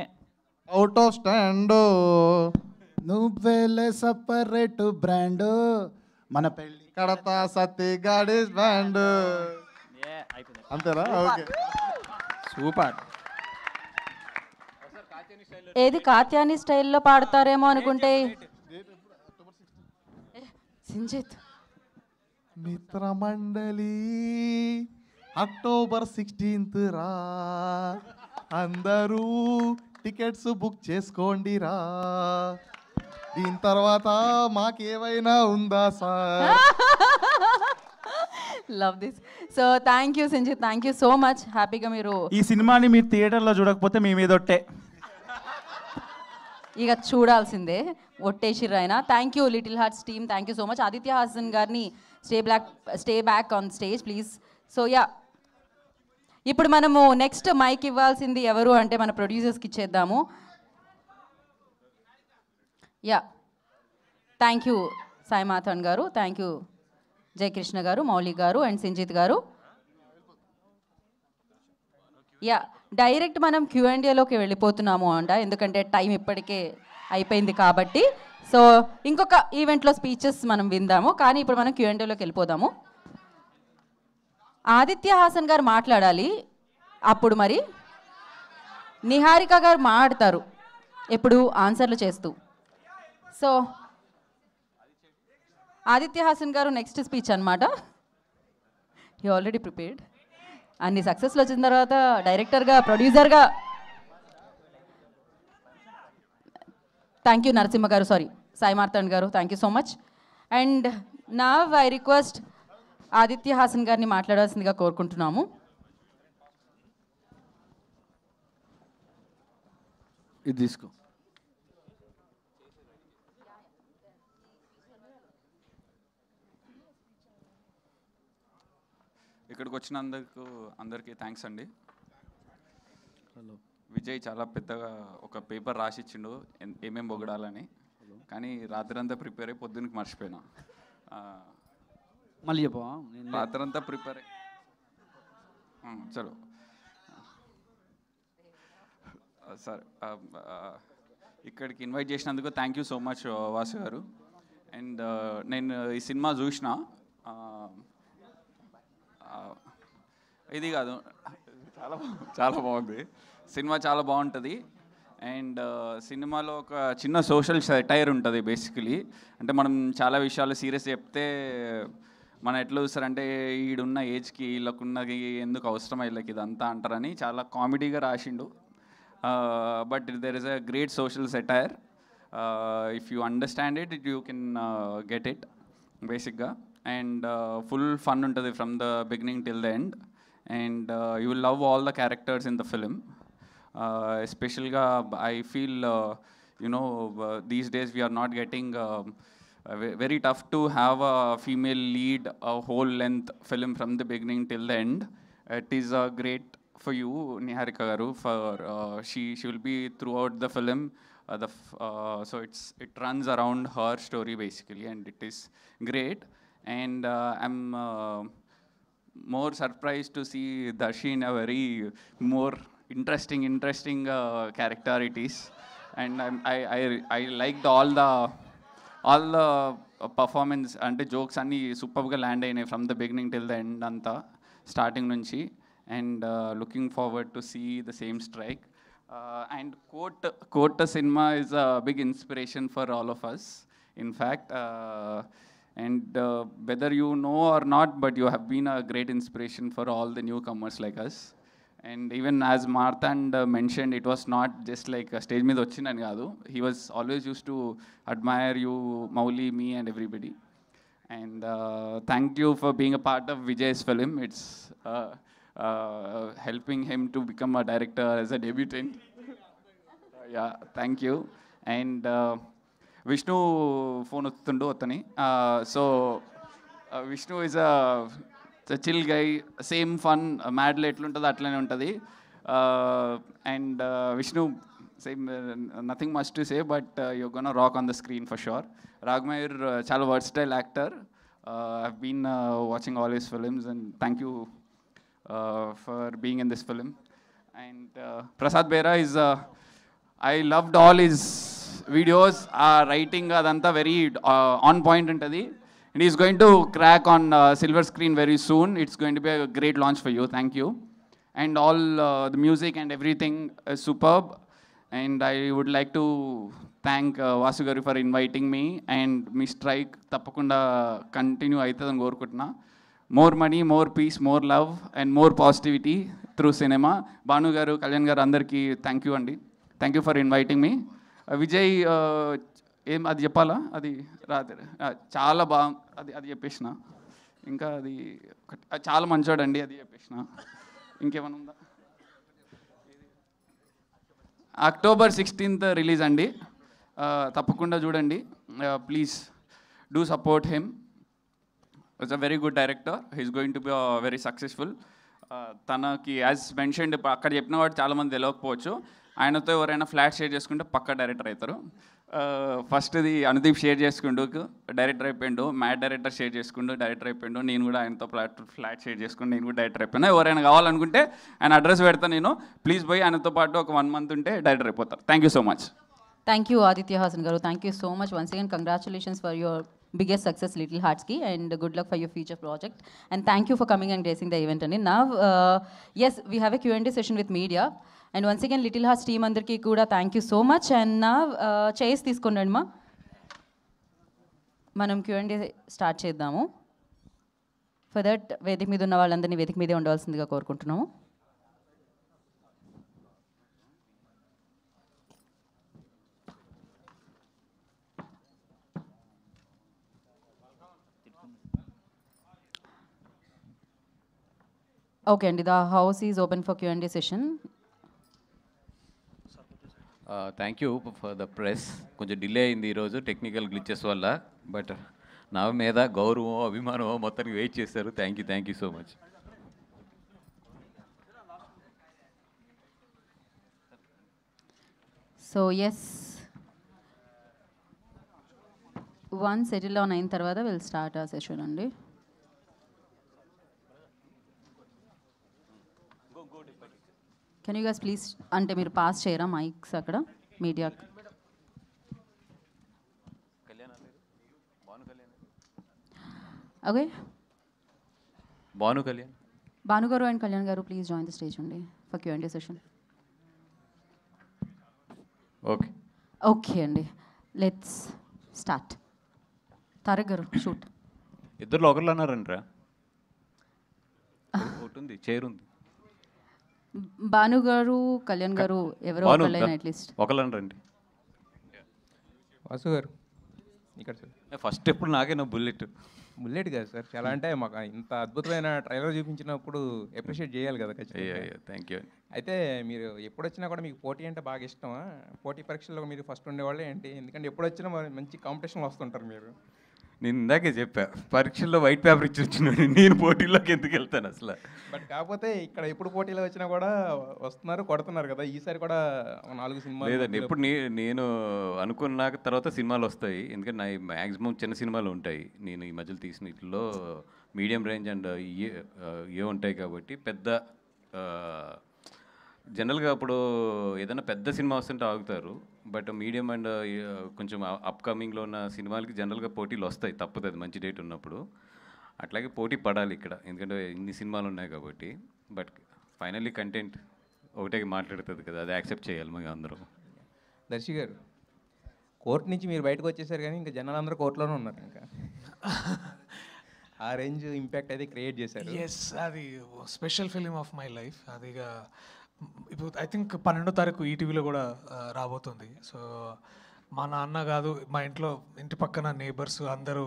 అవుట్ ఆఫ్ స్టాండ్, నువ్వేలే సపరేట్ బ్రాండ్, మన పెళ్ళి కడతా సత్తి గాడీస్ బ్యాండ్. అంతేనా? Okay, super. ఏది కాత్యాని స్టైల్లో పాడతారేమో అనుకుంటే సింజిత్. మిత్రమండలి అక్టోబర్ 16th రా, అందరూ టికెట్స్ బుక్ చేసుకోండి రా. దీని తర్వాత మాకేమైనా ఉందా sir? Love this. So thank you Sinjith, thank you so much. హ్యాపీగా మీరు ఈ సినిమాని మీరు థియేటర్లో చూడకపోతే మీ మీద ఒట్టే, ఇక చూడాల్సిందే, ఒట్టేసిర్రు ఆయన. Thank you Little Hearts team, thank you so much. Aditya Hasan గారిని stay back on stage please. So ఇప్పుడు మనము నెక్స్ట్ మైక్ ఇవ్వాల్సింది ఎవరు అంటే మన ప్రొడ్యూసర్స్కి ఇచ్చేద్దాము. Yeah, thank you Sai Marthand గారు, థ్యాంక్ యూ జయకృష్ణ గారు, మౌలి గారు అండ్ సింజిత్ గారు. యా, డైరెక్ట్ మనం Q&Aలోకి వెళ్ళిపోతున్నాము అంట, ఎందుకంటే టైం ఇప్పటికే అయిపోయింది కాబట్టి. సో ఇంకొక ఈవెంట్లో స్పీచెస్ మనం విందాము, కానీ ఇప్పుడు మనం Q&Aలోకి వెళ్ళిపోదాము. ఆదిత్య హాసన్ గారు మాట్లాడాలి, అప్పుడు మరి నిహారిక గారు మాట్లాడతారు ఎప్పుడు ఆన్సర్లు చేస్తూ. సో ఆదిత్య హాసన్ గారు నెక్స్ట్ స్పీచ్ అనమాట. You already prepared. అన్ని సక్సెస్లు వచ్చిన తర్వాత డైరెక్టర్గా, ప్రొడ్యూసర్గా. థ్యాంక్ యూ నరసింహ గారు, సారీ సాయి మార్తాండ్ గారు, thank you so much. And now I request Aditya Hasan గారిని మాట్లాడాల్సిందిగా కోరుకుంటున్నాము. ఇది తీసుకో. ఇక్కడికి వచ్చినందుకు అందరికీ థ్యాంక్స్ అండి. హలో. విజయ్ చాలా పెద్దగా ఒక పేపర్ రాసిచ్చిండు ఏమేం పొగడాలని, కానీ రాత్రంతా ప్రిపేర్ అయి పొద్దున్నకి మర్చిపోయినా. మళ్ళీ చెప్పవా? రాత్రంతా ప్రిపేర్ అయ్యి చలో సార్, ఇక్కడికి ఇన్వైట్ చేసినందుకు thank you so much Vasu గారు. అండ్ నేను ఈ సినిమా చూసిన, ఇది కాదు, చాలా బాగుంది సినిమా, చాలా బాగుంటుంది. అండ్ సినిమాలో ఒక చిన్న సోషల్ సెటైర్ ఉంటుంది బేసికలీ. అంటే మనం చాలా విషయాలు సీరియస్ చెప్తే మనం ఎట్లా చూస్తారంటే ఈడున్న ఏజ్కి వీళ్ళకున్నది ఎందుకు అవసరం వీళ్ళకి ఇదంతా అంటారని చాలా కామెడీగా రాసిండు. But there is a great social satire. If you understand it you can get it బేసిక్గా. అండ్ ఫుల్ ఫన్ ఉంటుంది from the beginning till the end. And you will love all the characters in the film. Especially, I feel, these days we are not getting, very tough to have a female lead a whole length film from the beginning till the end. It is great for you, Niharika Garu, for she will be throughout the film. So it runs around her story basically, and it is great. And I'm more surprised to see Darshi in a very more interesting character it is. And I liked all the performance and jokes and superb ga land ayinayi from the beginning till the end anta starting nunchi. And looking forward to see the same strike. And Court cinema is a big inspiration for all of us, in fact. And whether you know or not, but you have been a great inspiration for all the newcomers like us. And even as Marthand mentioned, it was not just like a stage మీద వచ్చిందని కాదు. He was always used to admire you, Mauli, me and everybody. And thank you for being a part of Vijay's film. It's helping him to become a director as a debutant. Yeah, thank you. And Vishnu phone వస్తుండు అతని. So Vishnu is a chill guy, same fun, మ్యాడ్లో ఎట్లుంటుందో అట్లనే ఉంటుంది. And Vishnu same, nothing much to say, but you gonna rock on the screen for sure. Ragamayur చాలా versatile actor. I've been watching all his films and thank you for being in this film. And Prasad Behera is, I loved all his videos, writing adanta very on point untadi, and he is going to crack on silver screen very soon. It's going to be a great launch for you. Thank you. And all the music and everything is superb. And I would like to thank Vasu garu for inviting me. And me strike తప్పకుండా continue అవుతుందని కోరుకుంటున్నా. More money, more peace, more love and more positivity through cinema. Bhanu గారు, కళ్యాణ్ గారు, అందరికీ thank you అండి. Thank you for inviting మీ. విజయ్ ఏం అది చెప్పాలా? అది రాత్రి చాలా అది చెప్పేసిన. ఇంకా అది చాలా మంచోడండి, అది చెప్పేసిన. ఇంకేమైనా ఉందా? October 16th రిలీజ్ అండి, తప్పకుండా చూడండి. Please do support him. It's a very good director. He's going to be very successful. తనకి యాజ్ మెన్షన్డ్ అక్కడ చెప్పిన వాడు చాలామంది తెలియకపోవచ్చు, ఆయనతో ఎవరైనా ఫ్లాట్ షేర్ చేసుకుంటే పక్క డైరెక్టర్ అవుతారు. ఫస్ట్ది అనుదీప్ షేర్ చేసుకుంటూ డైరెక్టర్ అయిపోయిండు, మ్యాట్ డైరెక్టర్ షేర్ చేసుకుంటూ డైరెక్టర్ అయిపోయిండు, నేను కూడా ఆయనతో ఫ్లాట్ షేర్ చేసుకుంటూ నేను కూడా డైరెక్టర్ అయిపోయినా. ఎవరైనా కావాలనుకుంటే ఆయన అడ్రస్ పెడతాను నేను, ప్లీజ్ పోయి ఆయనతో పాటు ఒక 1 month ఉంటే డైరెక్టర్ అయిపోతారు. Thank you so much. Thank you, Aditya Hasan garu. Thank you so much. Once again, congratulations for your biggest success, Little Hearts ki, and good luck for your future project. And thank you for coming and gracing the event. And now, yes, we have a Q&A session with media. And once again, Little Hearts team andarki kuda thank you so much. And now, chairs తీసుకొండి మా. మనం Q&A start చేద్దాము. For that, వేదిక మీద ఉన్న వాళ్ళందరినీ వేదిక మీదే ఉండవలసిందిగా కోరుకుంటున్నాము. Okay, and the house is open for Q&A session. Thank you for the press. కొంచెం డిలే అయింది ఈరోజు టెక్నికల్ గ్లిచెస్ వల్ల, బట్ నా మీద గౌరవం అభిమానం మొత్తానికి వెయిట్ చేశారు. Thank you so much. So yes, once settle down అయిన తర్వాత we'll start our session అండి. Can you guys please అంటే మీరు పాస్ చేయరా మైక్స్ అక్కడ మీడియా? ఓకే, భాను గారు అండ్ కళ్యాణ్ గారు ప్లీజ్ జాయిన్ ద స్టేజ్ అండి ఫర్ Q&A సెషన్. ఓకే అండి, లెట్స్ స్టార్ట్. తారక్ గారు షూట్. ఇద్దరు ఒకళ్ళు అన్నారంట్రా, ఒకటి ఉంది చైర్ ఉంది. భాను గారు కళ్యాణ్ గారు ఎవరో ఒకళ్ళైనా అట్లీస్ట్ ఒకళ్ళండి. వాసు గారు ఇక్కడ సార్. ఫస్ట్ ఎప్పుడు నాకేనా బుల్లెట్ కాదు సార్, చాలా అంటే మాకు ఇంత అద్భుతమైన ట్రైలర్ చూపించినప్పుడు అప్రిషియేట్ చేయాలి కదా ఖచ్చితంగా. Thank you. అయితే మీరు ఎప్పుడు వచ్చినా కూడా మీకు పోటీ అంటే బాగా ఇష్టమా? పోటీ పరీక్షల్లో మీరు ఫస్ట్ ఉండేవాళ్ళే ఏంటి? ఎందుకంటే ఎప్పుడు వచ్చినా మంచి కాంపిటీషన్లో వస్తుంటారు మీరు. నేను ఇందాకే చెప్పా, పరీక్షల్లో వైట్ పేపర్ ఇచ్చి వచ్చినాడు, నేను పోటీలోకి ఎందుకు వెళ్తాను అసలు. బట్ కాకపోతే ఇక్కడ ఎప్పుడు పోటీలో వచ్చినా కూడా వస్తున్నారు, కొడుతున్నారు కదా. ఈసారి కూడా 4 సినిమాలు లేదండి, ఎప్పుడు నేను అనుకున్న తర్వాత సినిమాలు వస్తాయి. ఎందుకంటే నా మ్యాక్సిమం చిన్న సినిమాలు ఉంటాయి. నేను ఈ మధ్యలో తీసిన వీటిల్లో మీడియం రేంజ్ అండ్ ఏ ఉంటాయి కాబట్టి పెద్ద జనరల్గా అప్పుడు ఏదైనా పెద్ద సినిమా వస్తుంటే ఆగుతారు. బట్ మీడియం అండ్ కొంచెం అప్కమింగ్లో ఉన్న సినిమాలకి జనరల్గా పోటీలు వస్తాయి, తప్పదు, అది మంచి డేట్ ఉన్నప్పుడు. అట్లాగే పోటీ పడాలి ఇక్కడ, ఎందుకంటే ఇన్ని సినిమాలు ఉన్నాయి కాబట్టి. బట్ ఫైనల్లీ కంటెంట్ ఒకటే మాట్లాడుతుంది కదా, అది యాక్సెప్ట్ చేయాలి మేము అందరూ. దర్శి గారు, కోర్టు నుంచి మీరు బయటకు వచ్చేసారు కానీ ఇంకా జనాలందరూ కోర్టులోనే ఉన్నారు. ఇంకా ఆ రేంజ్ ఇంపాక్ట్ అయితే క్రియేట్ చేశారు. ఎస్, అది special film of my life. అది ఇప్పుడు ఐ థింక్ 12వ తారీఖు ఈటీవీలో కూడా రాబోతుంది. సో మా నాన్న కాదు, మా ఇంటి పక్కన నేబర్స్ అందరూ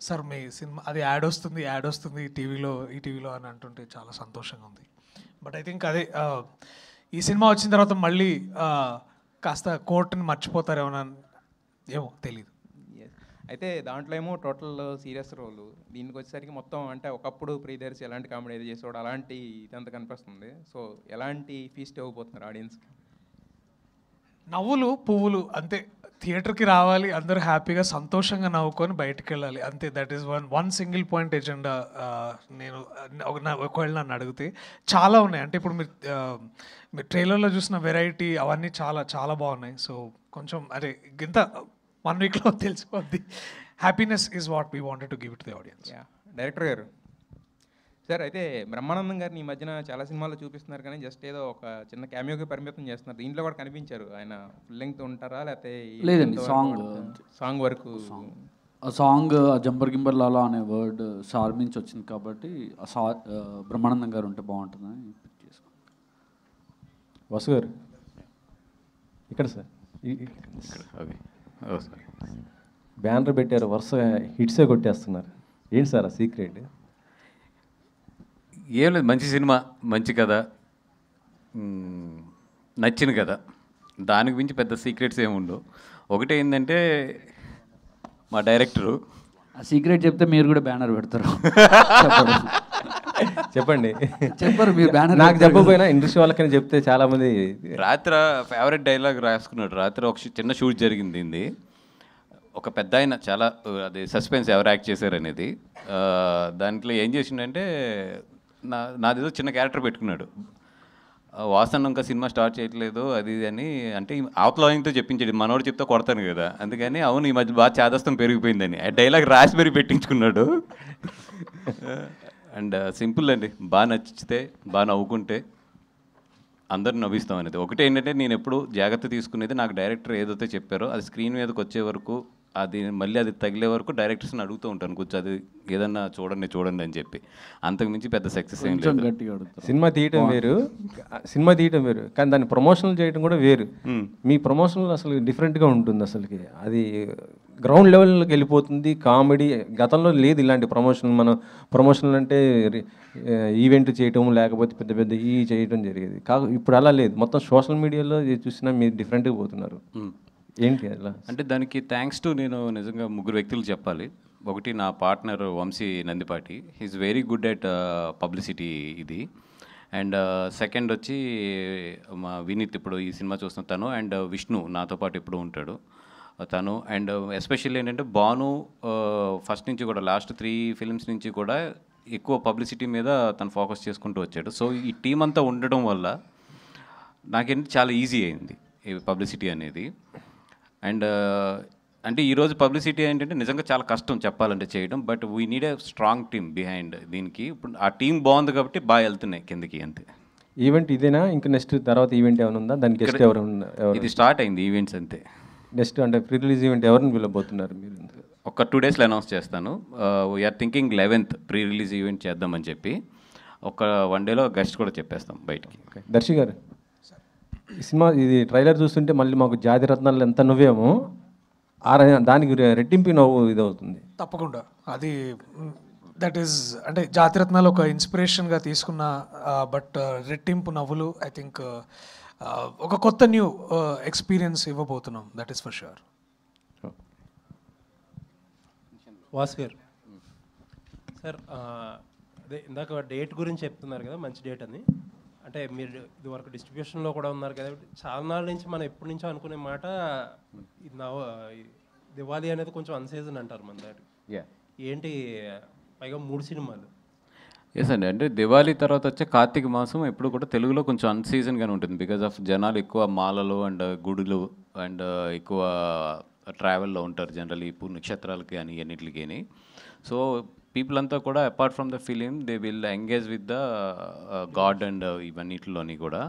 సార్ మీ సినిమా అది యాడ్ వస్తుంది ఈటీవీలో అని అంటుంటే చాలా సంతోషంగా ఉంది. బట్ ఐ థింక్ అదే ఈ సినిమా వచ్చిన తర్వాత మళ్ళీ కాస్త కోర్టుని మర్చిపోతారేమో, ఏమో తెలీదు. అయితే దాంట్లో ఏమో టోటల్ సీరియస్ రోల్, దీనికి వచ్చేసరికి మొత్తం అంటే ఒకప్పుడు ప్రియదర్శి ఎలాంటి కామెడీ ఏది చేసేవాడు అలాంటి ఇదంతా కనిపిస్తుంది. సో ఎలాంటి ఫీస్ట్ ఇవ్వబోతున్నారు ఆడియన్స్కి? నవ్వులు పువ్వులు అంతే. థియేటర్కి రావాలి, అందరూ హ్యాపీగా సంతోషంగా నవ్వుకొని బయటకు వెళ్ళాలి అంతే. That is one single point agenda. నేను ఒకవేళ నన్ను అడిగితే చాలా ఉన్నాయి. అంటే ఇప్పుడు మీరు ట్రైలర్లో చూసిన వెరైటీ అవన్నీ చాలా చాలా బాగున్నాయి. సో కొంచెం అదే ఇంత 1 weekలో తెలిసిపోద్ది. Happiness is what we wanted to give it to the audience. Director గారు సార్, అయితే బ్రహ్మానందం గారిని ఈ మధ్యన చాలా సినిమాల్లో చూపిస్తున్నారు కానీ జస్ట్ ఏదో ఒక చిన్న క్యామియోకి పరిమితం చేస్తున్నారు. దీంట్లో కూడా కనిపించారు. ఆయన ఫుల్ లెంగ్త్ ఉంటారా లేకపోతే? లేదండి, సాంగ్ వరకు. ఆ సాంగ్ జంబర్ గింబర్ లాలా అనే వర్డ్ సార్ నుంచి వచ్చింది కాబట్టి బ్రహ్మానందం గారు ఉంటే బాగుంటుందని చేసుకున్నాం. వాసు గారు ఇక్కడ సార్, బ్యానర్ పెట్టారు, వరుసగా హిట్సే కొట్టేస్తున్నారు. ఏంటి సార్ ఆ సీక్రెట్? ఏం లేదు, మంచి సినిమా, మంచి కథ, నచ్చిన కథ, దానికి మించి పెద్ద సీక్రెట్స్ ఏమి ఉండవు. ఒకటే ఏంటంటే మా డైరెక్టరు ఆ సీక్రెట్ చెప్తే మీరు కూడా బ్యానర్ పెడతారు. చెప్పండి. చెప్పరు మీరు బ్యానర్ నాకు చెప్పకపోయినా ఇండస్ట్రీ వాళ్ళకని చెప్తే చాలామంది. రాత్రి ఫేవరెట్ డైలాగ్ రాసుకున్నాడు. రాత్రి ఒక చిన్న షూట్ జరిగింది ఇది. ఒక పెద్ద ఆయన చాలా అది సస్పెన్స్ ఎవరు యాక్ట్ చేశారు అనేది. దాంట్లో ఏం చేసిండంటే నాదేదో చిన్న క్యారెక్టర్ పెట్టుకున్నాడు. వాసన ఇంకా సినిమా స్టార్ట్ చేయట్లేదు అది ఇది అని అంటే అవతల ఆయనతో చెప్పించాడు. మనోడు చెప్తే కొడతాను కదా, అందుకని అవును ఈ మధ్య బాగా చేదస్తం పెరిగిపోయిందని ఆ డైలాగ్ రాసిబెరి పెట్టించుకున్నాడు. అండ్ సింపుల్ అండి, బాగా నచ్చితే బాగా నవ్వుకుంటే అందరు నవ్విస్తాం అనేది. ఒకటి ఏంటంటే నేను ఎప్పుడు జాగ్రత్త తీసుకునేది, నాకు డైరెక్టర్ ఏదైతే చెప్పారో అది స్క్రీన్ మీదకి వచ్చే వరకు అది మళ్ళీ అది తగిలే వరకు డైరెక్టర్స్ని అడుగుతూ ఉంటాను, కూర్చో అది ఏదన్నా చూడండి అని చెప్పి. అంతకుమించి పెద్ద సక్సెస్ ఏం లేదు. సినిమా తీయటం వేరు కానీ దాన్ని ప్రమోషనల్ చేయడం కూడా వేరు. మీ ప్రమోషనల్ అసలు డిఫరెంట్గా ఉంటుంది. అసలుకి అది గ్రౌండ్ లెవెల్కి వెళ్ళిపోతుంది. కామెడీ గతంలో లేదు ఇలాంటి మనం ప్రమోషనల్ అంటే ఈవెంట్ చేయటం లేకపోతే పెద్ద పెద్ద చేయటం జరిగేది. ఇప్పుడు అలా లేదు, మొత్తం సోషల్ మీడియాలో చూసినా మీరు డిఫరెంట్గా పోతున్నారు. ఏంటి అలా అంటే దానికి థ్యాంక్స్ టు నేను నిజంగా 3 వ్యక్తులు చెప్పాలి. ఒకటి నా partner Vamsi Nandipati, he is very good at publicity ఇది. అండ్ సెకండ్ వచ్చి మా వినీత్, ఇప్పుడు ఈ సినిమా చూస్తున్న తను. అండ్ విష్ణు నాతో పాటు ఎప్పుడు ఉంటాడు తను. అండ్ ఎస్పెషల్లీ ఏంటంటే భాను ఫస్ట్ నుంచి కూడా లాస్ట్ 3 ఫిల్మ్స్ నుంచి కూడా ఎక్కువ పబ్లిసిటీ మీద తను ఫోకస్ చేసుకుంటూ వచ్చాడు. సో ఈ టీం అంతా ఉండడం వల్ల నాకేంటి చాలా ఈజీ అయింది ఈ పబ్లిసిటీ అనేది. అండ్ అంటే ఈరోజు పబ్లిసిటీ ఏంటంటే నిజంగా చాలా కష్టం చెప్పాలంటే చేయడం, but we need a strong team behind దీనికి. ఇప్పుడు ఆ టీం బాగుంది కాబట్టి బాగా వెళ్తున్నాయి కిందకి అంతే. ఈవెంట్ ఇదేనా? ఇంకా నెక్స్ట్ తర్వాత ఈవెంట్ ఏమైనా ఉందా? దానికి గెస్ట్ ఎవరు? ఇది స్టార్ట్ అయింది ఈవెంట్స్ అంతే. నెక్స్ట్ అంటే ప్రీ రిలీజ్ ఈవెంట్ ఎవరిని పిలవబోతున్నారు మీరు? ఒక 2 డేస్లో అనౌన్స్ చేస్తాను. We are thinking 11th pre release event చేద్దామని చెప్పి. ఒక 1 డేలో గెస్ట్ కూడా చెప్పేస్తాం బయటికి. దర్శి గారు, ఈ సినిమా ఇది ట్రైలర్ చూస్తుంటే మళ్ళీ మాకు జాతి రత్నాలు ఎంత నవ్వేమో దానికి రెట్టింపు నవ్వు ఇదవుతుంది. తప్పకుండా అది దట్ ఈస్ అంటే జాతిరత్నాలు ఒక ఇన్స్పిరేషన్గా తీసుకున్న బట్ రెట్టింపు నవ్వులు ఐ థింక్ ఒక కొత్త న్యూ ఎక్స్పీరియన్స్ ఇవ్వబోతున్నాం, that is for sure. Vasu గారు సార్, అదే ఇందాక డేట్ గురించి చెప్తున్నారు కదా, మంచి డేట్ అని. అంటే మీరు ఇది వరకు డిస్ట్రిబ్యూషన్లో కూడా ఉన్నారు కదా, చాలా నాళ్ళ నుంచి మనం ఎప్పటి నుంచో అనుకునే మాట దివాళీ అనేది కొంచెం అన్సీజన్ అంటారు మన దాటి. ఏంటి పైగా 3 సినిమాలు. ఎస్ అండి, అంటే దివాళీ తర్వాత వచ్చే కార్తీక మాసం ఎప్పుడు కూడా తెలుగులో కొంచెం అన్సీజన్గానే ఉంటుంది. బికాజ్ ఆఫ్ జనాలు ఎక్కువ మాలలు అండ్ గుడులు అండ్ ఎక్కువ ట్రావెల్లో ఉంటారు జనరల్లీ నక్షత్రాలకి కానీ అన్నిటికి కానీ. సో పీపుల్ అంతా కూడా apart from the film they will engage with the god and ఇవన్నిటిలోని కూడా.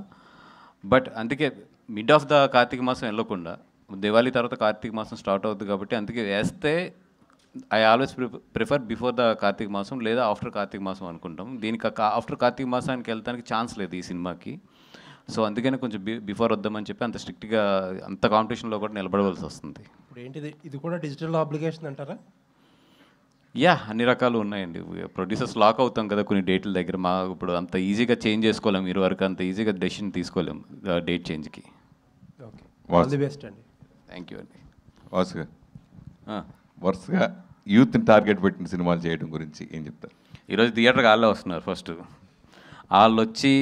బట్ అందుకే మిడ్ ఆఫ్ ద కార్తీక మాసం వెళ్ళకుండా దివాళీ తర్వాత కార్తీక మాసం స్టార్ట్ అవుతుంది కాబట్టి అందుకే వేస్తే I always prefer before the Karthika మాసం లేదా ఆఫ్టర్ కార్తీక మాసం అనుకుంటాం. దీనికి ఆఫ్టర్ కార్తీక మాసానికి వెళ్తానికి ఛాన్స్ లేదు ఈ సినిమాకి. సో అందుకని కొంచెం బిఫోర్ వద్దామని చెప్పి అంత స్ట్రిక్ట్గా అంత కాంపిటీషన్లో కూడా నిలబడవలసి వస్తుంది. ఇప్పుడు ఏంటిది, ఇది కూడా డిజిటల్ అప్లికేషన్ అంటారా? అన్ని రకాలు ఉన్నాయండి. ప్రొడ్యూసర్స్ లాక్ అవుతాం కదా కొన్ని డేట్ల దగ్గర. మా ఇప్పుడు అంత ఈజీగా చేంజ్ చేసుకోలేము, మీరు వరకు అంత ఈజీగా డెసిషన్ తీసుకోలేము డేట్ చేంజ్కి. ఓకే, ఆల్ ది బెస్ట్ అండి. థ్యాంక్ యూ అండి. వాసుగా వరుసగా యూత్ని టార్గెట్ పెట్టిన సినిమాలు చేయడం గురించి ఏం చెప్తారు? ఈరోజు థియేటర్కి వాళ్ళే వస్తున్నారు. ఫస్ట్ వాళ్ళు వచ్చి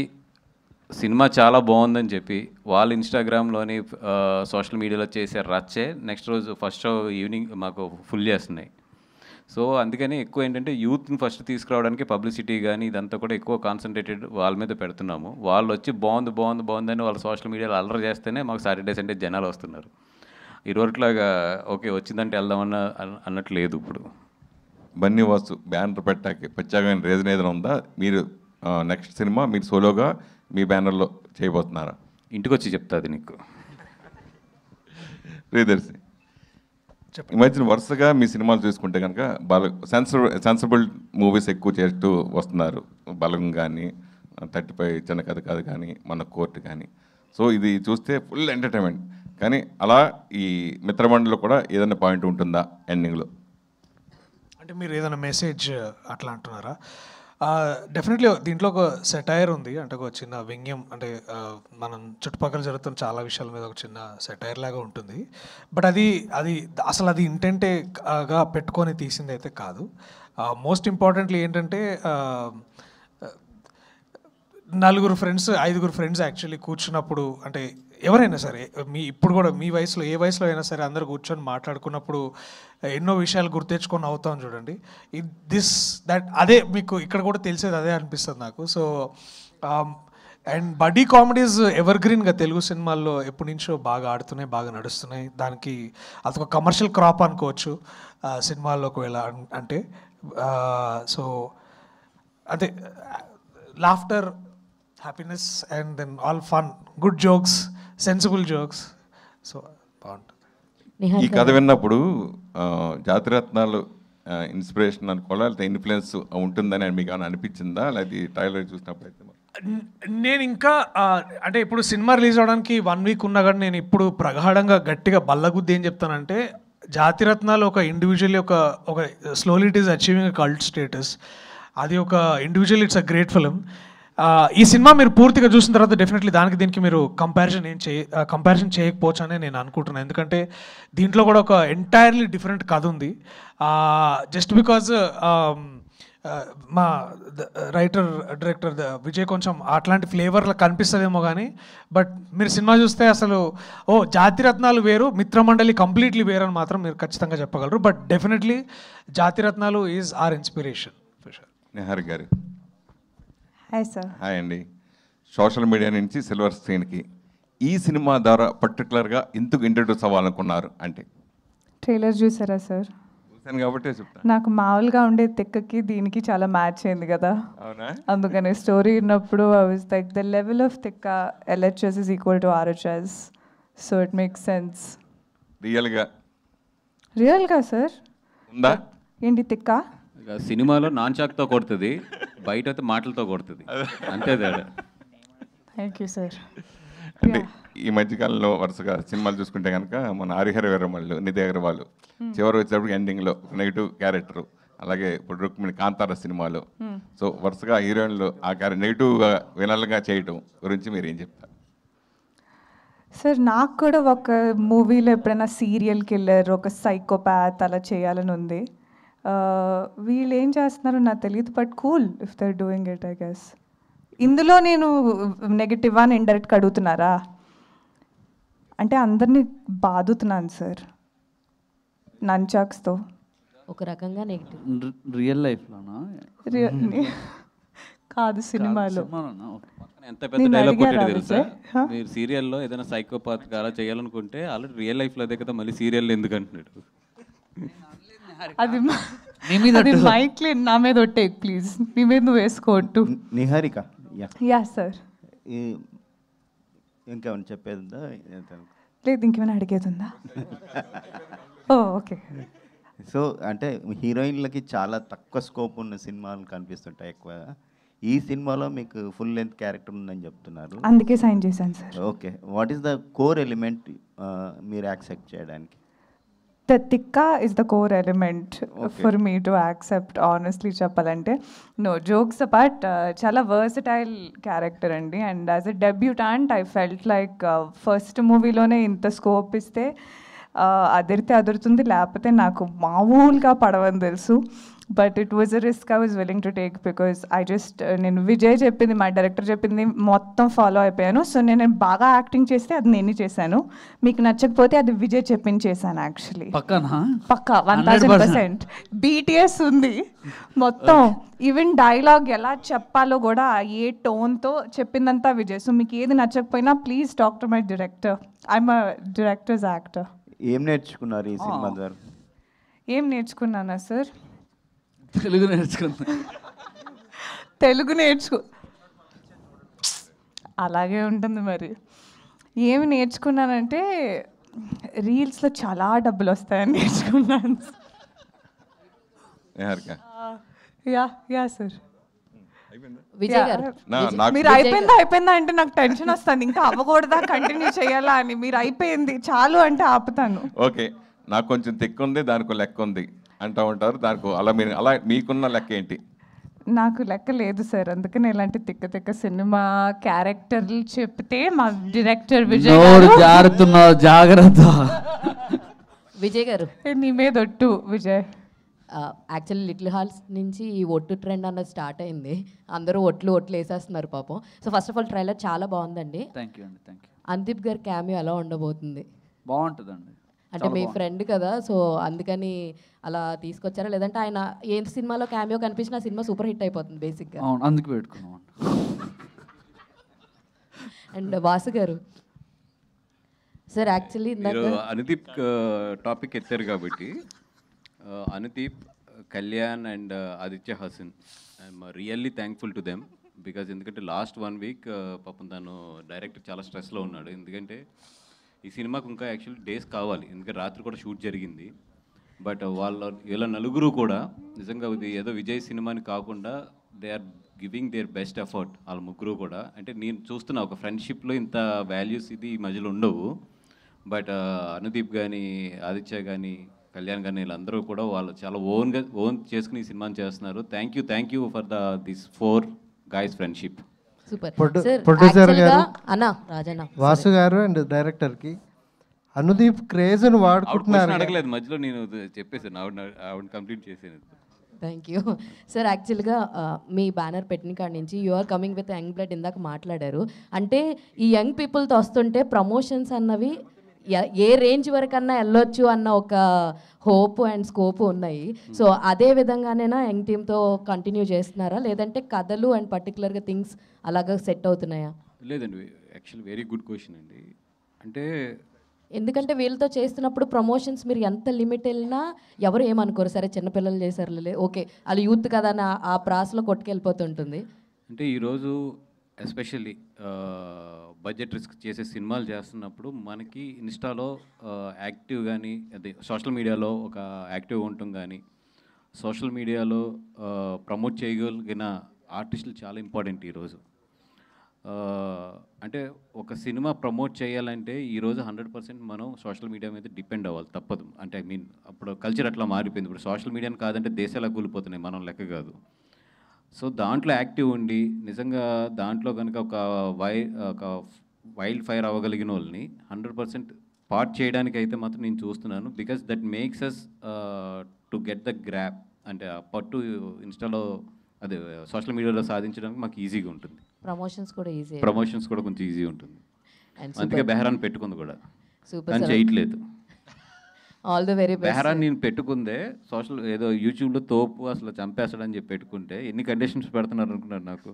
సినిమా చాలా బాగుందని చెప్పి వాళ్ళు ఇన్స్టాగ్రామ్లోని సోషల్ మీడియాలో చేసే రచ్చే నెక్స్ట్ రోజు ఫస్ట్ షో ఈవినింగ్ మాకు ఫుల్ చేస్తున్నాయి. సో అందుకని ఎక్కువ ఏంటంటే యూత్ని ఫస్ట్ తీసుకురావడానికి పబ్లిసిటీ కానీ ఇదంతా కూడా ఎక్కువ కాన్సన్ట్రేటెడ్ వాళ్ళ మీద పెడుతున్నాము. వాళ్ళు వచ్చి బాగుందని వాళ్ళు సోషల్ మీడియాలో అల్లరి చేస్తేనే మాకు సాటర్డే సండే జనాలు వస్తున్నారు. ఇరువరకులాగా ఓకే వచ్చిందంటే వెళ్దామన్న అన్నట్లు లేదు. ఇప్పుడు బన్నీ వాసు బ్యానర్ పెట్టాక ప్రత్యేకమైన రీజన్ ఏదైనా ఉందా? మీరు నెక్స్ట్ సినిమా మీరు సోలోగా మీ బ్యానర్లో చేయబోతున్నారా? ఇంటికి వచ్చి చెప్తాది నీకు. ప్రియదర్శి, ఈ మధ్యన వరుసగా మీ సినిమాలు చూసుకుంటే కనుక సెన్సిబుల్ మూవీస్ ఎక్కువ చేస్తూ వస్తున్నారు. బలగం కానీ 35 చిన్న కథ కాదు కానీ మన కోర్టు కానీ. సో ఇది చూస్తే ఫుల్ ఎంటర్టైన్మెంట్. కానీ అలా ఈ మిత్రమండలిలో కూడా ఏదైనా పాయింట్ ఉంటుందా ఎండింగ్లో? అంటే మీరు ఏదైనా మెసేజ్ అట్లా అంటున్నారా? డెఫినెట్లీ దీంట్లో ఒక సెటైర్ ఉంది, అంటే ఒక చిన్న వ్యంగ్యం, అంటే మనం చుట్టుపక్కల జరుగుతున్న చాలా విషయాల మీద ఒక చిన్న సెటైర్ లాగా ఉంటుంది. బట్ అది అసలు అది ఇంటెంటేగా పెట్టుకొని తీసింది అయితే కాదు. మోస్ట్ ఇంపార్టెంట్లీ ఏంటంటే 5 ఫ్రెండ్స్ యాక్చువల్లీ కూర్చున్నప్పుడు, అంటే ఎవరైనా సరే ఇప్పుడు కూడా మీ వయసులో ఏ వయసులో అయినా సరే అందరూ కూర్చొని మాట్లాడుకున్నప్పుడు ఎన్నో విషయాలు గుర్తెచ్చుకొని అవుతాం చూడండి. అదే మీకు ఇక్కడ కూడా తెలిసేది అదే అనిపిస్తుంది నాకు. సో అండ్ బడ్డీ కామెడీస్ ఎవర్ గ్రీన్గా తెలుగు సినిమాల్లో ఎప్పటి నుంచో బాగా ఆడుతున్నాయి, బాగా నడుస్తున్నాయి. దానికి అదొక కమర్షియల్ క్రాప్ అనుకోవచ్చు సినిమాల్లోకి అంటే. సో అంటే laughter, happiness and then all fun, good jokes, sensible jokes. So బాగుంటుంది. ఈ కథ విన్నప్పుడు జాతిరత్నాలు ఇన్స్పిరేషన్ అనుకోవాలా, లేకపోతే ఇన్ఫ్లుయెన్స్ ఉంటుందని మీకు ఏమైనా అనిపించిందా? లేదా ట్రైలర్ చూసినప్పుడు అయితే నేను ఇంకా అంటే ఇప్పుడు సినిమా రిలీజ్ అవడానికి 1 వీక్ ఉన్నా కానీ నేను ఇప్పుడు ప్రగాఢంగా గట్టిగా బల్లగుద్ది ఏం చెప్తానంటే, జాతిరత్నాలు ఒక ఇండివిజువల్లీ ఒక slowly it is achieving cult status. అది ఒక individual it's a great film. ఈ సినిమా మీరు పూర్తిగా చూసిన తర్వాత డెఫినెట్లీ దీనికి మీరు కంపారిజన్ చేయకపోవచ్చు అని నేను అనుకుంటున్నాను. ఎందుకంటే దీంట్లో కూడా ఒక ఎంటైర్లీ డిఫరెంట్ కథ ఉంది. జస్ట్ బికాజ్ మా రైటర్ డైరెక్టర్ విజయ్ కొంచెం అట్లాంటి ఫ్లేవర్లో కనిపిస్తుందేమో కానీ, బట్ మీరు సినిమా చూస్తే అసలు జాతిరత్నాలు వేరు, మిత్రమండలి కంప్లీట్లీ వేరు అని మాత్రం మీరు ఖచ్చితంగా చెప్పగలరు. But definitely Jathiratnalu is our inspiration. Niharika గారు. Hi sir. హాయ్ అండి. సోషల్ మీడియా నుంచి సిల్వర్ స్క్రీన్కి ఈ సినిమా ద్వారా పర్టికులర్గా ఎందుకు ఇంట్రడ్యూస్ అవ్వాలనుకున్నారు అంటే? ట్రైలర్ చూసారా సార్? చూసాను కాబట్టి చెప్తాను. నాకు మామూలుగా ఉండే తిక్కకి దీనికి చాలా మ్యాచ్ అయింది కదా, అందుకని స్టోరీ విన్నప్పుడు I was like the level of తిక్క LHS is equal to RHS, so it makes sense. రియల్గా సార్ ఉందా ఏంటి తిక్క? సినిమాలో నాన్ చాక్తో కొడుతుంది, బయట అయితే మాటలతో కొడుతుంది, అంతే తేడా. Thank you sir. అంటే ఈ మధ్యకాలంలో వరుసగా సినిమాలు చూసుకుంటే కనుక మన హరిహర వీరమల్లు, నిధి అగర్వాల్ చివరి వచ్చేటప్పుడు ఎండింగ్లో నెగిటివ్ క్యారెక్టర్, అలాగే ఇప్పుడు రుక్మిణి కాంతార సినిమాలో, సో వరుసగా హీరోయిన్లు ఆ నెగిటివ్గా వినల్గా చేయటం గురించి మీరు ఏం చెప్తారు? సార్ నాకు కూడా ఒక మూవీలో ఎప్పుడైనా సీరియల్ కిల్లర్, ఒక సైకోపాత్ అలా చేయాలని ఉంది. వీళ్ళు ఏం చేస్తున్నారో నాకు తెలియదు, but cool if they're doing it I guess. ఇందులో నేను నెగిటివ్ అని ఇండైరెక్ట్గా అడుగుతున్నారా అంటే అందరినీ బాదుతున్నాను సార్ నంచాక్స్తో. ఒక రకంగా నెగిటివ్ రియల్ లైఫ్లోనా కాదు సినిమాలో. ఎంత పెద్ద డైలాగ్ కొట్టాడు తెలుసా? మీరు సీరియల్లో ఏదైనా సైకోపాత్ అలా చేయాలనుకుంటే ఆల్రెడీ రియల్ లైఫ్లో అదే కదా, మళ్ళీ సీరియల్ ఎందుకు అంటున్నాడు? అది మైక్లీ నా మీద ఒట్టే ప్లీజ్, నీ మీద నువ్వు వేసుకోవట్టు. నిహారిక. Yeah sir. ఇంకేమైనా చెప్పేదా? లేదు ఇంకేమైనా అడిగేది ఉందా? ఓకే. సో అంటే హీరోయిన్లకి చాలా తక్కువ స్కోప్ ఉన్న సినిమాలు కనిపిస్తుంటాయి ఎక్కువ. ఈ సినిమాలో మీకు ఫుల్ లెంత్ క్యారెక్టర్ ఉందని చెప్తున్నారు, అందుకే సైన్ చేశాను sir. Okay, what is the core element మీరు యాక్సెప్ట్ చేయడానికి? The tikka is the core element for me to accept, honestly చెప్పాలంటే. No, jokes apart, చాలా versatile character అండి. And as a debutant, I felt like first మూవీలోనే ఇంత scope ఇస్తే అదిరితే అదురుతుంది, లేకపోతే నాకు మామూలుగా పడవని తెలుసు. But it was a risk I was willing to take because నేను విజయ్ చెప్పింది, మా డైరెక్టర్ చెప్పింది మొత్తం ఫాలో అయిపోయాను. సో నేను బాగా యాక్టింగ్ చేస్తే అది నేను చేశాను, మీకు నచ్చకపోతే అది విజయ్ చెప్పింది చేశాను. యాక్చువల్లీ పక్కా 1000%. BTS ఉంది మొత్తం, ఈవెన్ డైలాగ్ ఎలా చెప్పాలో కూడా ఏ టోన్తో చెప్పిందంతా విజయ్. సో మీకు ఏది నచ్చకపోయినా please talk to my director, I'm a directors actor. ఏం నేర్చుకున్నారు ఈ సినిమా ద్వారా? ఏం నేర్చుకున్నానా సార్? తెలుగు నేర్చుకో అలాగే ఉంటుంది మరి. ఏమి నేర్చుకున్నానంటే రీల్స్లో చాలా డబ్బులు వస్తాయని నేర్చుకున్నాను. Yeah sir. మీరు అయిపోయిందా అంటే నాకు టెన్షన్ వస్తుంది, ఇంకా అవ్వకూడదా కంటిన్యూ చేయాలా అని. మీరు అయిపోయింది చాలు అంటే ఆపుతాను. ఓకే, నాకు కొంచెం తెక్కు ఉంది, దానికి లెక్క ఉంది అంటూ ఉంటారు. దానికి అలా మీకున్న లెక్క ఏంటి? నాకు లెక్క లేదు సార్, అందుకని ఇలాంటి తిక్క సినిమా క్యారెక్టర్లు చెప్తే మా డైరెక్టర్ విజయ్ జాగ్రత్త విజయ్ గారు నీ మీద ఒట్టు విజయ్. యాక్చువల్లీ లిటిల్ హార్ట్స్ నుంచి ఈ ఒట్టు ట్రెండ్ అన్నది స్టార్ట్ అయింది. అందరూ ఒట్లు వేసేస్తున్నారు పాపం. So first of all trailer చాలా బాగుందండి. థ్యాంక్ యూ అండి, థ్యాంక్ యూ. అనుదీప్ గారి క్యామియో ఎలా ఉండబోతుంది? బాగుంటుందండి. అంటే మీ ఫ్రెండ్ కదా, సో అందుకని అలా తీసుకొచ్చారా, లేదంటే ఆయన ఏ సినిమాలో క్యామియో కనిపించినా ఆ సినిమా సూపర్ హిట్ అయిపోతుంది బేసిక్గా? అవును, అందుకు పెట్టుకున్నాం. అండ్ వాసు గారు సార్, యాక్చువల్లీ మీరు అనుదీప్ టాపిక్ ఎత్తారు కాబట్టి Anudeep, Kalyan and Aditya Haasan, I'm really thankful to them. Because ఎందుకంటే లాస్ట్ 1 వీక్ పాపం తను డైరెక్టర్ చాలా స్ట్రెస్లో ఉన్నాడు. ఎందుకంటే ఈ సినిమాకు ఇంకా యాక్చువల్లీ డేస్ కావాలి, ఎందుకంటే రాత్రి కూడా షూట్ జరిగింది. బట్ వీళ్ళ నలుగురు కూడా నిజంగా ఇది ఏదో విజయ్ సినిమాని కాకుండా they are giving their best effort. వాళ్ళ ముగ్గురు కూడా అంటే నేను చూస్తున్నా ఒక ఫ్రెండ్షిప్లో ఇంత వాల్యూస్ ఇది ఈ మధ్యలో ఉండవు. బట్ అనుదీప్ కానీ, ఆదిత్య కానీ, కళ్యాణ్ కానీ వీళ్ళందరూ కూడా వాళ్ళు చాలా ఓన్ చేసుకుని ఈ సినిమాని చేస్తున్నారు. Thank you for this 4 guys friendship. Super. Producer గారు, అన్నా రాజన్న, వాసు గారు అండ్ డైరెక్టర్కి అనుదీప్ క్రేజ్ను వాడుకుంటున్నారు. అడగలేదు మధ్యలో, నేను చెప్పేసాను, ఆవిడ కంప్లీట్ చేసాను. Thank you sir. యాక్చువల్గా మీ బ్యానర్ పెట్టిన కాడి నుంచి you are coming with young blood ఇందాక మాట్లాడారు. అంటే ఈ యంగ్ పీపుల్తో వస్తుంటే ప్రమోషన్స్ అన్నవి ఏ రేంజ్ వరకన్నా వెళ్ళొచ్చు అన్న ఒక హోప్ అండ్ స్కోప్ ఉన్నాయి. సో అదే విధంగానేనా యంగ్ టీమ్తో కంటిన్యూ చేస్తున్నారా, లేదంటే కథలు అండ్ పర్టికులర్గా థింగ్స్ అలాగా సెట్ అవుతున్నాయా? లేదండి, యాక్చువల్లీ వెరీ గుడ్ క్వశ్చన్ అండి. అంటే ఎందుకంటే వీళ్ళతో చేస్తున్నప్పుడు ప్రమోషన్స్ మీరు ఎంత లిమిట్ వెళ్ళినా ఎవరు ఏమనుకోరు, సరే చిన్నపిల్లలు చేశారులే, ఓకే వాళ్ళు యూత్ కదా అని ఆ ప్రాసలో కొట్టుకెళ్ళిపోతుంటుంది. అంటే ఈరోజు ఎస్పెషల్లీ బడ్జెట్ రిస్క్ చేసే సినిమాలు చేస్తున్నప్పుడు మనకి ఇన్స్టాలో యాక్టివ్ కానీ, అదే సోషల్ మీడియాలో ఒక యాక్టివ్ ఉండటం కానీ, సోషల్ మీడియాలో ప్రమోట్ చేయగలిగిన ఆర్టిస్టులు చాలా ఇంపార్టెంట్ ఈరోజు. అంటే ఒక సినిమా ప్రమోట్ చేయాలంటే ఈరోజు 100% మనం సోషల్ మీడియా మీద డిపెండ్ అవ్వాలి, తప్పదు. అంటే ఐ మీన్ అప్పుడు కల్చర్ అట్లా మారిపోయింది. ఇప్పుడు సోషల్ మీడియాని కాదంటే దేశాలు కూలిపోతున్నాయి, మనం లెక్క కాదు. సో దాంట్లో యాక్టివ్ ఉండి నిజంగా దాంట్లో కనుక ఒక వైల్డ్ ఫైర్ అవ్వగలిగిన వాళ్ళని 100% పార్ట్ చేయడానికి అయితే మాత్రం నేను చూస్తున్నాను. Because that makes us to get the grip, అంటే పట్టు ఇన్స్టాలో అదే సోషల్ మీడియాలో సాధించడానికి మాకు ఈజీగా ఉంటుంది. ప్రమోషన్స్ కూడా కొంచెం ఈజీ ఉంటుంది. అందుకే బెహరాన్ పెట్టుకుంది కూడా, కానీ సూపర్, చేయట్లేదు. All the very best. బెహరాన్ నేను పెట్టుకుందే సోషల్ ఏదో యూట్యూబ్లో తోపు అసలు చంపేస్తాడని చెప్పి పెట్టుకుంటే ఎన్ని కండిషన్స్ పెడుతున్నారు అనుకున్నారు నాకు.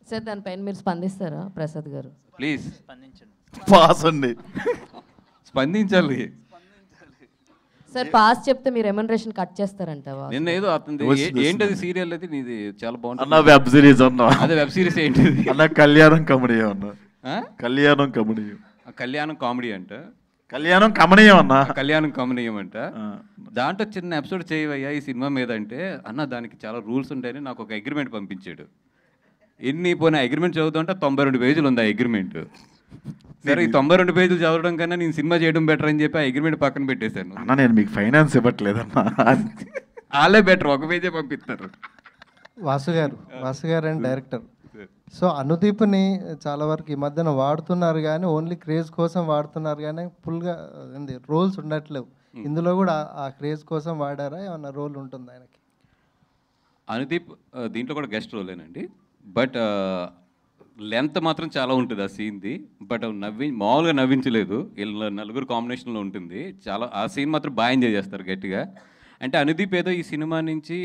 సార్ దానిపైన మీరు స్పందిస్తారా ప్రసాద్ గారు? ప్లీజ్ పాస్ అండి, స్పందించాలి. సార్ పాస్ చెప్తే మీరు రెమ్యునరేషన్ కట్ చేస్తారంట. నిన్న ఏదో అతను ఏంటది సీరియల్ అది నీది చాలా బాగుంటుంది అన్న, వెబ్ సిరీస్ అన్నా. అదే వెబ్ సిరీస్ ఏంటిది అన్న? కళ్యాణం కమనీయం అన్న. కళ్యాణం కమనీయం. కళ్యాణం కామెడీ అంట. కళ్యాణం కమనీయం అన్న. కళ్యాణం కమనీయం అంట. దాంట్లో చిన్న ఎపిసోడ్ చేయవయ్యా ఈ సినిమా మీద అంటే, అన్న దానికి చాలా రూల్స్ ఉంటాయని నాకు ఒక అగ్రిమెంట్ పంపించాడు. ఎన్ని పోయిన అగ్రిమెంట్ చదువుతుంటే 92 పేజీలు ఉంది ఆ అగ్రిమెంట్. సరే ఈ 92 పేజీలు చదవడం కన్నా నేను సినిమా చేయడం బెటర్ అని చెప్పి ఆ అగ్రిమెంట్ పక్కన పెట్టేశాను. అన్న నేను మీకు ఫైనాన్స్ ఇవ్వట్లేదన్నా, వాళ్ళే బెటర్, ఒక పేజే పంపిస్తారు. వాసు గారు అండ్ డైరెక్టర్, సో అనుదీప్ని చాలా వరకు ఈ మధ్యన వాడుతున్నారు కానీ ఓన్లీ క్రేజ్ కోసం వాడుతున్నారు కానీ ఫుల్గా రోల్స్ ఉండట్లేవు. ఇందులో కూడా ఆ క్రేజ్ కోసం వాడారా, ఏమన్నా రోల్ ఉంటుంది ఆయనకి? అనుదీప్ దీంట్లో కూడా గెస్ట్ రోలేనండి. బట్ లెంత్ మాత్రం చాలా ఉంటుంది ఆ సీన్ది. బట్ మామూలుగా నవ్వించలేదు, వీళ్ళ నలుగురు కాంబినేషన్లో ఉంటుంది. చాలా ఆ సీన్ మాత్రం బాగా ఎంజాయ్ చేస్తారు గట్టిగా. అంటే అనుదీప్ ఏదో ఈ సినిమా నుంచి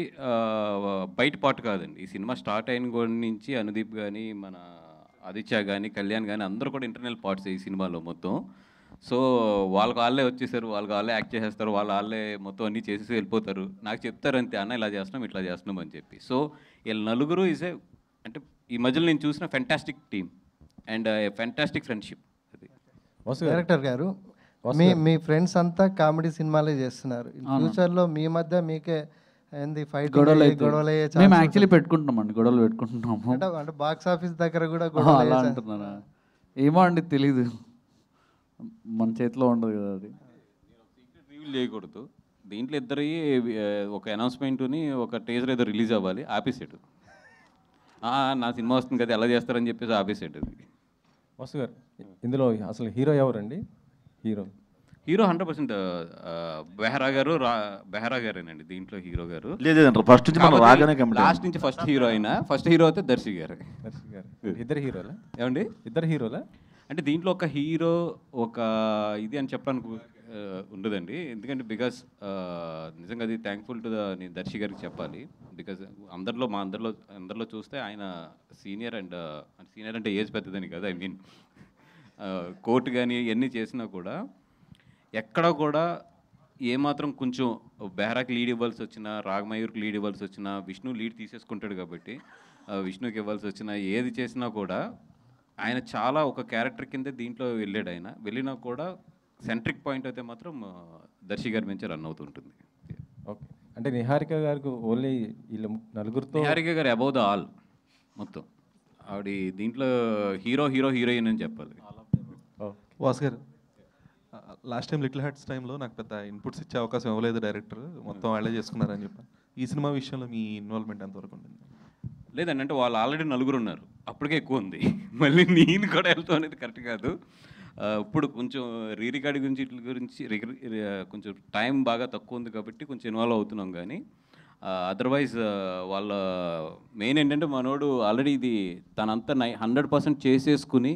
బయట పాటు కాదండి. ఈ సినిమా స్టార్ట్ అయిన నుంచి అనుదీప్ కానీ, మన ఆదిత్య కానీ, కళ్యాణ్ కానీ అందరూ కూడా ఇంటర్నల్ పార్ట్స్ ఈ సినిమాలో మొత్తం. సో వాళ్ళే వచ్చేసారు, వాళ్ళే యాక్ట్ చేసేస్తారు, వాళ్ళే మొత్తం అన్నీ చేసేసి వెళ్ళిపోతారు. నాకు చెప్తారు అంతే, అన్న ఇలా చేస్తున్నాం ఇట్లా చేస్తున్నాం అని చెప్పి. సో వీళ్ళ నలుగురు ఈజ్ ఏ అంటే ఈ మధ్యలో నేను చూసిన fantastic team and fantastic friendship. Director గారు, మీ ఫ్రెండ్స్ అంతా కామెడీ సినిమాలే చేస్తున్నారు. ఫ్యూచర్లో మీ మధ్య మీకే ఏంది ఫైట్ గొడవలు మేము యాక్చువల్లీ పెట్టుకుంటున్నామండి, గొడవలు పెట్టుకుంటున్నాము. అంటే బాక్స్ ఆఫీస్ దగ్గర కూడా అలా అంటున్నారా? ఏమో అండి, తెలీదు, మన చేతిలో ఉండదు కదా అది. రివీల్ చేయకూడదు. దీంట్లో ఇద్దరి ఒక అనౌన్స్మెంట్ని ఒక టీజర్ ఏదో రిలీజ్ అవ్వాలి, ఆపేసాడు. నా సినిమా వస్తుంది కదా ఎలా చేస్తారని చెప్పేసి ఆపేసాడు అది. వాసు గారు, ఇందులో అసలు హీరో ఎవరండి? హీరో 100% బెహరా గారేనండి దీంట్లో హీరో గారు. లేదంటారు ఫస్ట్ నుంచి మనం రాగానే లాస్ట్ నుంచి ఫస్ట్ హీరో అయినా ఫస్ట్ హీరో అయితే దర్శి గారు. ఇద్దరు హీరోలా ఏమండి? ఇద్దరు హీరోలా? అంటే దీంట్లో ఒక హీరో ఒక ఇది అని చెప్పడానికి ఉండదండి. ఎందుకంటే బికాస్ నిజంగా అది థ్యాంక్ఫుల్ టు నేను దర్శి గారికి చెప్పాలి. బికాజ్ అందరిలో చూస్తే ఆయన సీనియర్ సీనియర్ అంటే ఏజ్ పెద్దదని కదా, ఐ మీన్ కోర్టు కానీ ఇవన్నీ చేసినా కూడా ఎక్కడ కూడా ఏమాత్రం కొంచెం బెహరాకి లీడ్ ఇవ్వాల్సి వచ్చినా, రాగమయూర్కి లీడ్ ఇవ్వాల్సి వచ్చినా, విష్ణు లీడ్ తీసేసుకుంటాడు కాబట్టి విష్ణుకి ఇవ్వాల్సి వచ్చినా ఏది చేసినా కూడా ఆయన చాలా ఒక క్యారెక్టర్ కింద దీంట్లో వెళ్ళాడు. ఆయన వెళ్ళినా కూడా సెంట్రిక్ పాయింట్ అయితే మాత్రం దర్శి గారి నుంచి రన్ అవుతుంటుంది. ఓకే, అంటే నిహారిక గారికి ఓన్లీ వీళ్ళ నలుగురితో నిహారిక గారు అబౌవ్ ద ఆల్ మొత్తం ఆవిడ దీంట్లో హీరోయిన్ అని చెప్పాలి. వాసు గారు, లాస్ట్ టైం లిటిల్ హార్ట్స్ టైంలో నాకు పెద్ద ఇన్పుట్స్ ఇచ్చే అవకాశం ఇవ్వలేదు డైరెక్టర్, మొత్తం వాళ్ళే చేసుకున్నారని చెప్పాను. ఈ సినిమా విషయంలో మీ ఇన్వాల్వ్మెంట్ ఎంతవరకు ఉంటుంది? లేదండి, అంటే వాళ్ళు ఆల్రెడీ నలుగురు ఉన్నారు, అప్పటికే ఎక్కువ ఉంది. మళ్ళీ నేను కూడా వెళ్తాం అనేది కరెక్ట్ కాదు. ఇప్పుడు కొంచెం రీరికార్డ్ గురించి కొంచెం టైం బాగా తక్కువ ఉంది కాబట్టి కొంచెం ఇన్వాల్వ్ అవుతున్నాం. కానీ అదర్వైజ్ వాళ్ళ మెయిన్ ఏంటంటే మనోడు ఆల్రెడీ ఇది తనంతా 100% చేసేసుకుని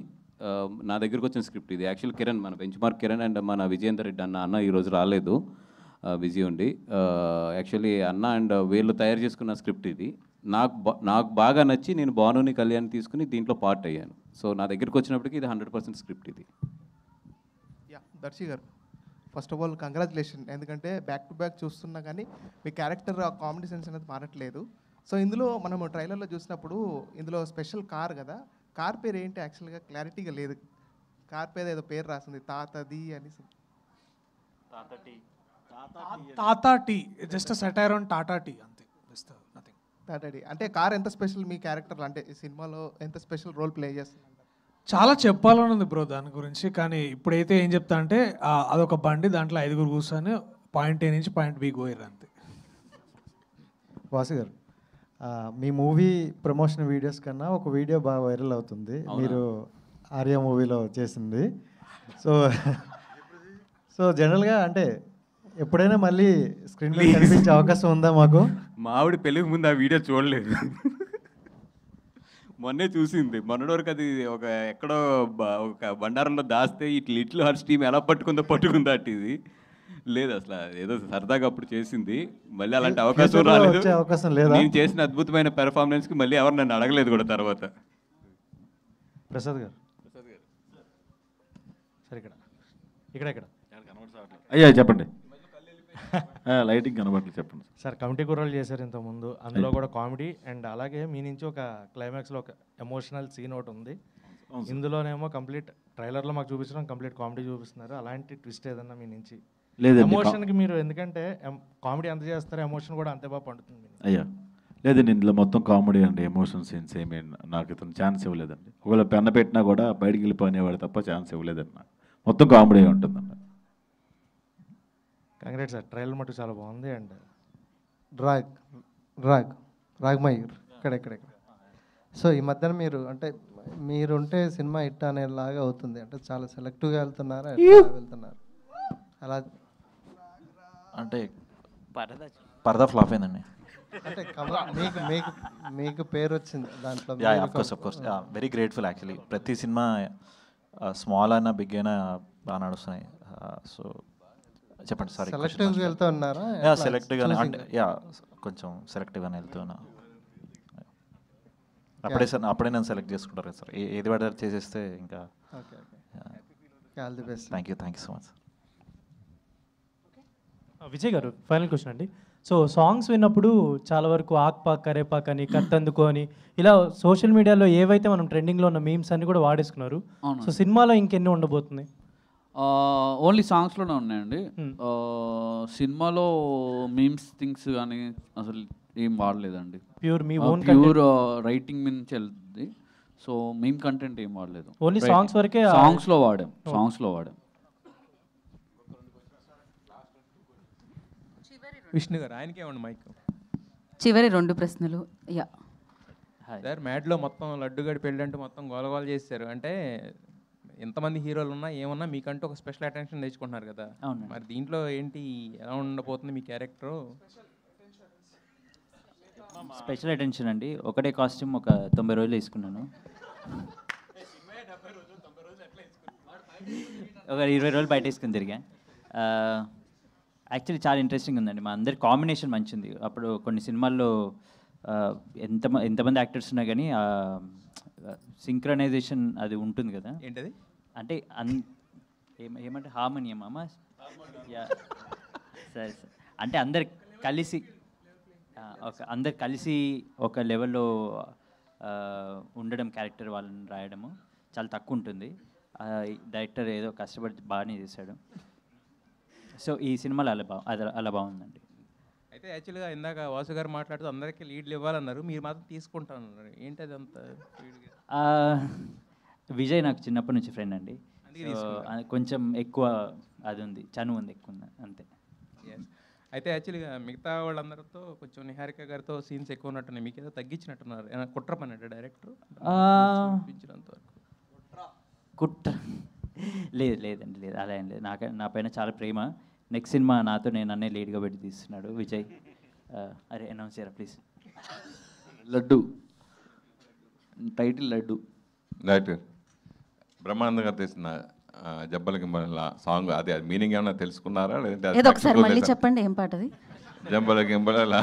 నా దగ్గరకు వచ్చిన స్క్రిప్ట్ ఇది. యాక్చువల్ కిరణ్, మన బెంచ్ మార్క్ కిరణ్ అండ్ మన విజయేందర్ రెడ్డి అన్న ఈరోజు రాలేదు, బిజీ ఉండి. యాక్చువల్లీ అన్న అండ్ వీళ్ళు తయారు చేసుకున్న స్క్రిప్ట్ ఇది. నాకు బాగా నచ్చి నేను భానుని కళ్యాణ్ తీసుకుని దీంట్లో పార్ట్ అయ్యాను. సో నా దగ్గరికి వచ్చినప్పటికీ ఇది 100% స్క్రిప్ట్ ఇది. దర్శి గారు, ఫస్ట్ ఆఫ్ ఆల్ కంగ్రాచులేషన్. ఎందుకంటే బ్యాక్ టు బ్యాక్ చూస్తున్నా కానీ మీ క్యారెక్టర్ కామెడీ సెన్స్ అనేది మారట్లేదు. సో ఇందులో మనము ట్రైలర్లో చూసినప్పుడు ఇందులో స్పెషల్ కార్ కదా, కార్ పేరు ఏంటి యాక్చువల్గా క్లారిటీగా లేదు. కార్ పేరు ఏదో పేరు రాసింది, తాతది అని. Tata tea, just satire on Tata tea అంతే, నథింగ్. టాటా టీ అంటే కార్ ఎంత స్పెషల్ మీ క్యారెక్టర్, అంటే ఈ సినిమాలో ఎంత స్పెషల్ రోల్ ప్లే చేస్తుంది? చాలా చెప్పాలని ఉంది బ్రో దాని గురించి, కానీ ఇప్పుడైతే ఏం చెప్తా అంటే అదొక బండి, దాంట్లో 5 కూర్చొని పాయింట్ A నుంచి పాయింట్ B పోయారు అంతే. వాసు గారు, మీ మూవీ ప్రమోషన్ వీడియోస్ కన్నా ఒక వీడియో బాగా వైరల్ అవుతుంది, మీరు ఆర్య మూవీలో చేసింది. సో జనరల్గా అంటే ఎప్పుడైనా మళ్ళీ స్క్రీన్ మీద కనిపించే అవకాశం ఉందా మాకు? మా ఆవిడ పెళ్ళికి ముందు ఆ వీడియో చూడలేదు, మొన్నే చూసింది. మొన్నటి వరకు అది ఒక ఎక్కడో ఒక బండారంలో దాస్తే ఇట్లా లిటిల్ హార్ట్స్ టీమ్ ఎలా పట్టుకుందా అటు ఇది లేదు, అసలు ఏదో సరదాగా అప్పుడు చేసింది. మళ్ళీ అలాంటి అవకాశం రాలేదు. నేను చేసిన అద్భుతమైన పెర్ఫార్మెన్స్కి మళ్ళీ ఎవరు నన్ను అడగలేదు కూడా తర్వాత. ప్రసాద్ గారు సార్, ఇక్కడ అయ్యా చెప్పండి, లైటింగ్ కనబడలేదు చెప్పండి సార్. కమిటీ కుర్రాలు చేశారు ఇంతకుముందు, అందులో కూడా కామెడీ అండ్ అలాగే మీ నుంచి ఒక క్లైమాక్స్లో ఒక ఎమోషనల్ సీన్ ఒకటి ఉంది. ఇందులోనేమో కంప్లీట్ ట్రైలర్లో మాకు చూపించడం కంప్లీట్ కామెడీ చూపిస్తున్నారు. అలాంటి ట్విస్ట్ ఏదన్నా మీ నుంచి? ఎమోషన్కి మీరు ఎందుకంటే కామెడీ ఎంత చేస్తారో ఎమోషన్ కూడా అంతే బాగా పండుతుంది. అయ్యా లేదండి, ఇందులో మొత్తం కామెడీ అండి, ఎమోషన్ సీన్స్ ఏమీ నాకు ఇతను ఛాన్స్ ఇవ్వలేదండి. ఒకవేళ పెన్న పెట్టినా కూడా బయటికి వెళ్ళిపోయినవాడు తప్ప ఛాన్స్ ఇవ్వలేదండి. నాకు మొత్తం కామెడీ ఉంటుందండి. కంగ్రాట్ సార్, ట్రైలర్ మటుకు చాలా బాగుంది. అండ్ రాగమయూర్ ఇక్కడ. సో ఈ మధ్యన మీరు అంటే మీరుంటే సినిమా హిట్ అనేలాగా అవుతుంది, అంటే చాలా సెలెక్టివ్గా వెళ్తున్నారా, వెళ్తున్నారు అలా? అంటే పరదా ఫ్లాప్ అయిందండి. అంటే మీకు పేరు వచ్చింది దాంట్లో. Of course very grateful actually. ప్రతి సినిమా స్మాల్ అయినా బిగ్ అయినా బాగా నడుస్తున్నాయి. సో చెప్పండి. సారీ, సెలెక్టివ్గా వెళ్తూ ఉన్నారా? సెలెక్టివ్గానే అంటే కొంచెం సెలెక్టివ్గానే వెళ్తున్నా. అప్పుడే నన్ను సెలెక్ట్ చేసుకుంటారు కదా సార్, ఏది పడితే చేసేస్తే ఇంకా. All the best. Thank you so much. Vijay గారు, ఫైనల్ క్వశ్చన్ అండి. సో సాంగ్స్ విన్నప్పుడు చాలా వరకు ఆక్పాక్ కరేపాక్ అని కత్తందుకు అని ఇలా సోషల్ మీడియాలో ఏవైతే మనం ట్రెండింగ్లో ఉన్న మీమ్స్ అన్ని కూడా వాడేసుకున్నారు. సో సినిమాలో ఇంకెన్ని ఉండబోతున్నాయి? ఓన్లీ సాంగ్స్లోనే ఉన్నాయండి. సినిమాలో మీమ్స్ థింగ్స్ కానీ అసలు ఏం వాడలేదండి. ప్యూర్ మీ ఓన్ ప్యూర్ రైటింగ్ నుంచి వెళ్తుంది. సో మీమ్ కంటెంట్ ఏం వాడలేదు, ఓన్లీ సాంగ్స్ వరకే. సాంగ్స్లో వాడాం. విష్ణు గారు, ఆయనకే ఇవ్వండి మైక్. చివరి 2 ప్రశ్నలు. సార్ మ్యాట్లో మొత్తం లడ్డుగడి పెళ్ళి అంటే మొత్తం గోలగోల చేశారు. అంటే ఎంతమంది హీరోలు ఉన్నా ఏమన్నా మీకంటూ ఒక స్పెషల్ అటెన్షన్ తెచ్చుకుంటున్నారు కదా. అవునండి. మరి దీంట్లో ఏంటి ఎలా ఉండబోతుంది మీ క్యారెక్టరు? స్పెషల్ అటెన్షన్ అండి. ఒకటే కాస్ట్యూమ్ ఒక 90 రోజులు వేసుకున్నాను. ఒక 20 రోజులు బయట వేసుకుని తిరిగా. యాక్చువల్లీ చాలా ఇంట్రెస్టింగ్ ఉందండి. మా అందరి కాంబినేషన్ మంచిది. అప్పుడు కొన్ని సినిమాల్లో ఎంతమంది యాక్టర్స్ ఉన్నా కానీ సింక్రనైజేషన్ అది ఉంటుంది కదా. ఏంటది? అంటే ఏమంటే హార్మోనియం అమ్మా. సరే సరే. అంటే అందరు కలిసి అందరు కలిసి ఒక లెవెల్లో ఉండడం, క్యారెక్టర్ వాళ్ళని రాయడము చాలా తక్కువ ఉంటుంది. డైరెక్టర్ ఏదో కష్టపడి బాగానే చేశాడు. సో ఈ సినిమాలో అలా బాగుందండి. అయితే యాక్చువల్గా ఇందాక వాసు గారు మాట్లాడుతూ అందరికీ లీడ్లు ఇవ్వాలన్నారు, మీరు మాత్రం తీసుకుంటానన్నారు. ఏంటి అది అంత విజయ్ నాకు చిన్నప్పటి నుంచి ఫ్రెండ్ అండి. కొంచెం ఎక్కువ అది ఉంది, చనువు ఉంది ఎక్కువ అంతే. అయితే యాక్చువల్గా మిగతా వాళ్ళందరితో కొంచెం నిహారిక గారితో సీన్స్ ఎక్కువ ఉన్నట్టున్నాయి, మీకు ఏదో తగ్గించినట్టున్నారు. ఏమైనా కుట్ర పన్నట్టు డైరెక్టర్ చూపించినంతవరకు? కుట్ర లేదండి, లేదు, అలా ఏం లేదు. నా పైన చాలా ప్రేమ. నెక్స్ట్ సినిమా నాతో నన్నే లీడ్గా పెట్టి తీస్తున్నాడు విజయ్. అరే అనౌన్స్ చేయరా please. Laddu title laddu. Director Brahmananda గారు తీసిన జబ్బల గింబల సాంగ్ అది మీనింగ్ ఏమైనా తెలుసుకున్నారా? ఏదో ఒకసారి మళ్ళీ చెప్పండి, ఏం పాట అది? జబ్బల గింబల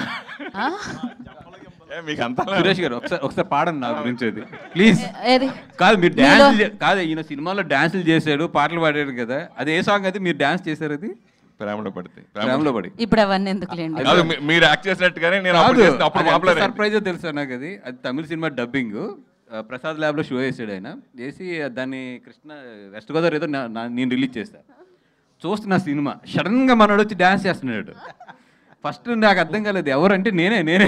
మీకు అంత సురేష్ గారు ఒకసారి పాడండి నా గురించి అది ప్లీజ్. ఏది? కాదు మీరు డ్యాన్స్ కాదు, ఈయన సినిమాలో డ్యాన్సులు చేశాడు, పాటలు పాడాడు కదా, అది ఏ సాంగ్ అది? మీరు డ్యాన్స్ చేశారు అది? ప్రేమలో పడితే. ప్రేమలో పడి. ఇప్పుడు అవన్నీ ఎందుకులేండి. మీరు యాక్ట్ చేసినట్టుగానే నేను సర్ప్రైజ్ తెలుసా నాకు అది. అది తమిళ సినిమా డబ్బింగ్. ప్రసాద్ ల్యాబ్లో షో చేసాడు ఆయన, చేసి దాన్ని కృష్ణ వెస్ట్ గోదావరి ఏదో నేను రిలీజ్ చేస్తాను. చూస్తున్నా సినిమా, సడన్గా మనోడు వచ్చి డ్యాన్స్ చేస్తున్నాడు. ఫస్ట్ నాకు అర్థం కాలేదు ఎవరంటే నేనే.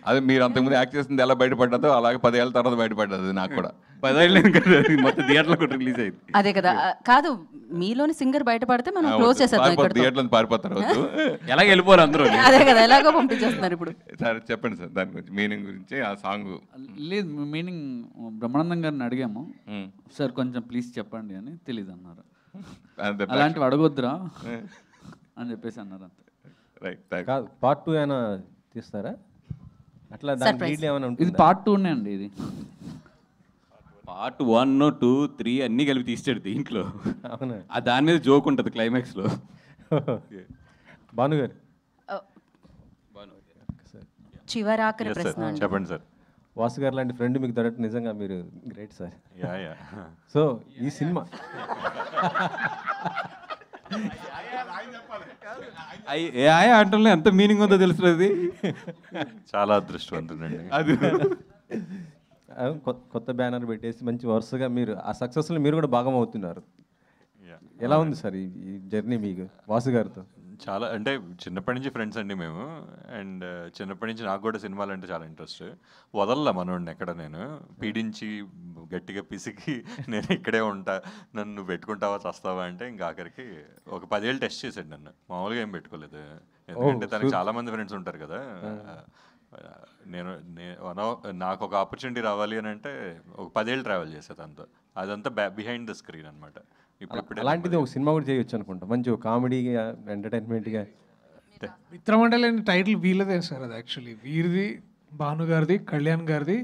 అది మీరు అంతకుముందు యాక్ట్ చేసింది ఎలా బయటపడ్డదో అలాగే 10 ఏళ్ళ తర్వాత బయటపడ్డది నాకు కూడా. 10 ఏళ్ళు మొత్తం థియేటర్లో కూడా రిలీజ్ అయింది. అదే కదా. కాదు, మీలోని సింగర్ బయటపడితే మనం క్లోజ్ చేసేద్దాం. థియేటర్లో పారిపోతారు. ఎలాగ వెళ్ళిపోరు అందరూ. అదే కదా, ఎలాగో పంపించేస్తున్నారు ఇప్పుడు. సార్ చెప్పండి సార్ దాని గురించి, మీనింగ్ గురించి, ఆ సాంగ్. లేదు, మీనింగ్ బ్రహ్మానందం గారిని అడిగాము, సార్ కొంచెం ప్లీజ్ చెప్పండి అని. తెలీదు అన్నారు. అలాంటివి అడగొద్దురా అని చెప్పేసి అన్నారు అంతే. రైట్. కాదు, పార్ట్ 2 అయినా తీస్తారా? అట్లా దాని లీడ్ ఏమైనా ఉంటుంది? ఇది పార్ట్ 2 అండి. ఇది పార్ట్ 1, 2, 3 అన్నీ కలిపి తీస్తాడు దీంట్లో. అవునా? దాని మీద జోక్ ఉంటుంది క్లైమాక్స్లో. భాను గారు చివరాఖరి ప్రశ్న చెప్పండి సార్. వాసు గారు లాంటి ఫ్రెండ్ మీకు దొరకడం నిజంగా మీరు గ్రేట్ సార్. యా. సో ఈ సినిమా అంటే ఎంత మీనింగ్ ఉందో తెలుస్తుంది. చాలా అదృష్టవంతుడండి. అది కొత్త బ్యానర్ పెట్టేసి మంచి వరుసగా మీరు ఆ సక్సెస్లో మీరు కూడా భాగం అవుతున్నారు. ఎలా ఉంది సార్ ఈ జర్నీ మీకు వాసు గారితో? చాలా అంటే చిన్నప్పటి నుంచి ఫ్రెండ్స్ అండి మేము. అండ్ చిన్నప్పటి నుంచి నాకు కూడా సినిమాలు అంటే చాలా ఇంట్రెస్ట్. వదల్లా మనోడిని ఎక్కడ నేను పీడించి గట్టిగా పిసికి నేను ఇక్కడే ఉంటా, నన్ను పెట్టుకుంటావా చస్తావా అంటే ఇంకా ఆఖరికి ఒక 10 ఏళ్ళు టెస్ట్ చేశాడు నన్ను. మామూలుగా ఏం పెట్టుకోలేదు, ఎందుకంటే తనకి చాలా మంది ఫ్రెండ్స్ ఉంటారు కదా. నాకు ఒక ఆపర్చునిటీ రావాలి అని అంటే ఒక 10 ఏళ్ళు ట్రావెల్ చేసా తనతో. అదంతా బిహైండ్ ద స్క్రీన్ అనమాట. అలాంటిది ఒక సినిమా కూడా చేయొచ్చు అనుకుంటా, మంచి కామెడీగా ఎంటర్టైన్మెంట్గా. మిత్రమండలి అనే టైటిల్ వీళ్ళదే సార్. అది యాక్చువల్లీ వీరిది, భాను గారిది, కళ్యాణ్ గారిది,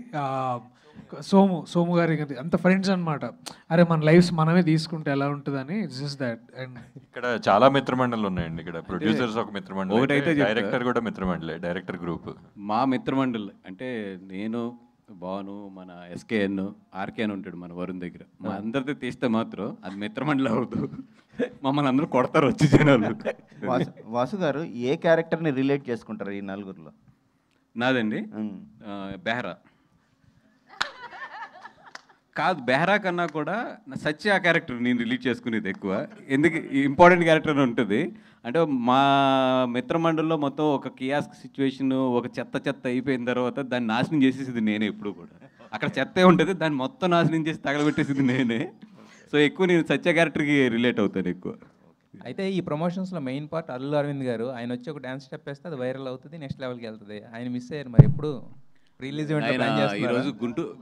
సోము గారి అంత ఫ్రెండ్స్ అనమాట. అరే మన లైఫ్స్ మనమే తీసుకుంటే ఎలా ఉంటుందని. It's just that. అండ్ ఇక్కడ చాలా మిత్రమండలి ఉన్నాయండి. ఇక్కడ ప్రొడ్యూసర్స్ ఒక మిత్రమండలి, ఒకటైతే డైరెక్టర్ కూడా మిత్రమండలి, డైరెక్టర్ గ్రూప్. మా మిత్రమండలి అంటే నేను, భాను, మన ఎస్కేఎన్, ఆర్కేఎన్ ఉంటాడు మన వరుణ్ దగ్గర. మా అందరితో తీస్తే మాత్రం అది మిత్రమండలి అవుతూ మమ్మల్ని అందరూ కొడతారు వచ్చి జనాలు. వాసు గారు ఏ క్యారెక్టర్ని రిలేట్ చేసుకుంటారు ఈ నలుగురిలో? నాదండి బెహ్రా. కాదు, బెహ్రా కన్నా కూడా సత్య క్యారెక్టర్ నేను రిలీజ్ చేసుకునేది ఎక్కువ. ఎందుకు ఇంపార్టెంట్ క్యారెక్టర్ అని ఉంటుంది అంటే, మా మిత్రమండలిలో మొత్తం ఒక కియాస్క్ సిచ్యువేషన్, ఒక చెత్త అయిపోయిన తర్వాత దాన్ని నాశనం చేసేసింది నేనే. ఎప్పుడు కూడా అక్కడ చెత్తే ఉంటుంది, దాన్ని మొత్తం నాశనం చేసి తగలబెట్టేసింది నేనే. సో ఎక్కువ నేను సత్య క్యారెక్టర్కి రిలేట్ అవుతాను ఎక్కువ. అయితే ఈ ప్రమోషన్స్లో మెయిన్ పార్ట్ అల్లు అరవింద్ గారు. ఆయన వచ్చి ఒక డ్యాన్స్ స్టెప్ వేస్తే అది వైరల్ అవుతుంది, నెక్స్ట్ లెవెల్కి వెళ్తుంది. ఆయన మిస్ అయ్యారు మరి ఎప్పుడు? రిలీజ్ ఈరోజు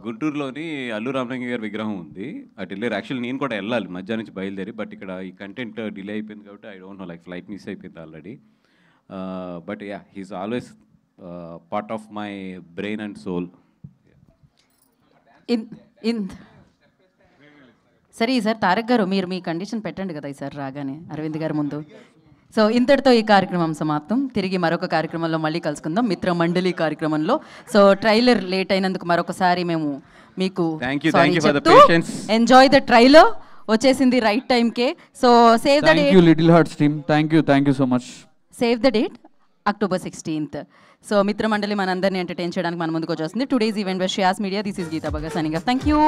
గుంటూరులోని అల్లు రామలింగ గారి విగ్రహం ఉంది. అటు వెళ్ళారు. యాక్చువల్లీ నేను కూడా వెళ్ళాలి మధ్యాహ్నం నుంచి బయలుదేరి, బట్ ఇక్కడ ఈ కంటెంట్ డిలే అయిపోయింది కాబట్టి I don't know, like flight miss అయిపోయింది already. But yeah, he's always part of my brain and soul. సరే ఈసారి తారక్ గారు మీరు మీ కండిషన్ పెట్టండి కదా ఈసారి రాగానే అరవింద్ గారి ముందు. సో ఇంతటితో ఈ కార్యక్రమం సమాప్తం. తిరిగి మరొక కార్యక్రమంలో మళ్ళీ కలుసుకుందాం, మిత్ర మండలి కార్యక్రమంలో. సో ట్రైలర్ లేట్ అయినందుకు మరొకసారి మేము మీకు ఎంజాయ్ ద ట్రైలర్. వచ్చేసింది రైట్ టైంకే. So save the date. Little Hearts team, thank you so much. Save the date October 16th. So Mithramandali మనందరినీ ఎంటర్టైన్ చేయడానికి మన ముందుకు వచ్చేస్తుంది. టుడేస్ ఈవెంట్ బై శ్యాస్ media. This is Geetha Bhagat signing off. Thank you.